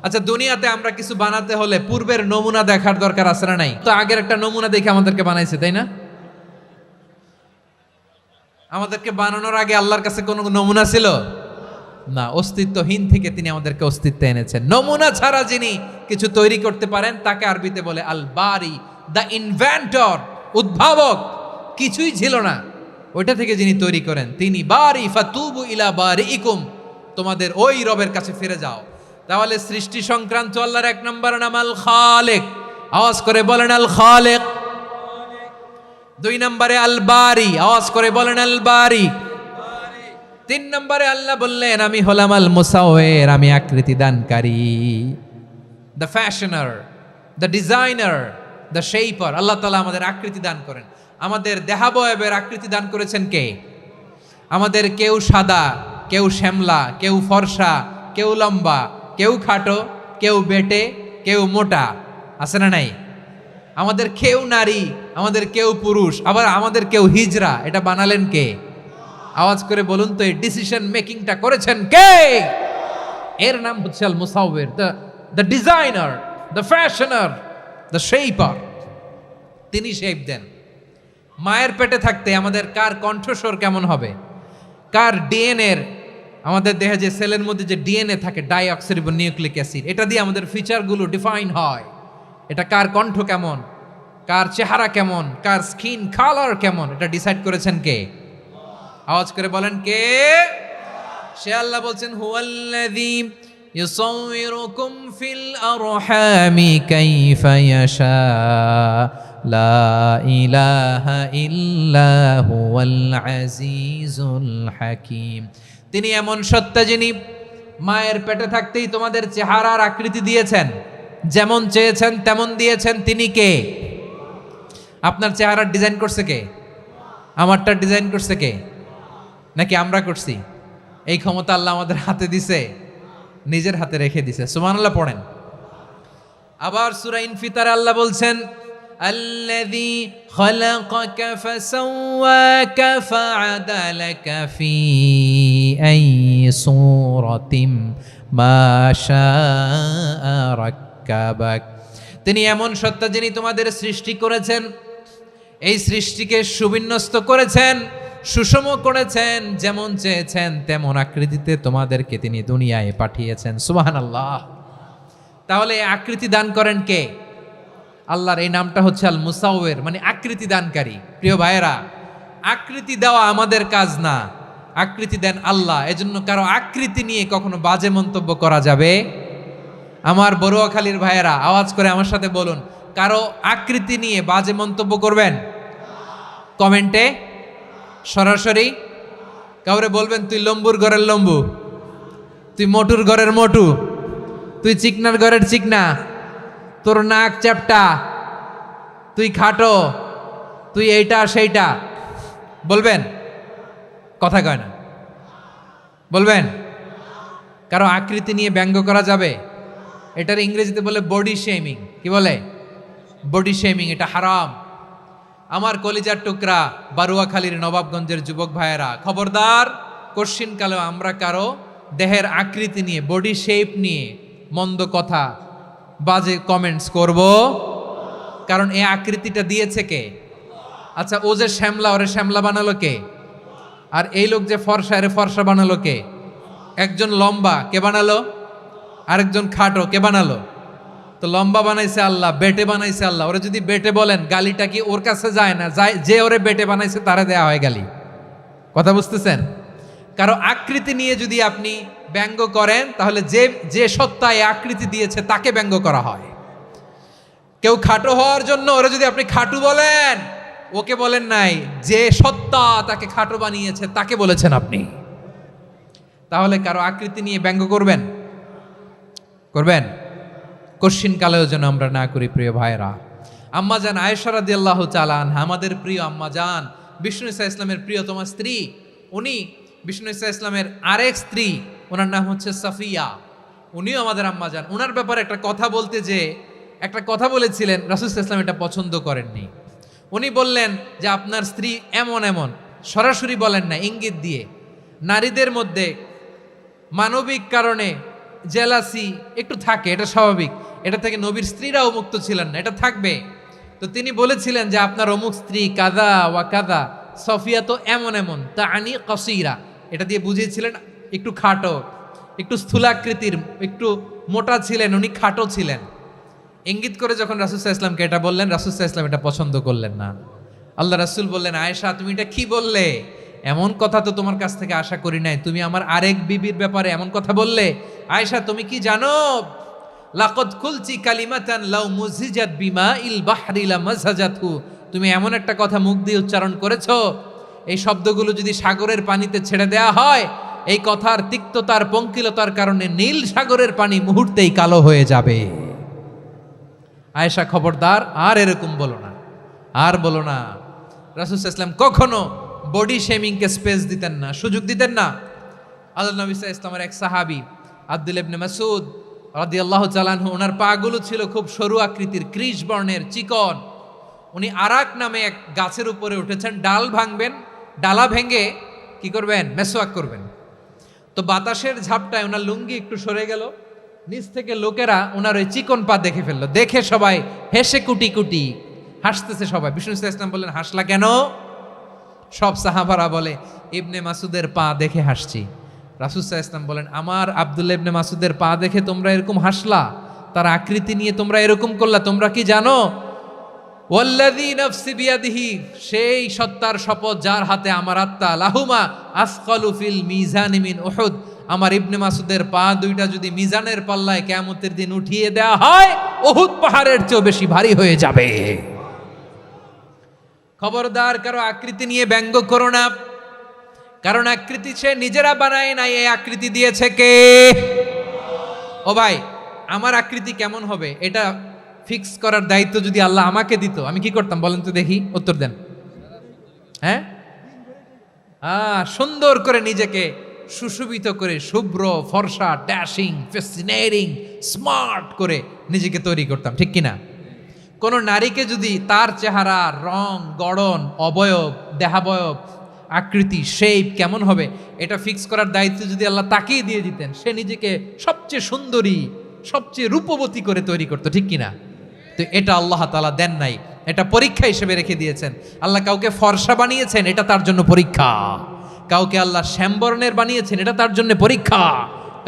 আচ্ছা, দুনিয়াতে আমরা কিছু বানাতে হলে পূর্বের নমুনা দেখার দরকার আছে না নাই? তো আগের একটা নমুনা দেখে আমাদেরকে বানাইছে, তাই না? আমাদেরকে বানানোর আগে আল্লাহর কাছে কোনো নমুনা ছিল না, অস্তিত্বহীন থেকে তিনি আমাদেরকে অস্তিত্বে এনেছেন। নমুনা ছাড়া যিনি কিছু তৈরি করতে পারেন তাকে আরবিতে বলে আল বারি, দ্য ইনভেন্টর, উদ্ভাবক। কিছুই ছিল না, ওইটা থেকে যিনি তৈরি করেন তিনি বারি। ফাতুবু ইলা বারিইকুম, তোমাদের ওই রবের কাছে ফিরে যাও। তাহলে সৃষ্টি সংক্রান্ত আল্লাহর এক নম্বর নাম আল খালেক। আওয়াজ করে বলেন আল খালেক। দুই নম্বরে আল বারি, আওয়াজ করে বলেন আল বারি। তিন নম্বরে আল্লাহ বললেন আমি হলাম আল মুসাওয়ির, আমি আকৃতি দানকারী। The fashioner, the designer, the shaper. আল্লাহ তাআলা আমাদের আকৃতি দান করেন। আমাদের দেহাবয়বের আকৃতি দান করেছেন কে? আমাদের কেউ সাদা, কেউ শ্যামলা, কেউ ফর্সা, কেউ লম্বা, কেউ খাটো, কেউ বেটে, কেউ মোটা, আছে না নাই? আমাদের কেউ নারী, আমাদের কেউ পুরুষ, আবার আমাদের কেউ হিজড়া। এটা বানালেন কে? আওয়াজ করে বলুন তো, এই ডিসিশন মেকিংটা করেছেন কে? এর নাম হচ্ছে আল মুসাওয়ির, the designer, the fashioner, the shaper. তিনি শেপ দেন। মায়ের পেটে থাকতে আমাদের কার কণ্ঠস্বর কেমন হবে, কার ডিএনএ, আমাদের দেহে যে সেলের মধ্যে যে ডিএনএ থাকে, ডাইঅক্সিরিবো নিউক্লিক অ্যাসিড, এটা দিয়ে আমাদের ফিচারগুলো ডিফাইন হয়। এটা কার কণ্ঠ কেমন, কার চেহারা কেমন, কার স্কিন কালার কেমন, এটা ডিসাইড করেছেন কে? আওয়াজ করে বলেন কে? সে আল্লাহ বলছেন হুয়াল্লাযী ইউসাউইরুকুম ফিল আরহামি কাইফা ইয়াশা লা ইলাহা ইল্লা হুয়াল আজিজুল হাকীম। তিনি এমন সত্তা যিনি মায়ের পেটে থাকতেই তোমাদের চেহারার আকৃতি দিয়েছেন, যেমন চেয়েছেন তেমন দিয়েছেন। তিনি কে? আপনার চেহারার ডিজাইন করছে কে? আমারটা ডিজাইন করছে কে? নাকি আমরা করছি? এই ক্ষমতা আল্লাহ আমাদের হাতে দিছে, নিজের হাতে রেখে দিছে। সুবহানাল্লাহ পড়েন। আবার সূরা ইনফিতারে আল্লাহ বলছেন আল্লাযী খালাকাকা ফাসাওয়াকা ফাআদালাকা ফি আইয়ি সূরাতিন মা শাআ রাক্কাবাক। তিনি এমন সত্তা যিনি তোমাদের সৃষ্টি করেছেন, এই সৃষ্টিকে সুবিন্যস্ত করেছেন, সুষম করেছেন, যেমন চেয়েছেন তেমন আকৃতিতে তোমাদেরকে তিনি দুনিয়ায় পাঠিয়েছেন। সুবহানাল্লাহ। তাহলে আকৃতি দান করেন কে? আল্লাহর এই নামটা হচ্ছে আল মুসাওয়ির, মানে আকৃতি দানকারী। প্রিয় ভাইয়েরা, আকৃতি দেওয়া আমাদের কাজ না, আকৃতি দেন আল্লাহ। এজন্য কারো আকৃতি নিয়ে কখনো বাজে মন্তব্য করা যাবে? আমার বড়ুয়াখালীর ভাইয়েরা আওয়াজ করে আমার সাথে বলুন, কারো আকৃতি নিয়ে বাজে মন্তব্য করবেন? কমেন্টে সরাসরি কাউরে বলবেন তুই লম্বুর ঘরের লম্বু, তুই মোটুর ঘরের মোটু, তুই চিকনার ঘরের চিকনা, তোর নাক চ্যাপটা, তুই খাটো, তুই এইটা সেইটা বলবেন? কথা কয় না, বলবেন? কারো আকৃতি নিয়ে ব্যঙ্গ করা যাবে? এটার ইংরেজিতে বলে বডি শেমিং। কি বলে? Body shaming. এটা হারাম। আমার কলিজার টুকরা বারুয়াখালীর নবাবগঞ্জের যুবক ভাইয়েরা, খবরদার, কোশ্চিনকালেও আমরা কারো দেহের আকৃতি নিয়ে, বডি শেপ নিয়ে মন্দ কথা, বাজে কমেন্টস করব, কারণ এই আকৃতিটা দিয়েছে কে? আচ্ছা, ও যে শ্যামলা, ওরে শ্যামলা বানালো কে? আর এই লোক যে ফর্সা, এরে ফর্সা বানালো কে? একজন লম্বা, কে বানালো? আরেকজন খাটো, কে বানালো? তো লম্বা বানাইছে আল্লাহ, বেটে বানাইছে আল্লাহ। ওরা যদি বেটে বলেন, গালিটা কি ওর কাছে যায় না? যায়। যে ওরে বেটে বানাইছে তারে দেয়া হয় গালি। কথা বুঝতেছেন? কারো আকৃতি নিয়ে যদি আপনি ব্যঙ্গ করেন, তাহলে যে যে সত্তা এই আকৃতি দিয়েছে তাকে ব্যঙ্গ করা হয়। কেউ খাটো হওয়ার জন্য ওরা যদি আপনি খাটু বলেন, ওকে বলেন নাই, যে সত্তা তাকে খাটো বানিয়েছে তাকে বলেছেন আপনি। তাহলে কারো আকৃতি নিয়ে ব্যঙ্গ করবেন? করবেন? কোশ্চিন কালেও যেন আমরা না করি। প্রিয় ভাইরা, আম্মাজান আয়েশা রাদিয়াল্লাহু তাআলা আনহা, আমাদের প্রিয় আম্মাজান, বিষ্ণু ঈসা ইসলামের প্রিয়তমা স্ত্রী। উনি বিষ্ণু ঈসা ইসলামের আরেক স্ত্রী, ওনার নাম হচ্ছে সাফিয়া। উনিও আমাদের আম্মাজান। ওনার ব্যাপারে একটা কথা বলতে যে একটা কথা বলেছিলেন, রাসূল সাল্লাল্লাহু আলাইহি ওয়াসাল্লাম এটা পছন্দ করেননি। উনি বললেন যে আপনার স্ত্রী এমন এমন, সরাসরি বলেন না, ইঙ্গিত দিয়ে। নারীদের মধ্যে মানবিক কারণে জেলাসি একটু থাকে, এটা স্বাভাবিক। এটা থেকে নবীর স্ত্রীরাও মুক্ত ছিলেন না, এটা থাকবে। তো তিনি বলেছিলেন যে আপনার অমুক স্ত্রী কাদা ওয়া কাদা, সফিয়া তো এমন এমন, তা আনি কসিরা, এটা দিয়ে বুঝিয়েছিলেন একটু খাটো, একটু স্থূলাকৃতির, একটু মোটা ছিলেন, উনি খাটো ছিলেন। ইঙ্গিত করে যখন রাসূল সাল্লাল্লাহু আলাইহি ওয়াসাল্লামকে এটা বললেন, রাসূল সাল্লাল্লাহু আলাইহি ওয়াসাল্লাম এটা পছন্দ করলেন না। আল্লাহ রাসূল বললেন, আয়েশা তুমি এটা কি বললে? এমন কথা তো তোমার কাছ থেকে আশা করি নাই, তুমি আমার আরেক বিবির ব্যাপারে এমন কথা বললে। আয়েশা তুমি কি জানো, লাকাদ কুলতি কালিমাতান লাউ মুজিজাত বিমাইল বাহরি লামাজাজাতহু, তুমি এমন একটা কথা মুখ দিয়ে উচ্চারণ করেছো, এই শব্দগুলো যদি সাগরের পানিতে ছেড়ে দেয়া হয়, এই কথার তিক্ততার পঙ্কিলতার কারণে নীল সাগরের পানি মুহূর্তেই কালো হয়ে যাবে। আয়েশা খবরদার, আর এরকম বলো না, আর বলো না। রাসূল সাল্লাল্লাহু আলাইহি ওয়াসাল্লাম কখনো বডি শেমিংকে স্পেস দিতেন না, সুযোগ দিতেন না। আল্লাহ নবী সাল্লাল্লাহু আলাইহি ওয়াসাল্লামের এক সাহাবী আব্দুল্লাহ ইবনে মাসউদ রাদিয়াল্লাহু তাআলা আনহু, ওনার পাগুলো ছিল খুব সরু আকৃতির, কৃষ বর্ণের, চিকন। উনি আরাক নামে এক গাছের উপরে উঠেছেন, ডাল ভাঙবেন, ডালা ভেঙে কি করবেন, মেসওয়াক করবেন। তো বাতাসের ঝাপটায় ওনার লুঙ্গি একটু সরে গেল, নিচ থেকে লোকেরা ওনার ওই চিকন পা দেখে ফেললো। দেখে সবাই হেসে কুটি কুটি হাসতেছে সবাই। বিষ্ণু সাল্লাল্লাহু আলাইহি ওয়াসাল্লাম বললেন, হাসলা কেন? সব সাহাবারা বলে, ইবনে মাসুদের পা দেখে হাসছি। রাসূল সাল্লাল্লাহু আলাইহি ওয়াসাল্লাম বলেন, আমার আব্দুল্লাহ ইবনে মাসুদের পা দেখে তোমরা এরকম হাসলা, তার আকৃতি নিয়ে তোমরা এরকম করলা, তোমরা কি জানো? ওয়াল্লাযী নাফসি বিয়াদিহি, সেই সত্তার শপথ যার হাতে আমার আত্মা, লাহুমা আসকালু ফিল মিজানি মিন উহুদ, আমার ইবনে মাসুদের পা দুইটা যদি মিজানের পাল্লায় কিয়ামতের দিন উঠিয়ে দেওয়া হয়, উহুদ পাহাড়ের চেয়েও বেশি ভারী হয়ে যাবে। খবরদার কারো আকৃতি নিয়ে ব্যঙ্গ করো না, কারণ আকৃতি সে নিজেরা বানায় নাই, এই আকৃতি দিয়েছে কে? ও ভাই, আমার আকৃতি কেমন হবে এটা ফিক্স করার দায়িত্ব যদি আল্লাহ আমাকে দিত, আমি কি করতাম বলেন তো দেখি, উত্তর দেন। হ্যাঁ, সুন্দর করে নিজেকে সুশোভিত করে, শুভ্র ফর্সা, ড্যাশিং, ফ্যাসিনেটিং, স্মার্ট করে নিজেকে তৈরি করতাম, ঠিক কিনা? কোন নারীকে যদি তার চেহারা, রং, গড়ন, অবয়ব, দেহাবয়ব, আকৃতি, শেপ কেমন হবে এটা ফিক্স করার দায়িত্ব যদি আল্লাহ তাকেই দিয়ে দিতেন, সে নিজেকে সবচেয়ে সুন্দরী, সবচেয়ে রূপবতী করে তৈরি করতো, ঠিক কিনা? তো এটা আল্লাহ তাআলা দেন নাই, এটা পরীক্ষা হিসেবে রেখে দিয়েছেন। আল্লাহ কাউকে ফর্সা বানিয়েছেন, এটা তার জন্য পরীক্ষা। কাউকে আল্লাহ শ্যামবর্ণের বানিয়েছেন, এটা তার জন্য পরীক্ষা।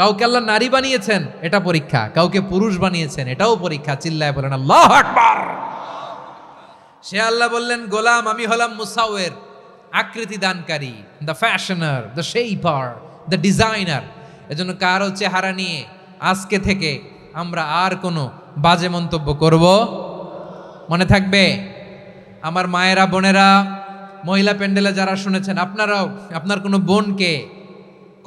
কাউকে আল্লাহ নারী বানিয়েছেন, এটা পরীক্ষা। কাউকে পুরুষ বানিয়েছেন, এটাও পরীক্ষা। চিল্লায় বলেন আল্লাহু আকবার। সে আল্লাহ বললেন, গোলাম আমি হলাম মুসাওয়ের, আকৃতি দানকারী, the fashioner, the shaper, the designer. এজন্য কারো চেহারা নিয়ে আজকে থেকে আমরা আর কোনো বাজে মন্তব্য করব, মনে থাকবে। আমার মায়েরা, বোনেরা, মহিলা প্যান্ডেলে যারা শুনেছেন, আপনারাও আপনার কোনো বোনকে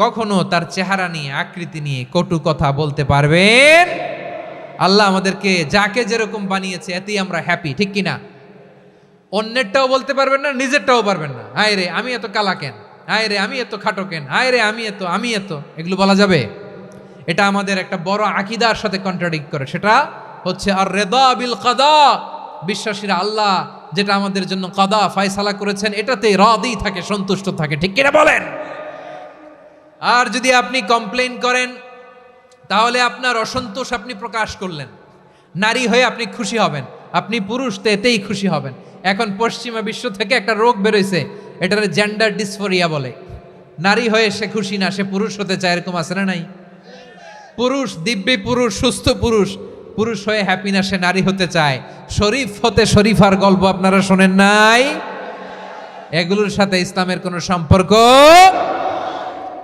কখনো তার চেহারা নিয়ে, আকৃতি নিয়ে কটু কথা বলতে পারবেন? আল্লাহ আমাদেরকে যাকে যেরকম বানিয়েছে এতেই আমরা হ্যাপি, ঠিক কিনা? অন্যেরটাও বলতে পারবেন না, নিজেরটাও পারবেন না। আয় রে আমি এত কালা কেন, আয় রে আমি এত খাটো কেন, আয় রে আমি এত, এগুলো বলা যাবে? এটা আমাদের একটা বড় আকীদার সাথে কন্ট্রাডিক্ট করে। সেটা হচ্ছে আর রিদা বিল কাদা, বিশ্বাসীরা আল্লাহ যেটা আমাদের জন্য কাদা ফয়সালা করেছেন এটাতে রাদি থাকে, সন্তুষ্ট থাকে, ঠিক কিনা বলেন? আর যদি আপনি কমপ্লেইন করেন তাহলে আপনার অসন্তোষ আপনি প্রকাশ করলেন। নারী হয়ে আপনি খুশি হবেন, আপনি পুরুষ তো এতেই খুশি হবেন। এখন পশ্চিমা বিশ্ব থেকে একটা রোগ বেরোইছে, এটার জেন্ডার ডিসফোরিয়া বলে। নারী হয়ে সে খুশি না, সে পুরুষ হতে চায়, এরকম আছে না নাই? পুরুষ, দিব্যি পুরুষ, সুস্থ পুরুষ, পুরুষ হয়ে হ্যাপি না, সে নারী হতে চায়। শরীফ হতে শরীফার গল্প আপনারা শোনেন নাই? এগুলোর সাথে ইসলামের কোনো সম্পর্ক?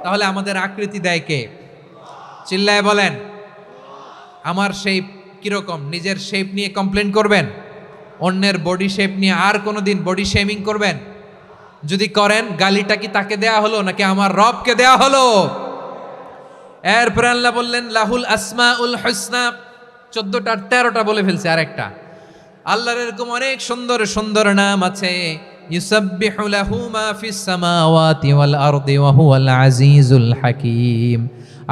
তাহলে আমাদের আকৃতি দেয় কে? চিল্লায় বলেন। আমার শেপ কিরকম, নিজের শেপ নিয়ে কমপ্লেন করবেন? অন্যের বডি শেপ নিয়ে আর কোনোদিন বডি শেমিং করবেন? যদি করেন, গালিটা কি তাকে দেয়া হলো নাকি আমার রবকে দেয়া হলো? এরপর আল্লাহ বললেন লাহুল আসমাউল হুসনা, 14টা 13টা বলে ফেলছে, আরেকটা। আল্লাহর এরকম অনেক সুন্দর সুন্দর নাম আছে। ইউসাব্বিহু লাহু মা ফিস সামাওয়াতি ওয়াল আরদি ওয়া হুয়াল আজিজুল হাকীম।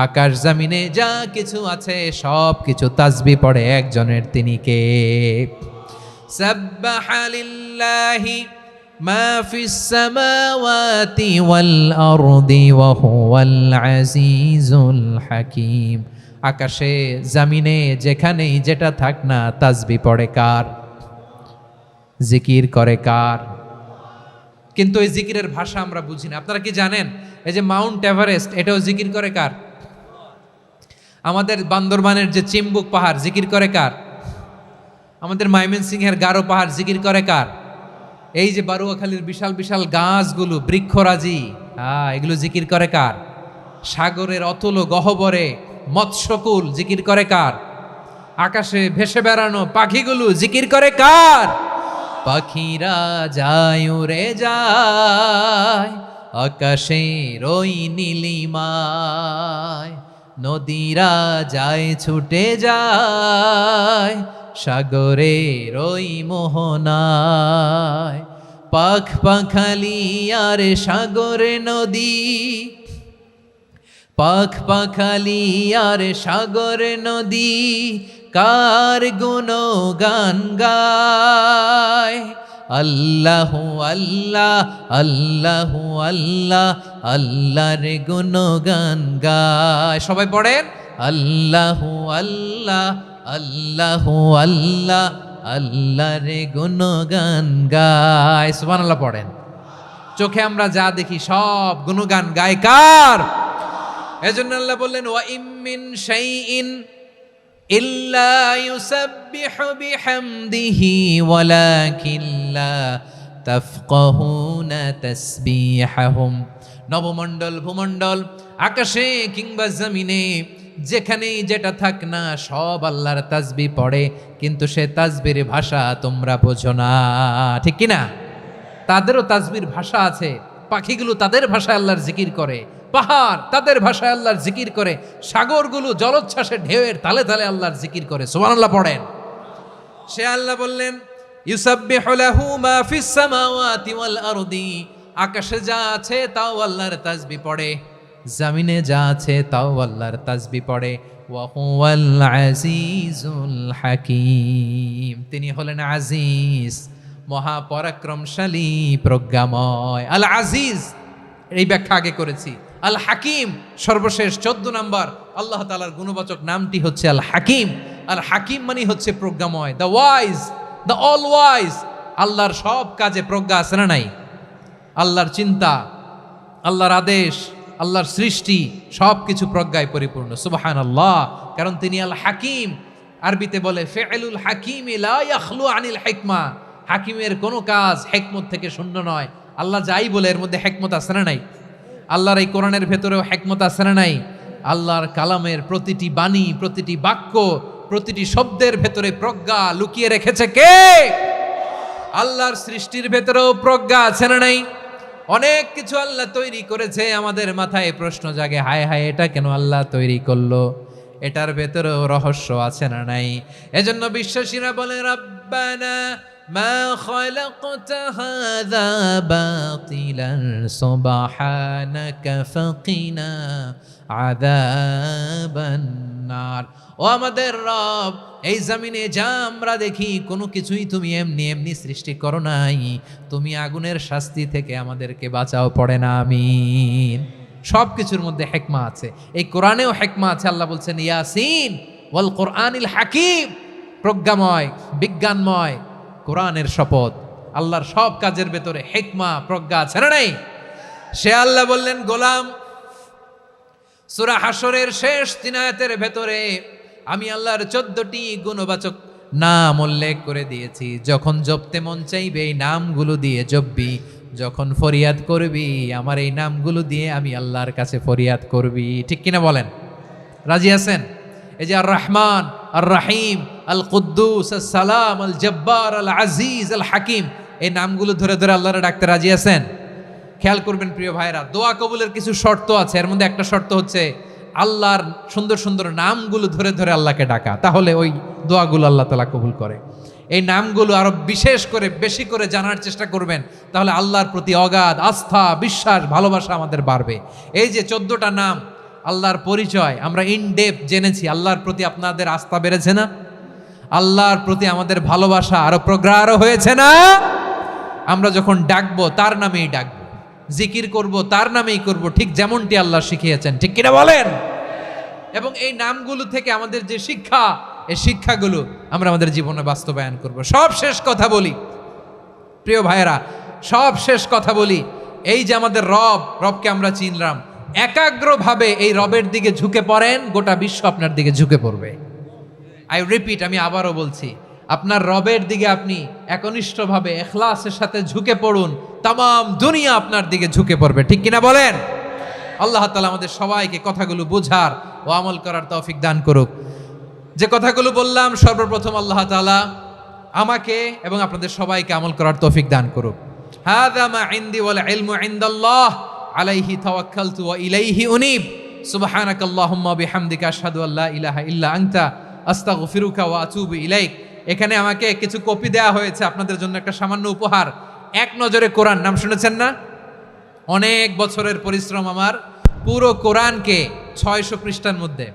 আকাশ জমিনে যা কিছু আছে সব কিছু তাসবিহ পড়ে একজনের, তিনি কে? সাব্বাহা লিল্লাহি মা ফিস সামাওয়াতি ওয়াল আরদি ওয়া হুয়াল আজিজুল হাকীম। আকাশে জমিনে যেখানেই যেটা থাক না তাসবিহ পড়ে কার? জিকির করে কার? কিন্তু এই জিকিরের ভাষা আমরা বুঝি না। আপনারা কি জানেন এই যে মাউন্ট এভারেস্ট এটাও জিকির করে কার? আমাদের বান্দরবানের যে চিম্বুক পাহাড় জিকির করে কার? আমাদের ময়মনসিংহের গারো পাহাড় জিকির করে কার? এই যে বারুয়াখালীর বিশাল বিশাল গাছগুলো বৃক্ষরাজি, এগুলো জিকির করে কার? সাগরের অতল গহ্বরে মৎস্যকুল জিকির করে কার? আকাশে ভেসে বেড়ানো পাখিগুলো জিকির করে কার? পাখিরা যায় উড়ে যায় আকাশের ওই নীলিমায়, নদীরা যায় ছুটে যায় সাগরের ওই মোহনায়। পাখ পাখালি আর সাগরে নদী, পাখ পাখালি আর সাগরে নদী কার গুণগান গায়। আল্লাহু আল্লাহ আল্লাহু আল্লাহ আল্লাহর গুণগান গায়। সবাই পড়েন আল্লাহু আল্লাহ আল্লাহু আল্লাহ আল্লাহর গুণগান গায়। সুবহানাল্লাহ পড়েন। চোখে আমরা যা দেখি সব গুণগান গায় কার? এজন্য আল্লাহ বললেন ওয়া ইম মিন শাইইন ইল্লা ইউসাব্বিহু বিহামদিহি ওয়ালাকিন লা তাফকাহুনা তাসবিহাহুম। নবমণ্ডল ভূমণ্ডল আকাশে কিংবা জমিনে যেখানেই যেটা থাক না সব আল্লাহর তাসবিহ পড়ে, কিন্তু সে তাসবির ভাষা তোমরা বোঝো না, ঠিক কিনা? তাদেরও তাসবির ভাষা আছে। পাখিগুলো তাদের ভাষায় আল্লাহর জিকির করে, পাহাড় তাদের ভাষায় আল্লাহর জিকির করে, সাগরগুলো জলোচ্ছ্বাসে ঢেউয়ের তালে তালে আল্লাহর জিকির করে। সুবহানাল্লাহ পড়েন। সে আল্লাহ বললেন ইউসাব্বিহু লাহু মা ফিস সামাওয়াতি ওয়াল আরদি। আকাশে যা আছে তাও আল্লাহর তাসবিহ পড়ে, জমিনে যা আছে তাও আল্লাহর তাসবিহ পড়ে। ওয়া হুয়াল আজিজুল হাকীম। তিনি হলেন আজিজ, মহাপরাক্রমশালী, প্রজ্ঞাময়। আল আজিজ এই ব্যাখ্যা আগে করেছি। আল হাকিম সর্বশেষ 14 নম্বর আল্লাহ তাআলার গুণবাচক নামটি হচ্ছে আল হাকিম। আল হাকিম মানে হচ্ছে প্রজ্ঞাময়, the wise, the all wise. আল্লাহর সব কাজে প্রজ্ঞা আছে না নাই? আল্লাহর চিন্তা, আল্লাহর আদেশ, আল্লাহর সৃষ্টি সব কিছু প্রজ্ঞায় পরিপূর্ণ। সুবহানাল্লাহ। কারণ তিনি আল হাকিম। আরবিতে বলে ফি'লুল হাকিম লা ইয়াখলু আনিল হিকমা। হাকিমের কোনো কাজ হিকমত থেকে শূন্য নয়। আল্লাহ যাই বলে এর মধ্যে হিকমত আছে না নাই? আল্লাহর এই কোরআনের ভেতরেও হিকমত আছে না নাই? আল্লাহর কালামের প্রতিটি বাণী, প্রতিটি বাক্য, প্রতিটি শব্দের ভেতরে প্রজ্ঞা লুকিয়ে রেখেছে কে? আল্লাহর সৃষ্টির ভেতরেও প্রজ্ঞা আছে না নাই? অনেক কিছু আল্লাহ তৈরি করেছে, আমাদের মাথায় প্রশ্ন জাগে, হায় হায় এটা কেন আল্লাহ তৈরি করলো? এটার ভেতরেও রহস্য আছে না নাই? এজন্য বিশ্বাসীরা বলে রব্বানা মা খালাকতা হাযা বাতিলান সুবহানাকা ফাকিনা আযাবান নার। ও আমাদের রব, এই জমিনে যা আমরা দেখি কোনো কিছুই তুমি এমনি এমনি সৃষ্টি করো নাই, তুমি আগুনের শাস্তি থেকে আমাদেরকে বাঁচাও, পড়ে না আমিন। সব কিছুর মধ্যে হিকমা আছে, এই কোরআনেও হিকমা আছে। আল্লাহ বলছেন ইয়াসিন ওয়াল কোরআনিল হাকিম, প্রজ্ঞাময়, বিজ্ঞানময় কোরআনের শপথ। আল্লাহর সব কাজের ভেতরে হিকমা, প্রজ্ঞা আছে না নাই? সে আল্লাহ বললেন গোলাম, সূরা হাশরের শেষ 3 আয়াতের ভেতরে আমি আল্লাহর 14টি গুণবাচক নাম উল্লেখ করে দিয়েছি। যখন জপতে মন চাইবে এই নামগুলো দিয়ে জপবি, যখন ফরিয়াদ করবি আমার এই নামগুলো দিয়ে আমি আল্লাহর কাছে ফরিয়াদ করবি। ঠিক কিনা বলেন? রাজি আছেন? এই যে আর রহমান, আর রাহিম, আল কুদ্দুস, আল সালাম, আল জব্বার, আল আজিজ, আল হাকিম, এই নামগুলো ধরে ধরে আল্লাহরে ডাকতে রাজি আছেন? খেয়াল করবেন প্রিয় ভাইরা, দোয়া কবুলের কিছু শর্ত আছে। এর মধ্যে একটা শর্ত হচ্ছে আল্লাহর সুন্দর সুন্দর নামগুলো ধরে ধরে আল্লাহকে ডাকা, তাহলে ওই দোয়াগুলো আল্লাহ তাআলা কবুল করে। এই নামগুলো আরো বিশেষ করে বেশি করে জানার চেষ্টা করবেন, তাহলে আল্লাহর প্রতি অগাধ আস্থা, বিশ্বাস, ভালোবাসা আমাদের বাড়বে। এই যে 14টা নাম আল্লাহর পরিচয় আমরা ইন ডেপথ জেনেছি, আল্লাহর প্রতি আপনাদের আস্থা বেড়েছে না? আল্লাহর প্রতি আমাদের ভালোবাসা আরো প্রগাঢ় হয়েছে না? আমরা যখন ডাকবো তার নামেই ডাকবো, জিকির করব তার নামেই করব, ঠিক যেমনটি আল্লাহ শিখিয়েছেন, ঠিক কিনা বলেন? এবং এই নামগুলো থেকে আমাদের যে শিক্ষা, এই শিক্ষাগুলো আমরা আমাদের জীবনে বাস্তবায়ন করব। সব শেষ কথা বলি প্রিয় ভাইয়েরা, সব শেষ কথা বলি, এই যে আমাদের রবকে আমরা চিনলাম, একাগ্রভাবে এই রবের দিকে ঝুঁকে পড়েন, গোটা বিশ্ব আপনার দিকে ঝুঁকে পড়বে। আই রিপিট, আমি আবারও বলছি, আপনার রবের দিকে আপনি একনিষ্ঠভাবে ইখলাসের সাথে ঝুঁকে পড়ুন, তামাম দুনিয়া আপনার দিকে ঝুঁকে পড়বে, ঠিক কিনা বলেন? আল্লাহ তাআলা আমাদের সবাইকে কথাগুলো বোঝার ও আমল করার তৌফিক দান করুক। যে কথাগুলো বললাম, সর্বপ্রথম আল্লাহ তাআলা আমাকে এবং আপনাদের সবাইকে আমল করার তৌফিক দান করুক। হাযা মা ইনদি ওয়াল ইলমু ইনদাল্লাহ আলাইহি তাওয়াক্কালতু ওয়া ইলাইহি উনীব। সুবহানাকাল্লাহুম্মা বিহামদিকা আশহাদু আল্লা ইলাহা ইল্লা আনতা আস্তাগফিরুকা ওয়া আতুবু ইলাইক। এখানে আমাকে কিছু কপি দেওয়া হয়েছে আপনাদের জন্য, একটা সামান্য উপহার। এক নজরে কোরআন, নাম শুনেছেন না? অনেক বছরের পরিশ্রম আমার, পুরো কোরআনকে 600 পৃষ্ঠার মধ্যে